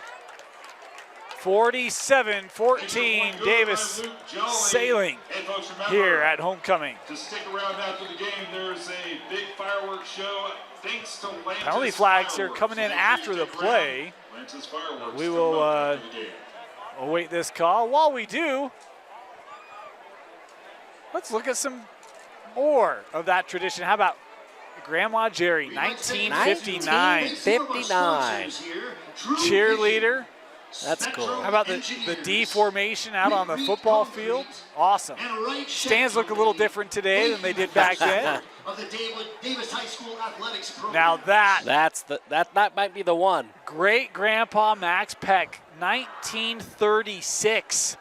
Speaker 1: 47-14, Davis sailing
Speaker 3: Hey, folks, remember,
Speaker 1: here at homecoming.
Speaker 3: to stick around after the game, there's a big fireworks show thanks to Lance's
Speaker 1: Penalty flags here
Speaker 3: Fireworks.
Speaker 1: coming in
Speaker 3: So
Speaker 1: after
Speaker 3: please
Speaker 1: the
Speaker 3: stick around.
Speaker 1: play.
Speaker 3: Lance's Fireworks
Speaker 1: We
Speaker 3: coming
Speaker 1: will
Speaker 3: up after the game.
Speaker 1: await this call. While we do, let's look at some more of that tradition. How about Grandma Jerry, 1959.
Speaker 2: 59.
Speaker 1: Cheerleader.
Speaker 2: That's cool.
Speaker 1: How about the D formation out on the football field? Awesome. Stands look a little different today than they did back then. Now
Speaker 2: That might be the one.
Speaker 1: great grandpa Max Peck, 1936.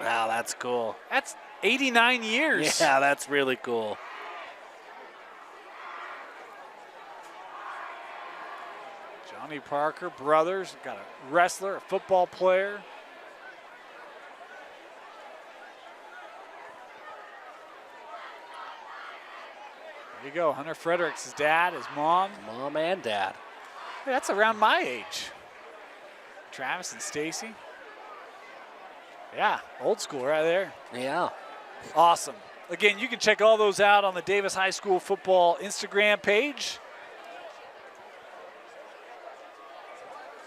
Speaker 2: Wow, that's cool.
Speaker 1: That's 89 years.
Speaker 2: Yeah, that's really cool.
Speaker 1: Johnny Parker, brothers, got a wrestler, a football player. There you go, Hunter Fredericks, his dad, his mom.
Speaker 2: Mom and dad.
Speaker 1: Hey, that's around my age. Travis and Stacy. Yeah, old school right there.
Speaker 2: Yeah.
Speaker 1: Awesome. Again, you can check all those out on the Davis High School football Instagram page.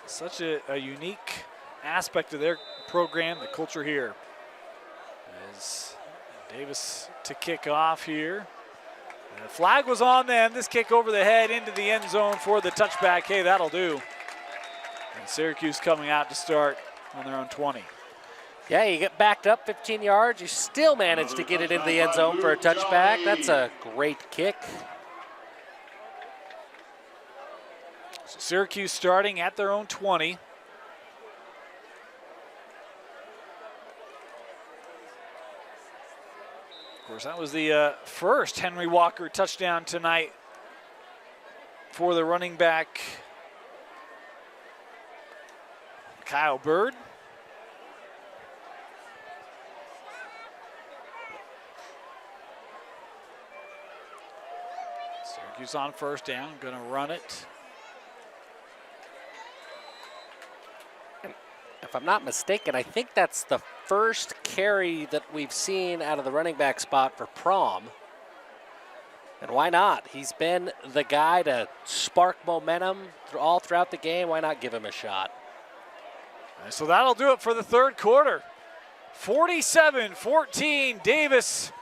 Speaker 1: Such a unique aspect of their program, the culture here. As Davis to kick off here. And the flag was on them. This kick over the head into the end zone for the touchback. Hey, that'll do. And Syracuse coming out to start on their own 20.
Speaker 2: Yeah, you get backed up 15 yards. You still manage to get it into the end zone for a touchback. That's a great kick.
Speaker 1: So Syracuse starting at their own 20. Of course, that was the first Henry Walker touchdown tonight for the running back, Kyle Bird. Syracuse on first down, gonna run it.
Speaker 2: If I'm not mistaken, I think that's the first carry that we've seen out of the running back spot for Prom. And why not? He's been the guy to spark momentum all throughout the game. Why not give him a shot?
Speaker 1: And so that'll do it for the third quarter. 47-14, Davis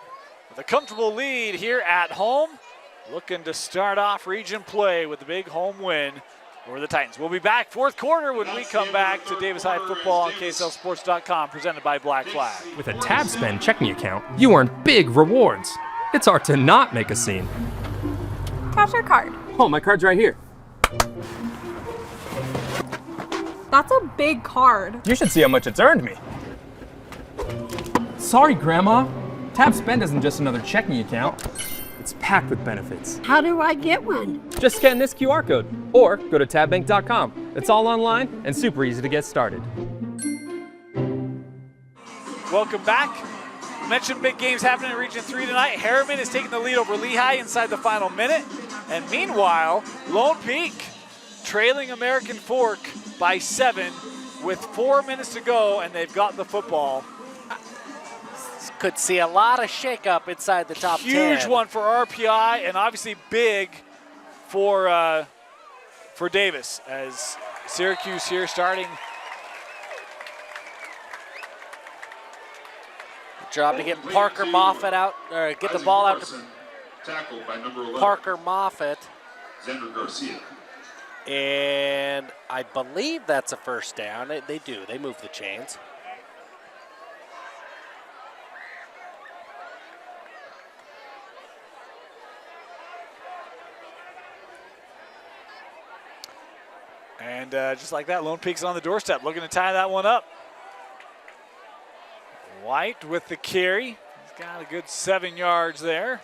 Speaker 1: with a comfortable lead here at home. Looking to start off region play with the big home win over the Titans. We'll be back fourth quarter when we come back to Davis High Football on KSLSports.com, presented by Black Flag.
Speaker 7: With a Tab Spend checking account, you earn big rewards. It's hard to not make a scene.
Speaker 8: Cash or card?
Speaker 7: Oh, my card's right here.
Speaker 8: That's a big card.
Speaker 7: You should see how much it's earned me. Sorry, Grandma. Tab Spend isn't just another checking account. It's packed with benefits.
Speaker 9: How do I get one?
Speaker 7: Just scan this QR code or go to tabbank.com. It's all online and super easy to get started.
Speaker 1: Welcome back. Mentioned big games happening in Region 3 tonight. Harriman is taking the lead over Lehigh inside the final minute. And meanwhile, Lone Peak trailing American Fork by 7 with 4 minutes to go, and they've got the football.
Speaker 2: Could see a lot of shakeup inside the top 10.
Speaker 1: Huge one for RPI, and obviously big for Davis, as Syracuse here starting.
Speaker 2: Good job to get Parker Moffitt out, or get the ball out to
Speaker 3: Tackled by number 11,
Speaker 2: Parker Moffitt.
Speaker 3: Xander Garcia.
Speaker 2: And I believe that's a first down. They do. They move the chains.
Speaker 1: And just like that, Lone Peak's on the doorstep, looking to tie that one up. White with the carry. He's got a good 7 yards there.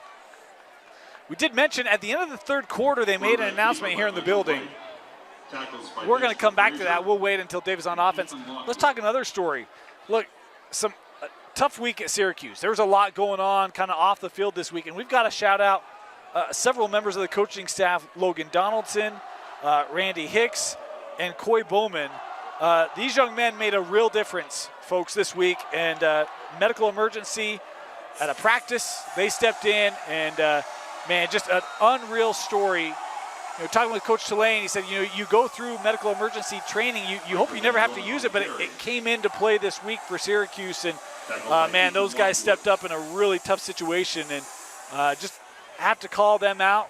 Speaker 1: We did mention at the end of the third quarter, they made an announcement here in the building. We're going to come back to that. We'll wait until Davis on offense. Let's talk another story. Look, some tough week at Syracuse. There was a lot going on kind of off the field this week, and we've got to shout out several members of the coaching staff, Logan Donaldson, Randy Hicks, and Coy Bowman. These young men made a real difference, folks, this week. And medical emergency at a practice, they stepped in, and man, just an unreal story. You know, talking with Coach Tulane, he said, you know, you go through medical emergency training, you hope you never have to use it, but it came into play this week for Syracuse, and man, those guys stepped up in a really tough situation, and just have to call them out.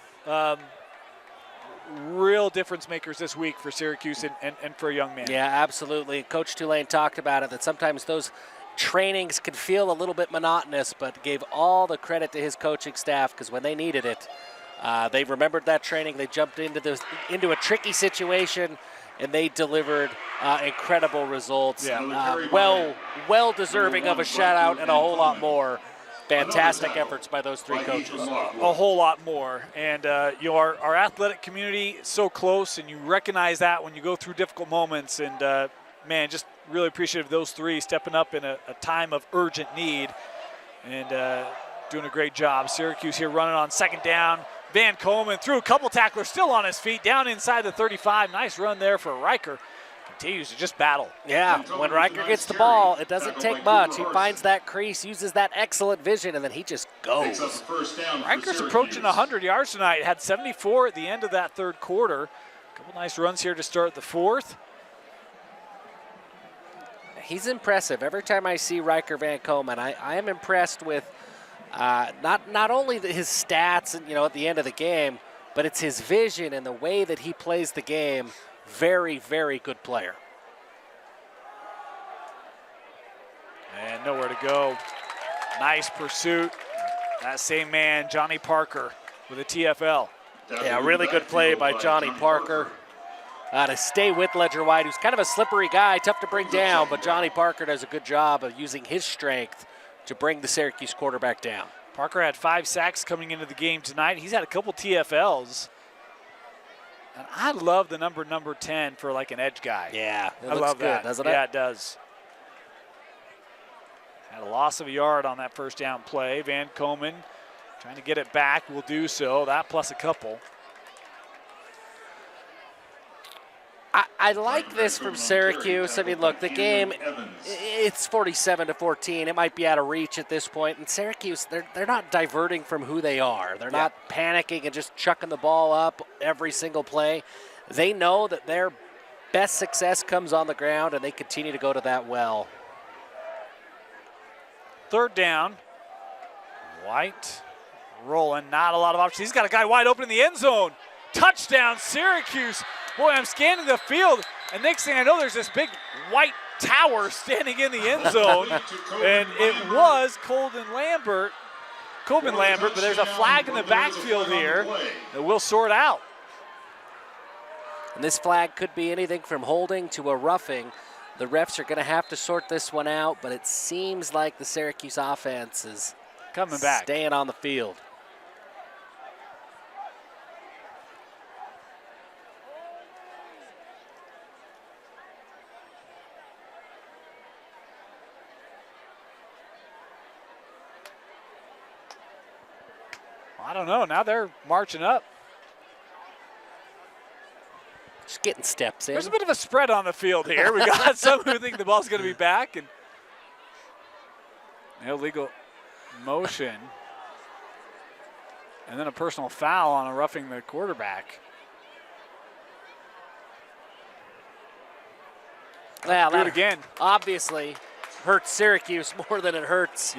Speaker 1: Real difference makers this week for Syracuse and for a young man.
Speaker 2: Yeah, absolutely. Coach Tulane talked about it, that sometimes those trainings can feel a little bit monotonous, but gave all the credit to his coaching staff, because when they needed it, they remembered that training. They jumped into a tricky situation, and they delivered incredible results.
Speaker 1: Yeah.
Speaker 2: Well deserving of a shout out and a whole lot more. Fantastic efforts by those three coaches.
Speaker 1: A whole lot more. And you know, our athletic community is so close, and you recognize that when you go through difficult moments. And man, just really appreciative of those three stepping up in a time of urgent need and doing a great job. Syracuse here running on second down. Van Coleman threw a couple tacklers, still on his feet, down inside the 35. Nice run there for Riker. Continues to just battle.
Speaker 2: Yeah, when Riker gets the ball, it doesn't take much. He finds that crease, uses that excellent vision, and then he just goes.
Speaker 1: Riker's approaching 100 yards tonight. Had 74 at the end of that third quarter. A couple nice runs here to start the fourth.
Speaker 2: He's impressive. Every time I see Riker Van Coleman, I am impressed with not only his stats and, you know, at the end of the game, but it's his vision and the way that he plays the game. Very, very good player.
Speaker 1: And nowhere to go. Nice pursuit. That same man, Johnny Parker, with a TFL.
Speaker 2: Yeah, really good play by Johnny Parker. To stay with Ledger White, who's kind of a slippery guy, tough to bring down, but Johnny Parker does a good job of using his strength to bring the Syracuse quarterback down.
Speaker 1: Parker had 5 sacks coming into the game tonight. He's had a couple TFLs. And I love the number 10 for like an edge guy.
Speaker 2: Yeah,
Speaker 1: I love
Speaker 2: good,
Speaker 1: that.
Speaker 2: Doesn't it?
Speaker 1: Yeah, it does. Had a loss of a yard on that first down play. Van Coleman trying to get it back, will do so. That plus a couple.
Speaker 2: I like this from Syracuse. I mean, look, the game, it's 47-14. It might be out of reach at this point. And Syracuse, they're not diverting from who they are. They're not panicking and just chucking the ball up every single play. They know that their best success comes on the ground, and they continue to go to that well.
Speaker 1: Third down. White rolling, not a lot of options. He's got a guy wide open in the end zone. Touchdown, Syracuse. Boy, I'm scanning the field, and next thing I know, there's this big white tower standing in the end zone, and it was Colden Lambert. Coleman Lambert, but there's a flag in the backfield here that we'll sort out.
Speaker 2: And this flag could be anything from holding to a roughing. The refs are going to have to sort this one out, but it seems like the Syracuse offense is
Speaker 1: coming back,
Speaker 2: staying on the field.
Speaker 1: I don't know. Now they're marching up.
Speaker 2: Just getting steps in.
Speaker 1: There's a bit of a spread on the field here. We got some who think the ball's going to be back, and illegal motion, and then a personal foul on a roughing the quarterback.
Speaker 2: Well,
Speaker 1: do it again.
Speaker 2: Obviously hurts Syracuse more than it hurts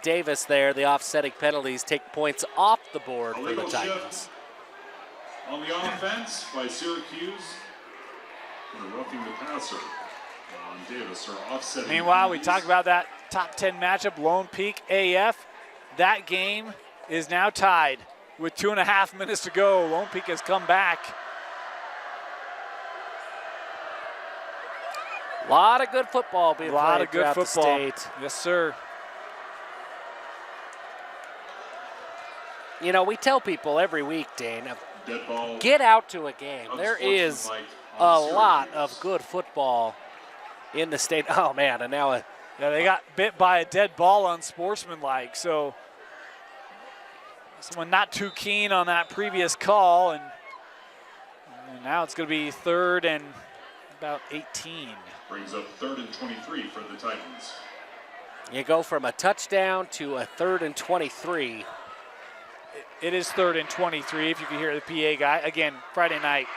Speaker 2: Davis there. The offsetting penalties take points off the board for the Titans.
Speaker 3: On the offense by Syracuse, and roughing the passer on Davis or offsetting.
Speaker 1: Meanwhile, we talked about that top 10 matchup, Lone Peak AF. That game is now tied with 2.5 minutes to go. Lone Peak has come back.
Speaker 2: A lot of good football being played throughout the state.
Speaker 1: Yes, sir.
Speaker 2: You know, we tell people every week, Dane, get out to a game. There is a lot of good football in the state. Oh, man, and now
Speaker 1: they got bit by a dead ball unsportsmanlike, so someone not too keen on that previous call, and now it's going to be 3rd and about 18.
Speaker 3: Brings up 3rd and 23 for the Titans.
Speaker 2: You go from a touchdown to a 3rd and 23.
Speaker 1: It is 3rd and 23, if you can hear the PA guy. Again, Friday night.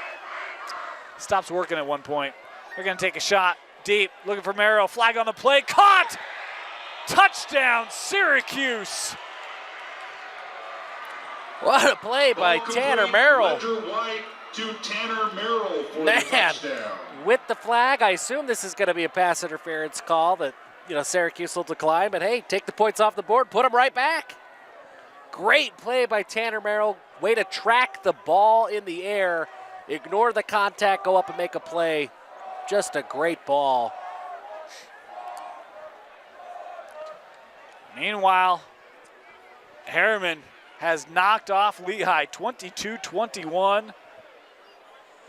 Speaker 1: Stops working at one point. They're going to take a shot deep, looking for Merrill. Flag on the play, caught! Touchdown, Syracuse!
Speaker 2: What a play by Tanner Merrill.
Speaker 3: Ledger White to Tanner Merrill for the touchdown.
Speaker 2: With the flag, I assume this is going to be a pass interference call that, Syracuse will decline. But, hey, take the points off the board, put them right back. Great play by Tanner Merrill. Way to track the ball in the air, ignore the contact, go up and make a play. Just a great ball.
Speaker 1: Meanwhile, Harriman has knocked off Lehigh 22-21.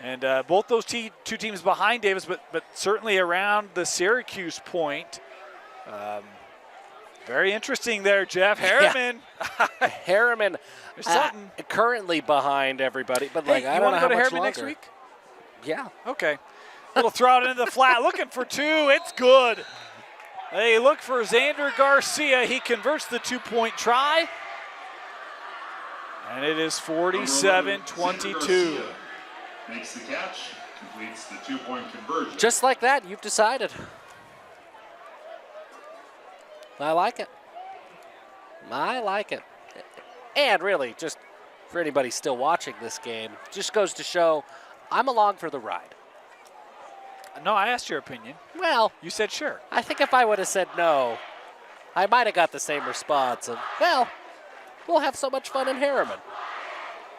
Speaker 1: And both those two teams behind Davis, but certainly around the Syracuse point. Very interesting there, Jeff. Harriman.
Speaker 2: Yeah. Harriman currently behind everybody. But
Speaker 1: hey,
Speaker 2: I don't know how much longer.
Speaker 1: You want to go to Harriman next week?
Speaker 2: Yeah.
Speaker 1: Okay. Little throw it into the flat, looking for 2. It's good. They look for Xander Garcia. He converts the 2-point try. And it is 47-22.
Speaker 3: Makes the catch, completes the 2-point conversion.
Speaker 2: Just like that, you've decided. I like it. I like it. And really, just for anybody still watching this game, just goes to show I'm along for the ride.
Speaker 1: No, I asked your opinion.
Speaker 2: Well,
Speaker 1: you said sure.
Speaker 2: I think if I would have said no, I might have got the same response of, well, we'll have so much fun in Harriman.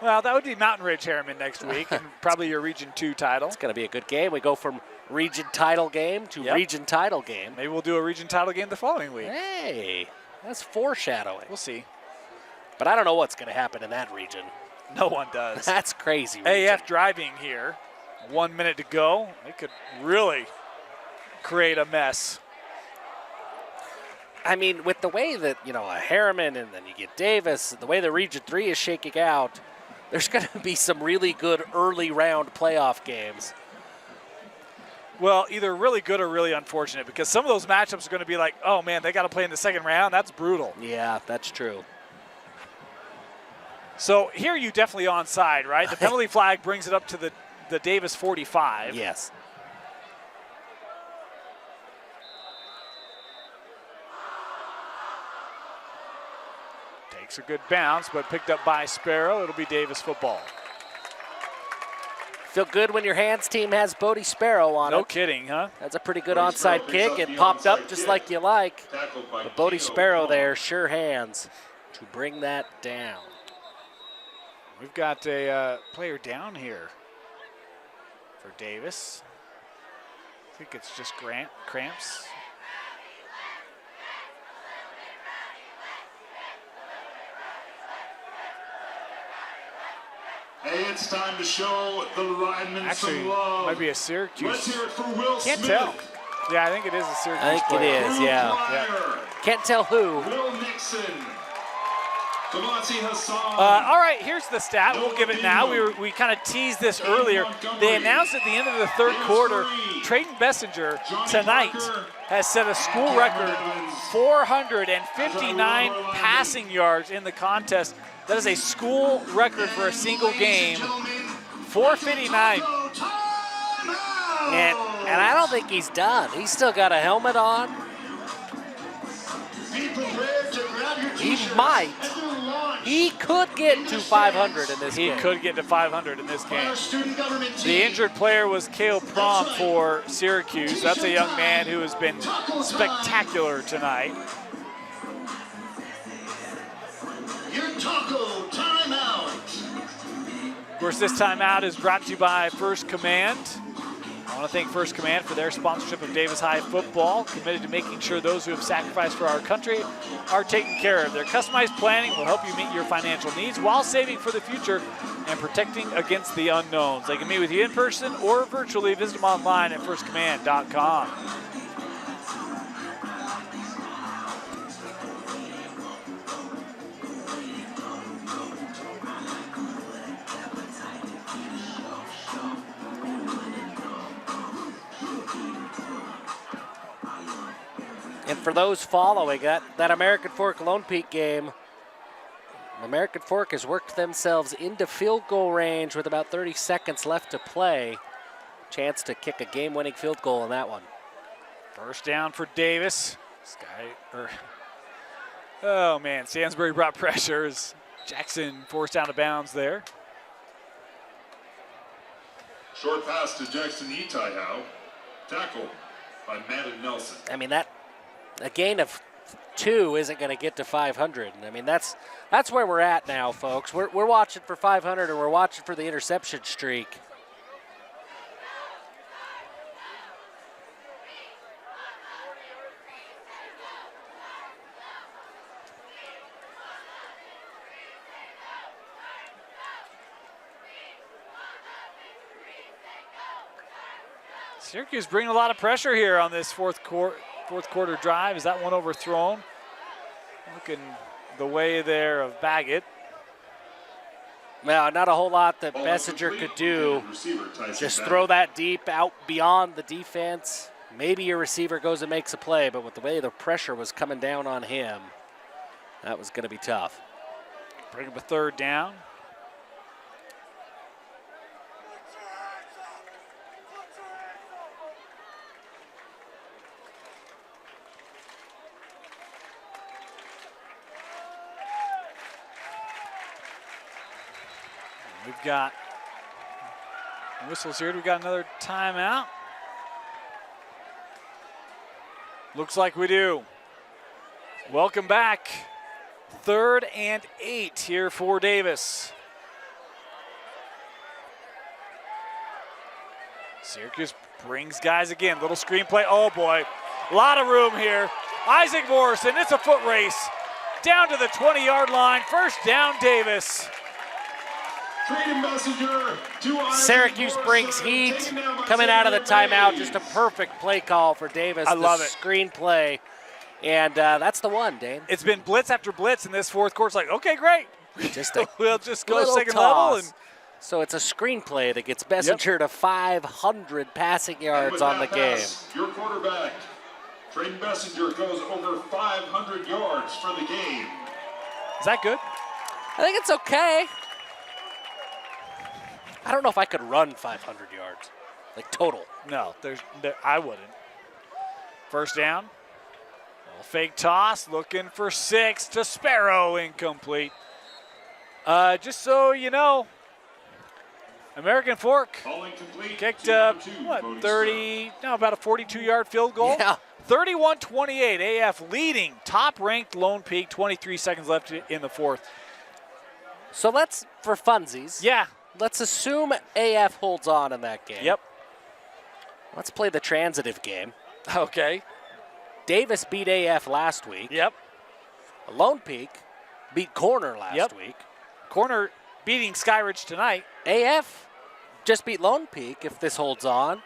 Speaker 1: Well, that would be Mountain Ridge Harriman next week, and probably your Region 2 title.
Speaker 2: It's going to be a good game. We go from region title game to region title game.
Speaker 1: Maybe we'll do a region title game the following week.
Speaker 2: Hey, that's foreshadowing.
Speaker 1: We'll see.
Speaker 2: But I don't know what's going to happen in that region.
Speaker 1: No one does.
Speaker 2: That's crazy.
Speaker 1: AF driving here. 1 minute to go. They could really create a mess.
Speaker 2: I mean, with the way that, a Harriman and then you get Davis, the way the Region 3 is shaking out, there's going to be some really good early round playoff games.
Speaker 1: Well, either really good or really unfortunate, because some of those matchups are going to be like, oh, man, they got to play in the second round. That's brutal.
Speaker 2: Yeah, that's true.
Speaker 1: So here you definitely onside, right? The penalty flag brings it up to the Davis 45.
Speaker 2: Yes.
Speaker 1: Takes a good bounce, but picked up by Sparrow. It'll be Davis football.
Speaker 2: Feel good when your hands team has Bodie Sparrow on it.
Speaker 1: No kidding, huh?
Speaker 2: That's a pretty good onside kick. It popped up just like you like. But Bodie Sparrow there, sure hands. to bring that down.
Speaker 1: We've got a player down here for Davis. I think it's just cramps.
Speaker 3: Hey, it's time to show the linemen some love.
Speaker 1: Might be a Syracuse.
Speaker 3: Let's hear it for Will
Speaker 1: Can't
Speaker 3: Smith.
Speaker 1: tell. Yeah, I think it is a Syracuse
Speaker 2: I think
Speaker 1: player.
Speaker 2: it is, yeah. Can't tell who.
Speaker 3: Will Nixon. Devontae Hassan.
Speaker 1: All right, here's the stat. We'll give it now. We kind of teased this earlier. They announced at the end of the third quarter, Trayton Bessinger tonight has set a school record 459 passing yards in the contest. That is a school record for a single game. 459.
Speaker 2: And I don't think he's done. He's still got a helmet on. He might. He could get to 500 in this game.
Speaker 1: He could get to 500 in this game. The injured player was Cale Prom for Syracuse. That's a young man who has been spectacular tonight.
Speaker 9: Your taco timeout.
Speaker 1: Of course, this timeout is brought to you by First Command. I want to thank First Command for their sponsorship of Davis High football, committed to making sure those who have sacrificed for our country are taken care of. Their customized planning will help you meet your financial needs while saving for the future and protecting against the unknowns. They can meet with you in person or virtually. Visit them online at firstcommand.com.
Speaker 2: And for those following that American Fork Lone Peak game, American Fork has worked themselves into field goal range with about 30 seconds left to play. Chance to kick a game-winning field goal in that one.
Speaker 1: First down for Davis. Oh man, Stansbury brought pressure as Jackson forced out of bounds there.
Speaker 3: Short pass to Jackson Itaiao. Tackle by Madden Nelson.
Speaker 2: I mean, a gain of 2 isn't going to get to 500. I mean, that's where we're at now, folks. We're watching for 500, and we're watching for the interception streak.
Speaker 1: Syracuse bringing a lot of pressure here on this fourth quarter drive. Is that one overthrown? Looking the way there of Baggett.
Speaker 2: Well, not a whole lot that Bessinger could do. Just throw that deep out beyond the defense. Maybe your receiver goes and makes a play, but with the way the pressure was coming down on him, that was going to be tough.
Speaker 1: Bring up a third down. We've got whistles here. We've got another timeout. Looks like we do. Welcome back. 3rd and 8 here for Davis. Syracuse brings guys again. Little screen play. Oh boy. A lot of room here. Isaac Morrison. It's a foot race. Down to the 20-yard line. First down, Davis.
Speaker 2: Syracuse brings heat coming out of the timeout. Just a perfect play call for Davis.
Speaker 1: I love it.
Speaker 2: Screen play. And that's the one, Dane.
Speaker 1: It's been blitz after blitz in this fourth quarter. It's like, okay, great. We'll just go
Speaker 2: little
Speaker 1: second
Speaker 2: toss.
Speaker 1: level.
Speaker 2: So it's a screen play that gets Bessinger to 500 passing yards on the game.
Speaker 3: Your quarterback, Trayton Bessinger, goes over 500 yards for the game.
Speaker 1: Is that good?
Speaker 2: I think it's okay. I don't know if I could run 500 yards, like total.
Speaker 1: No, I wouldn't. First down. Fake toss, looking for 6 to Sparrow, incomplete. Just so you know, American Fork
Speaker 3: Ball incomplete.
Speaker 1: kicked
Speaker 3: to number 2,
Speaker 1: what,
Speaker 3: Bodie
Speaker 1: 30, no, about a 42-yard field goal.
Speaker 2: Yeah.
Speaker 1: 31-28, AF leading top-ranked Lone Peak, 23 seconds left in the fourth.
Speaker 2: So let's, for funsies,
Speaker 1: Yeah,
Speaker 2: let's assume AF holds on in that game.
Speaker 1: yep,
Speaker 2: Let's play the transitive game.
Speaker 1: okay,
Speaker 2: Davis beat AF last week.
Speaker 1: yep.
Speaker 2: Lone Peak beat Corner last
Speaker 1: Yep.
Speaker 2: week.
Speaker 1: Corner beating Skyridge tonight.
Speaker 2: AF just beat Lone Peak if this holds on.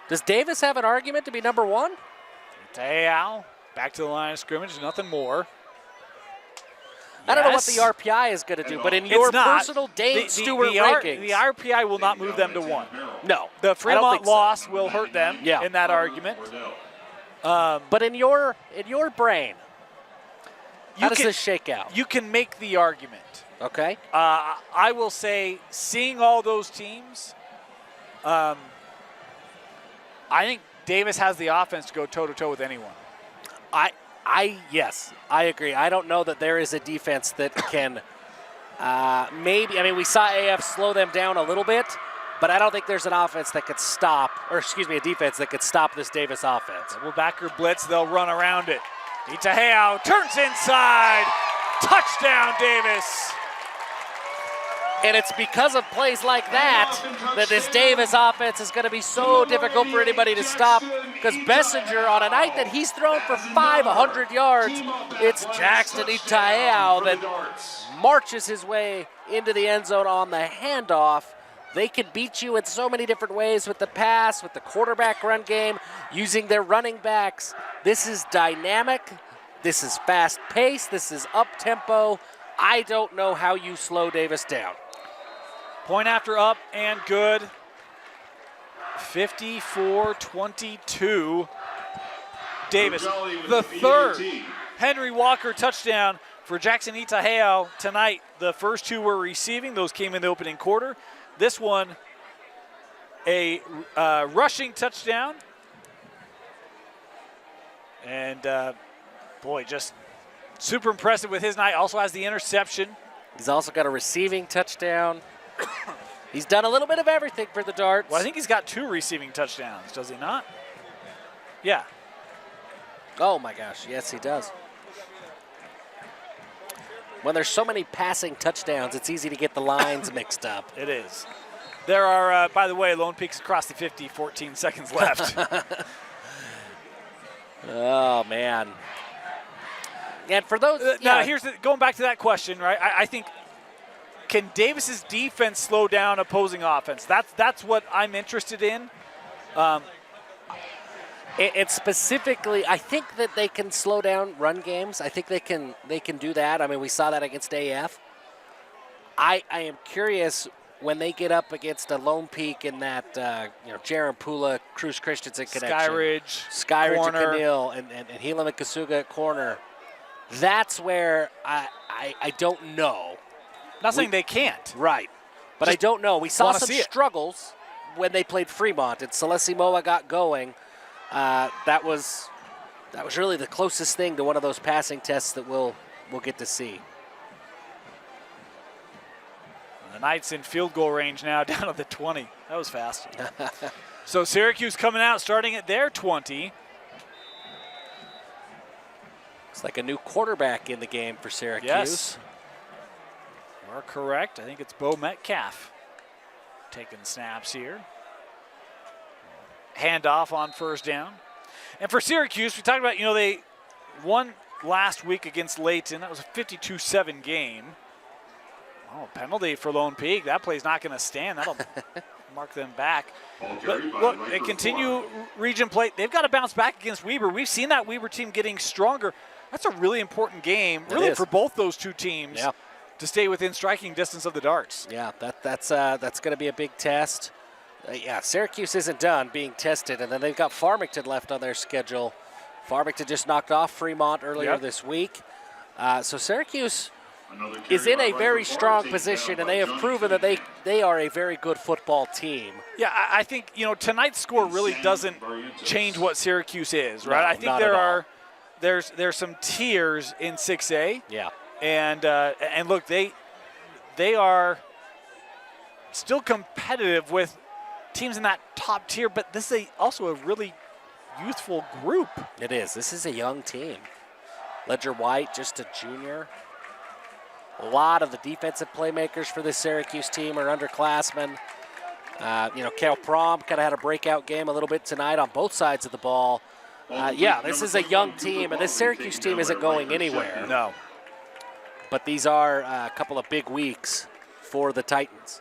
Speaker 2: Does Davis have an argument to be number 1?
Speaker 1: Te'ao, back to the line of scrimmage, nothing more.
Speaker 2: I don't know what the
Speaker 1: Yes.
Speaker 2: RPI is going to do, but in
Speaker 1: It's
Speaker 2: your
Speaker 1: not.
Speaker 2: personal Dane Stewart
Speaker 1: the
Speaker 2: rankings,
Speaker 1: the RPI will not move them to 1.
Speaker 2: no.
Speaker 1: The
Speaker 2: I don't
Speaker 1: Fremont
Speaker 2: think so.
Speaker 1: loss will hurt them
Speaker 2: Yeah.
Speaker 1: in that argument.
Speaker 2: But in your brain, how does
Speaker 1: can-
Speaker 2: this shake out?
Speaker 1: You can make the argument.
Speaker 2: Okay.
Speaker 1: I will say, seeing all those teams, I think Davis has the offense to go toe-to-toe with anyone.
Speaker 2: Yes, I agree. I don't know that there is a defense that can we saw AF slow them down a little bit, but I don't think there's an offense that could stop, a defense that could stop this Davis offense.
Speaker 1: We'll backer blitz, they'll run around it. Itaheo turns inside. Touchdown, Davis.
Speaker 2: And it's because of plays like that that this Davis offense is going to be so difficult for anybody to stop, because Bessinger, on a night that he's thrown for 500 yards, it's Jackson Itaheo that marches his way into the end zone on the handoff. They can beat you in so many different ways with the pass, with the quarterback run game, using their running backs. This is dynamic. This is fast-paced. This is up-tempo. I don't know how you slow Davis down.
Speaker 1: Point after up and good. 54-22. Davis, the third Henry Walker touchdown for Jackson Itaheo tonight. The first two were receiving. Those came in the opening quarter. This one, a rushing touchdown. And, boy, just super impressive with his night. Also has the interception.
Speaker 2: He's also got a receiving touchdown. He's done a little bit of everything for the Darts.
Speaker 1: Well, I think he's got 2 receiving touchdowns, does he not? Yeah.
Speaker 2: Oh, my gosh. Yes, he does. When there's so many passing touchdowns, it's easy to get the lines mixed up.
Speaker 1: It is. There are, by the way, Lone Peak's across the 50, 14 seconds left.
Speaker 2: Oh, man. And for those...
Speaker 1: Now, going back to that question, right? I think, can Davis's defense slow down opposing offense? That's what I'm interested in.
Speaker 2: And specifically, I think that they can slow down run games. I think they can do that. I mean, we saw that against AF. I am curious when they get up against a Lone Peak in that Jaron Pula, Cruz Christensen connection. Skyridge
Speaker 1: corner.
Speaker 2: and Canil, and Helam and Kasuga at corner. That's where I don't know.
Speaker 1: Not saying they can't.
Speaker 2: Right. But
Speaker 1: Just
Speaker 2: I don't know. We saw
Speaker 1: wanna
Speaker 2: some
Speaker 1: see it.
Speaker 2: struggles when they played Fremont, and Celeste Moa got going. That was really the closest thing to one of those passing tests that we'll get to see.
Speaker 1: The Knights in field goal range now, down at the 20. That was fast. So Syracuse coming out, starting at their 20.
Speaker 2: It's like a new quarterback in the game for Syracuse.
Speaker 1: Yes. You are correct. I think it's Bo Metcalf taking snaps here. Handoff on first down. And for Syracuse, we talked about, they won last week against Layton. That was a 52-7 game. Oh, penalty for Lone Peak. That play's not going to stand. That'll mark them back. But look, they continue region play. They've got to bounce back against Weber. We've seen that Weber team getting stronger. That's a really important game, really, for both those two teams to stay within striking distance of the Darts.
Speaker 2: Yeah, that's going to be a big test. Syracuse isn't done being tested, and then they've got Farmington left on their schedule. Farmington just knocked off Fremont earlier this week. So Syracuse is in a very strong position, and they have proven that they are a very good football team.
Speaker 1: Yeah, I think, tonight's score really doesn't change what Syracuse is, right?
Speaker 2: No,
Speaker 1: I think
Speaker 2: not at all.
Speaker 1: there's some tiers in 6A.
Speaker 2: Yeah.
Speaker 1: And look, they are still competitive with teams in that top tier, but this is also a really youthful group.
Speaker 2: It is. This is a young team. Ledger White, just a junior. A lot of the defensive playmakers for this Syracuse team are underclassmen. Kale Prom kind of had a breakout game a little bit tonight on both sides of the ball. This is a young team, and this Syracuse team isn't going anywhere.
Speaker 1: No.
Speaker 2: But these are a couple of big weeks for the Titans.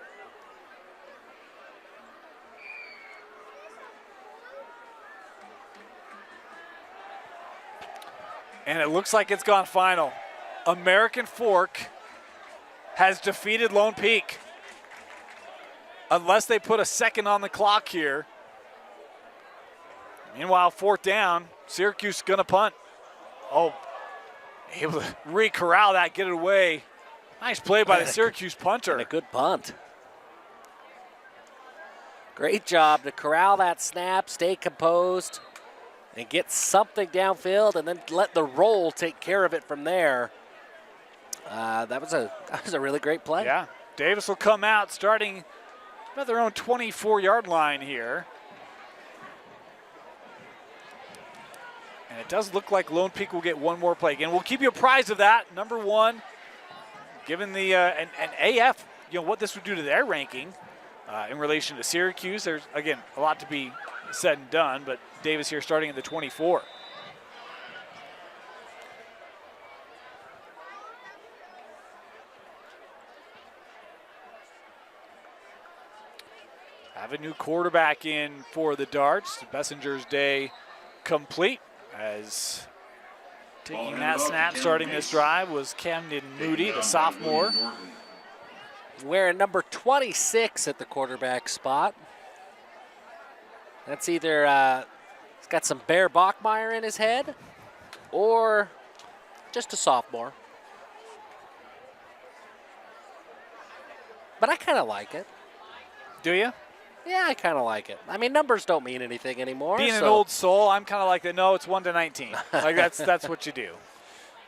Speaker 1: And it looks like it's gone final. American Fork has defeated Lone Peak. Unless they put a second on the clock here. Meanwhile, 4th down, Syracuse is going to punt. Oh, able to re-corral that, get it away. Nice play by the Syracuse punter.
Speaker 2: And a good punt. Great job to corral that snap, stay composed, and get something downfield, and then let the roll take care of it from there. That was a really great play.
Speaker 1: Yeah, Davis will come out starting at their own 24-yard line here. And it does look like Lone Peak will get one more play. Again, we'll keep you apprised of that. Number 1, given the and AF, what this would do to their ranking in relation to Syracuse. There's, again, a lot to be said and done, but Davis here starting at the 24. Have a new quarterback in for the Darts. Bessinger's day complete, as taking that snap starting this drive was Camden Moody, the sophomore.
Speaker 2: Wearing number 26 at the quarterback spot. That's either he's got some Bear Bachmeyer in his head or just a sophomore. But I kind of like it.
Speaker 1: Do you?
Speaker 2: Yeah, I kind of like it. I mean, numbers don't mean anything anymore.
Speaker 1: Being an old soul, I'm kind of like that. No, it's 1 to 19. Like that's what you do.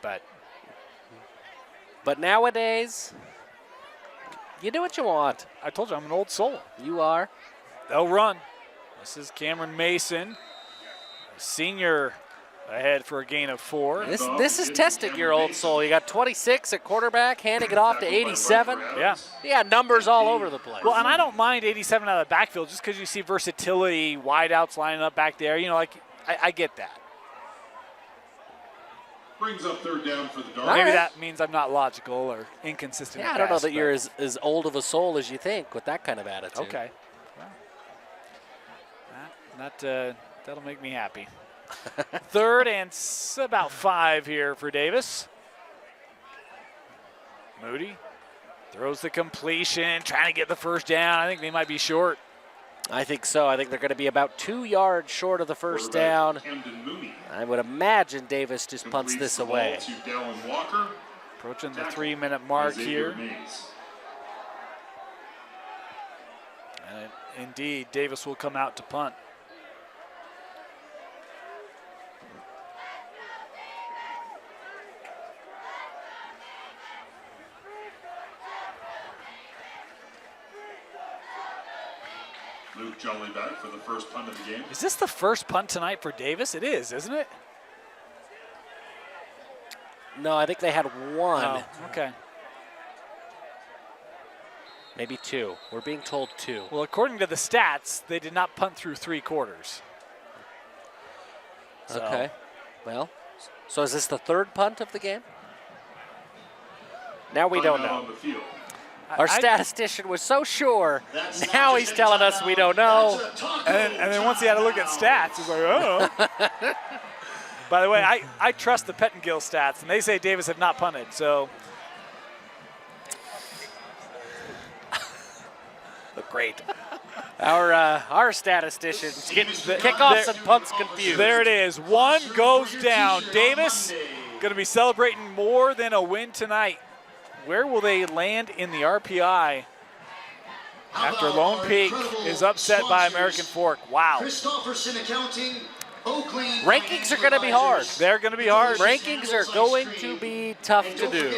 Speaker 2: But nowadays, you do what you want.
Speaker 1: I told you I'm an old soul.
Speaker 2: You are.
Speaker 1: They'll run. This is Cameron Mason, senior, ahead for a gain of 4.
Speaker 2: This is testing your old soul. You got 26 at quarterback, handing it off to 87.
Speaker 1: Yeah.
Speaker 2: Yeah, numbers all over the place.
Speaker 1: Well, and I don't mind 87 out of the backfield just because you see versatility, wideouts lining up back there. I get that.
Speaker 3: Brings up 3rd down for the Darts.
Speaker 1: Maybe
Speaker 2: right.
Speaker 1: that means I'm not logical or inconsistent.
Speaker 2: Yeah, I don't know that you're as old of a soul as you think with that kind of attitude.
Speaker 1: Okay. Well, that'll make me happy. 3rd and about 5 here for Davis. Moody throws the completion, trying to get the 1st down. I think they might be short.
Speaker 2: I think so. I think they're going to be about 2 yards short of the 1st down. I would imagine Davis just punts this away.
Speaker 1: Approaching the 3-minute mark here. And indeed, Davis will come out to punt.
Speaker 3: Luke Jolly back for the first punt of the game.
Speaker 1: Is this the first punt tonight for Davis? It is, isn't it?
Speaker 2: No, I think they had 1.
Speaker 1: Oh, okay.
Speaker 2: Maybe 2. We're being told 2.
Speaker 1: Well, according to the stats, they did not punt through 3 quarters. So.
Speaker 2: Okay. Well, so is this the 3rd punt of the game? Now we don't know. Our statistician was so sure. Now he's telling us we don't know.
Speaker 1: And then once he had to look at stats, he's like, oh. By the way, I trust the Pettingill stats, and they say Davis have not punted, so.
Speaker 2: Great. Our statisticians get kickoffs and punts confused.
Speaker 1: There it is. 1 goes down. Davis going to be celebrating more than a win tonight. Where will they land in the RPI after Lone Peak is upset by American Fork? Wow.
Speaker 2: Rankings are going to be hard.
Speaker 1: They're going to be hard.
Speaker 2: Rankings are going to be tough to do.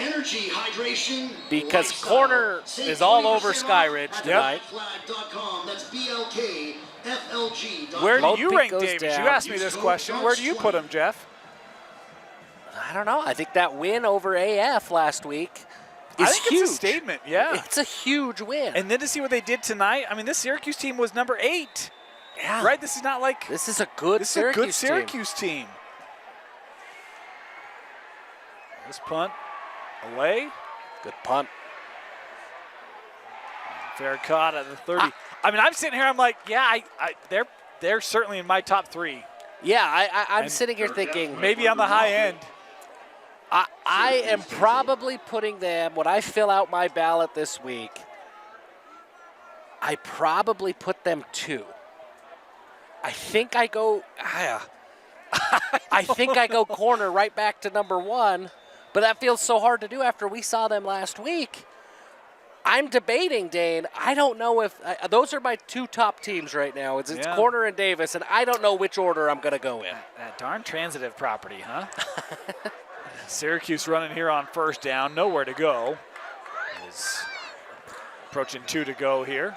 Speaker 9: Energy, hydration.
Speaker 2: Because
Speaker 9: lifestyle.
Speaker 2: corner
Speaker 9: Save
Speaker 2: is all
Speaker 9: 20%
Speaker 2: over
Speaker 9: off
Speaker 2: Skyridge
Speaker 9: at
Speaker 2: tonight.
Speaker 9: blackflag.com. That's BLKFLG.com.
Speaker 1: Where do
Speaker 2: Load
Speaker 1: you
Speaker 2: pick
Speaker 1: rank
Speaker 2: goes
Speaker 1: Davis?
Speaker 2: down.
Speaker 1: You asked me this question. Where do you put him, Jeff?
Speaker 2: I don't know. I think that win over AF last week is
Speaker 1: I think
Speaker 2: huge.
Speaker 1: it's a statement, yeah.
Speaker 2: It's a huge win.
Speaker 1: And then to see what they did tonight, I mean, this Syracuse team was number 8.
Speaker 2: Yeah.
Speaker 1: Right? This is not like
Speaker 2: This is a good
Speaker 1: this is a
Speaker 2: Syracuse
Speaker 1: good Syracuse team. This punt away.
Speaker 2: Good punt.
Speaker 1: Fair caught at the 30. I mean, I'm sitting here. I'm like, yeah, they're certainly in my top 3.
Speaker 2: Yeah, I'm
Speaker 1: And
Speaker 2: sitting here thinking
Speaker 1: Maybe on the high end.
Speaker 2: I am probably putting them, when I fill out my ballot this week, I probably put them 2. I think I go I think I go corner right back to number 1, but that feels so hard to do after we saw them last week. I'm debating, Dane. I don't know if those are my 2 top teams right now. It's
Speaker 1: Yeah.
Speaker 2: Corner and Davis, and I don't know which order I'm going to go in.
Speaker 1: That darn transitive property, huh? Syracuse running here on first down. Nowhere to go. Is approaching 2 to go here.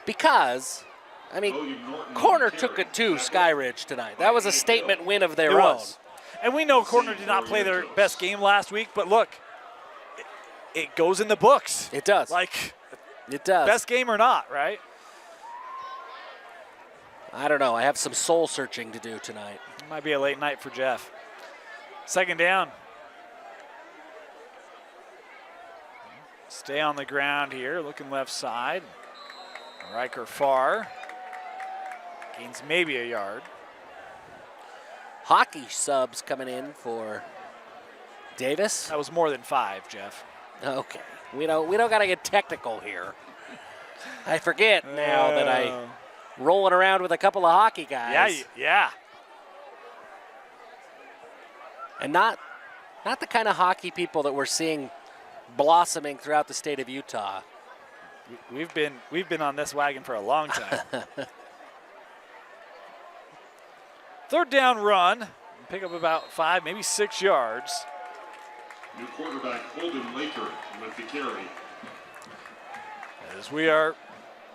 Speaker 2: Because, I mean, Corner took it to Skyridge tonight. That was a statement win of their
Speaker 1: It
Speaker 2: own.
Speaker 1: was. And we know Corner did not play their best game last week, but look, it goes in the books.
Speaker 2: It does.
Speaker 1: Like,
Speaker 2: It does.
Speaker 1: best game or not, right?
Speaker 2: I don't know. I have some soul searching to do tonight.
Speaker 1: It might be a late night for Jeff. Second down. Stay on the ground here, looking left side. Riker far. Gains maybe a yard.
Speaker 2: Hockey subs coming in for Davis.
Speaker 1: That was more than 5, Jeff.
Speaker 2: Okay. We don't got to get technical here. I forget now that I rolling around with a couple of hockey guys.
Speaker 1: Yeah.
Speaker 2: And not the kind of hockey people that we're seeing blossoming throughout the state of Utah.
Speaker 1: We've been on this wagon for a long time. Third down run. Pick up about 5, maybe 6 yards.
Speaker 3: New quarterback Holden Laker with the carry.
Speaker 1: As we are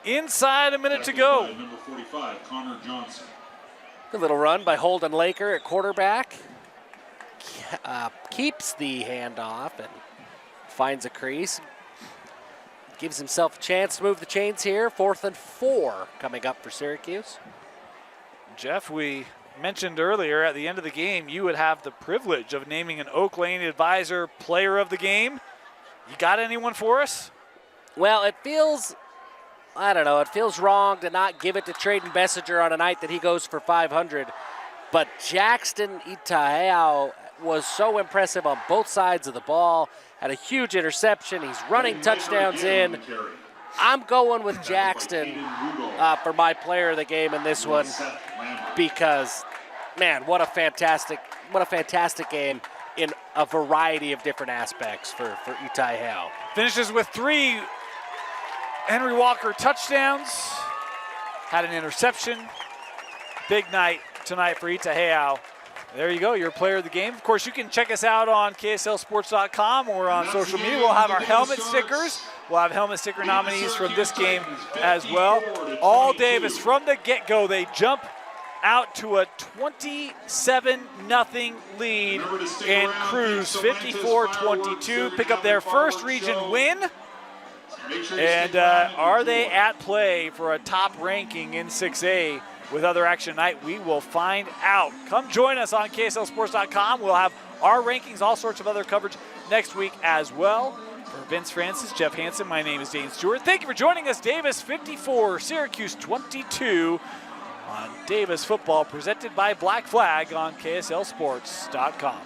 Speaker 1: inside a minute to go.
Speaker 3: Tackled by number 45, Connor Johnson.
Speaker 2: Good little run by Holden Laker at quarterback. Keeps the handoff and finds a crease. Gives himself a chance to move the chains here. 4th and 4 coming up for Syracuse.
Speaker 1: Jeff, we mentioned earlier at the end of the game, you would have the privilege of naming an Oak Lane Advisor player of the game. You got anyone for us?
Speaker 2: Well, it feels, I don't know, it feels wrong to not give it to Traden Bessinger on a night that he goes for 500. But Jackson Itaheao was so impressive on both sides of the ball. Had a huge interception. He's running touchdowns in. I'm going with Jackson for my player of the game in this one because, man, what a fantastic game in a variety of different aspects for Itaheao.
Speaker 1: Finishes with 3 Henry Walker touchdowns. Had an interception. Big night tonight for Itaheao. There you go, your player of the game. Of course, you can check us out on KSLSports.com or on social media. We'll have our helmet stickers. We'll have helmet sticker nominees from this game as well. All Davis, from the get-go, they jump out to a 27-0 lead and cruise 54-22. Pick up their first region win. And are they at play for a top ranking in 6A? With other action tonight, we will find out. Come join us on KSLSports.com. We'll have our rankings, all sorts of other coverage next week as well. For Vince Francis, Jeff Hansen, my name is Dane Stewart. Thank you for joining us. Davis 54, Syracuse 22 on Davis Football, presented by Black Flag on KSLSports.com.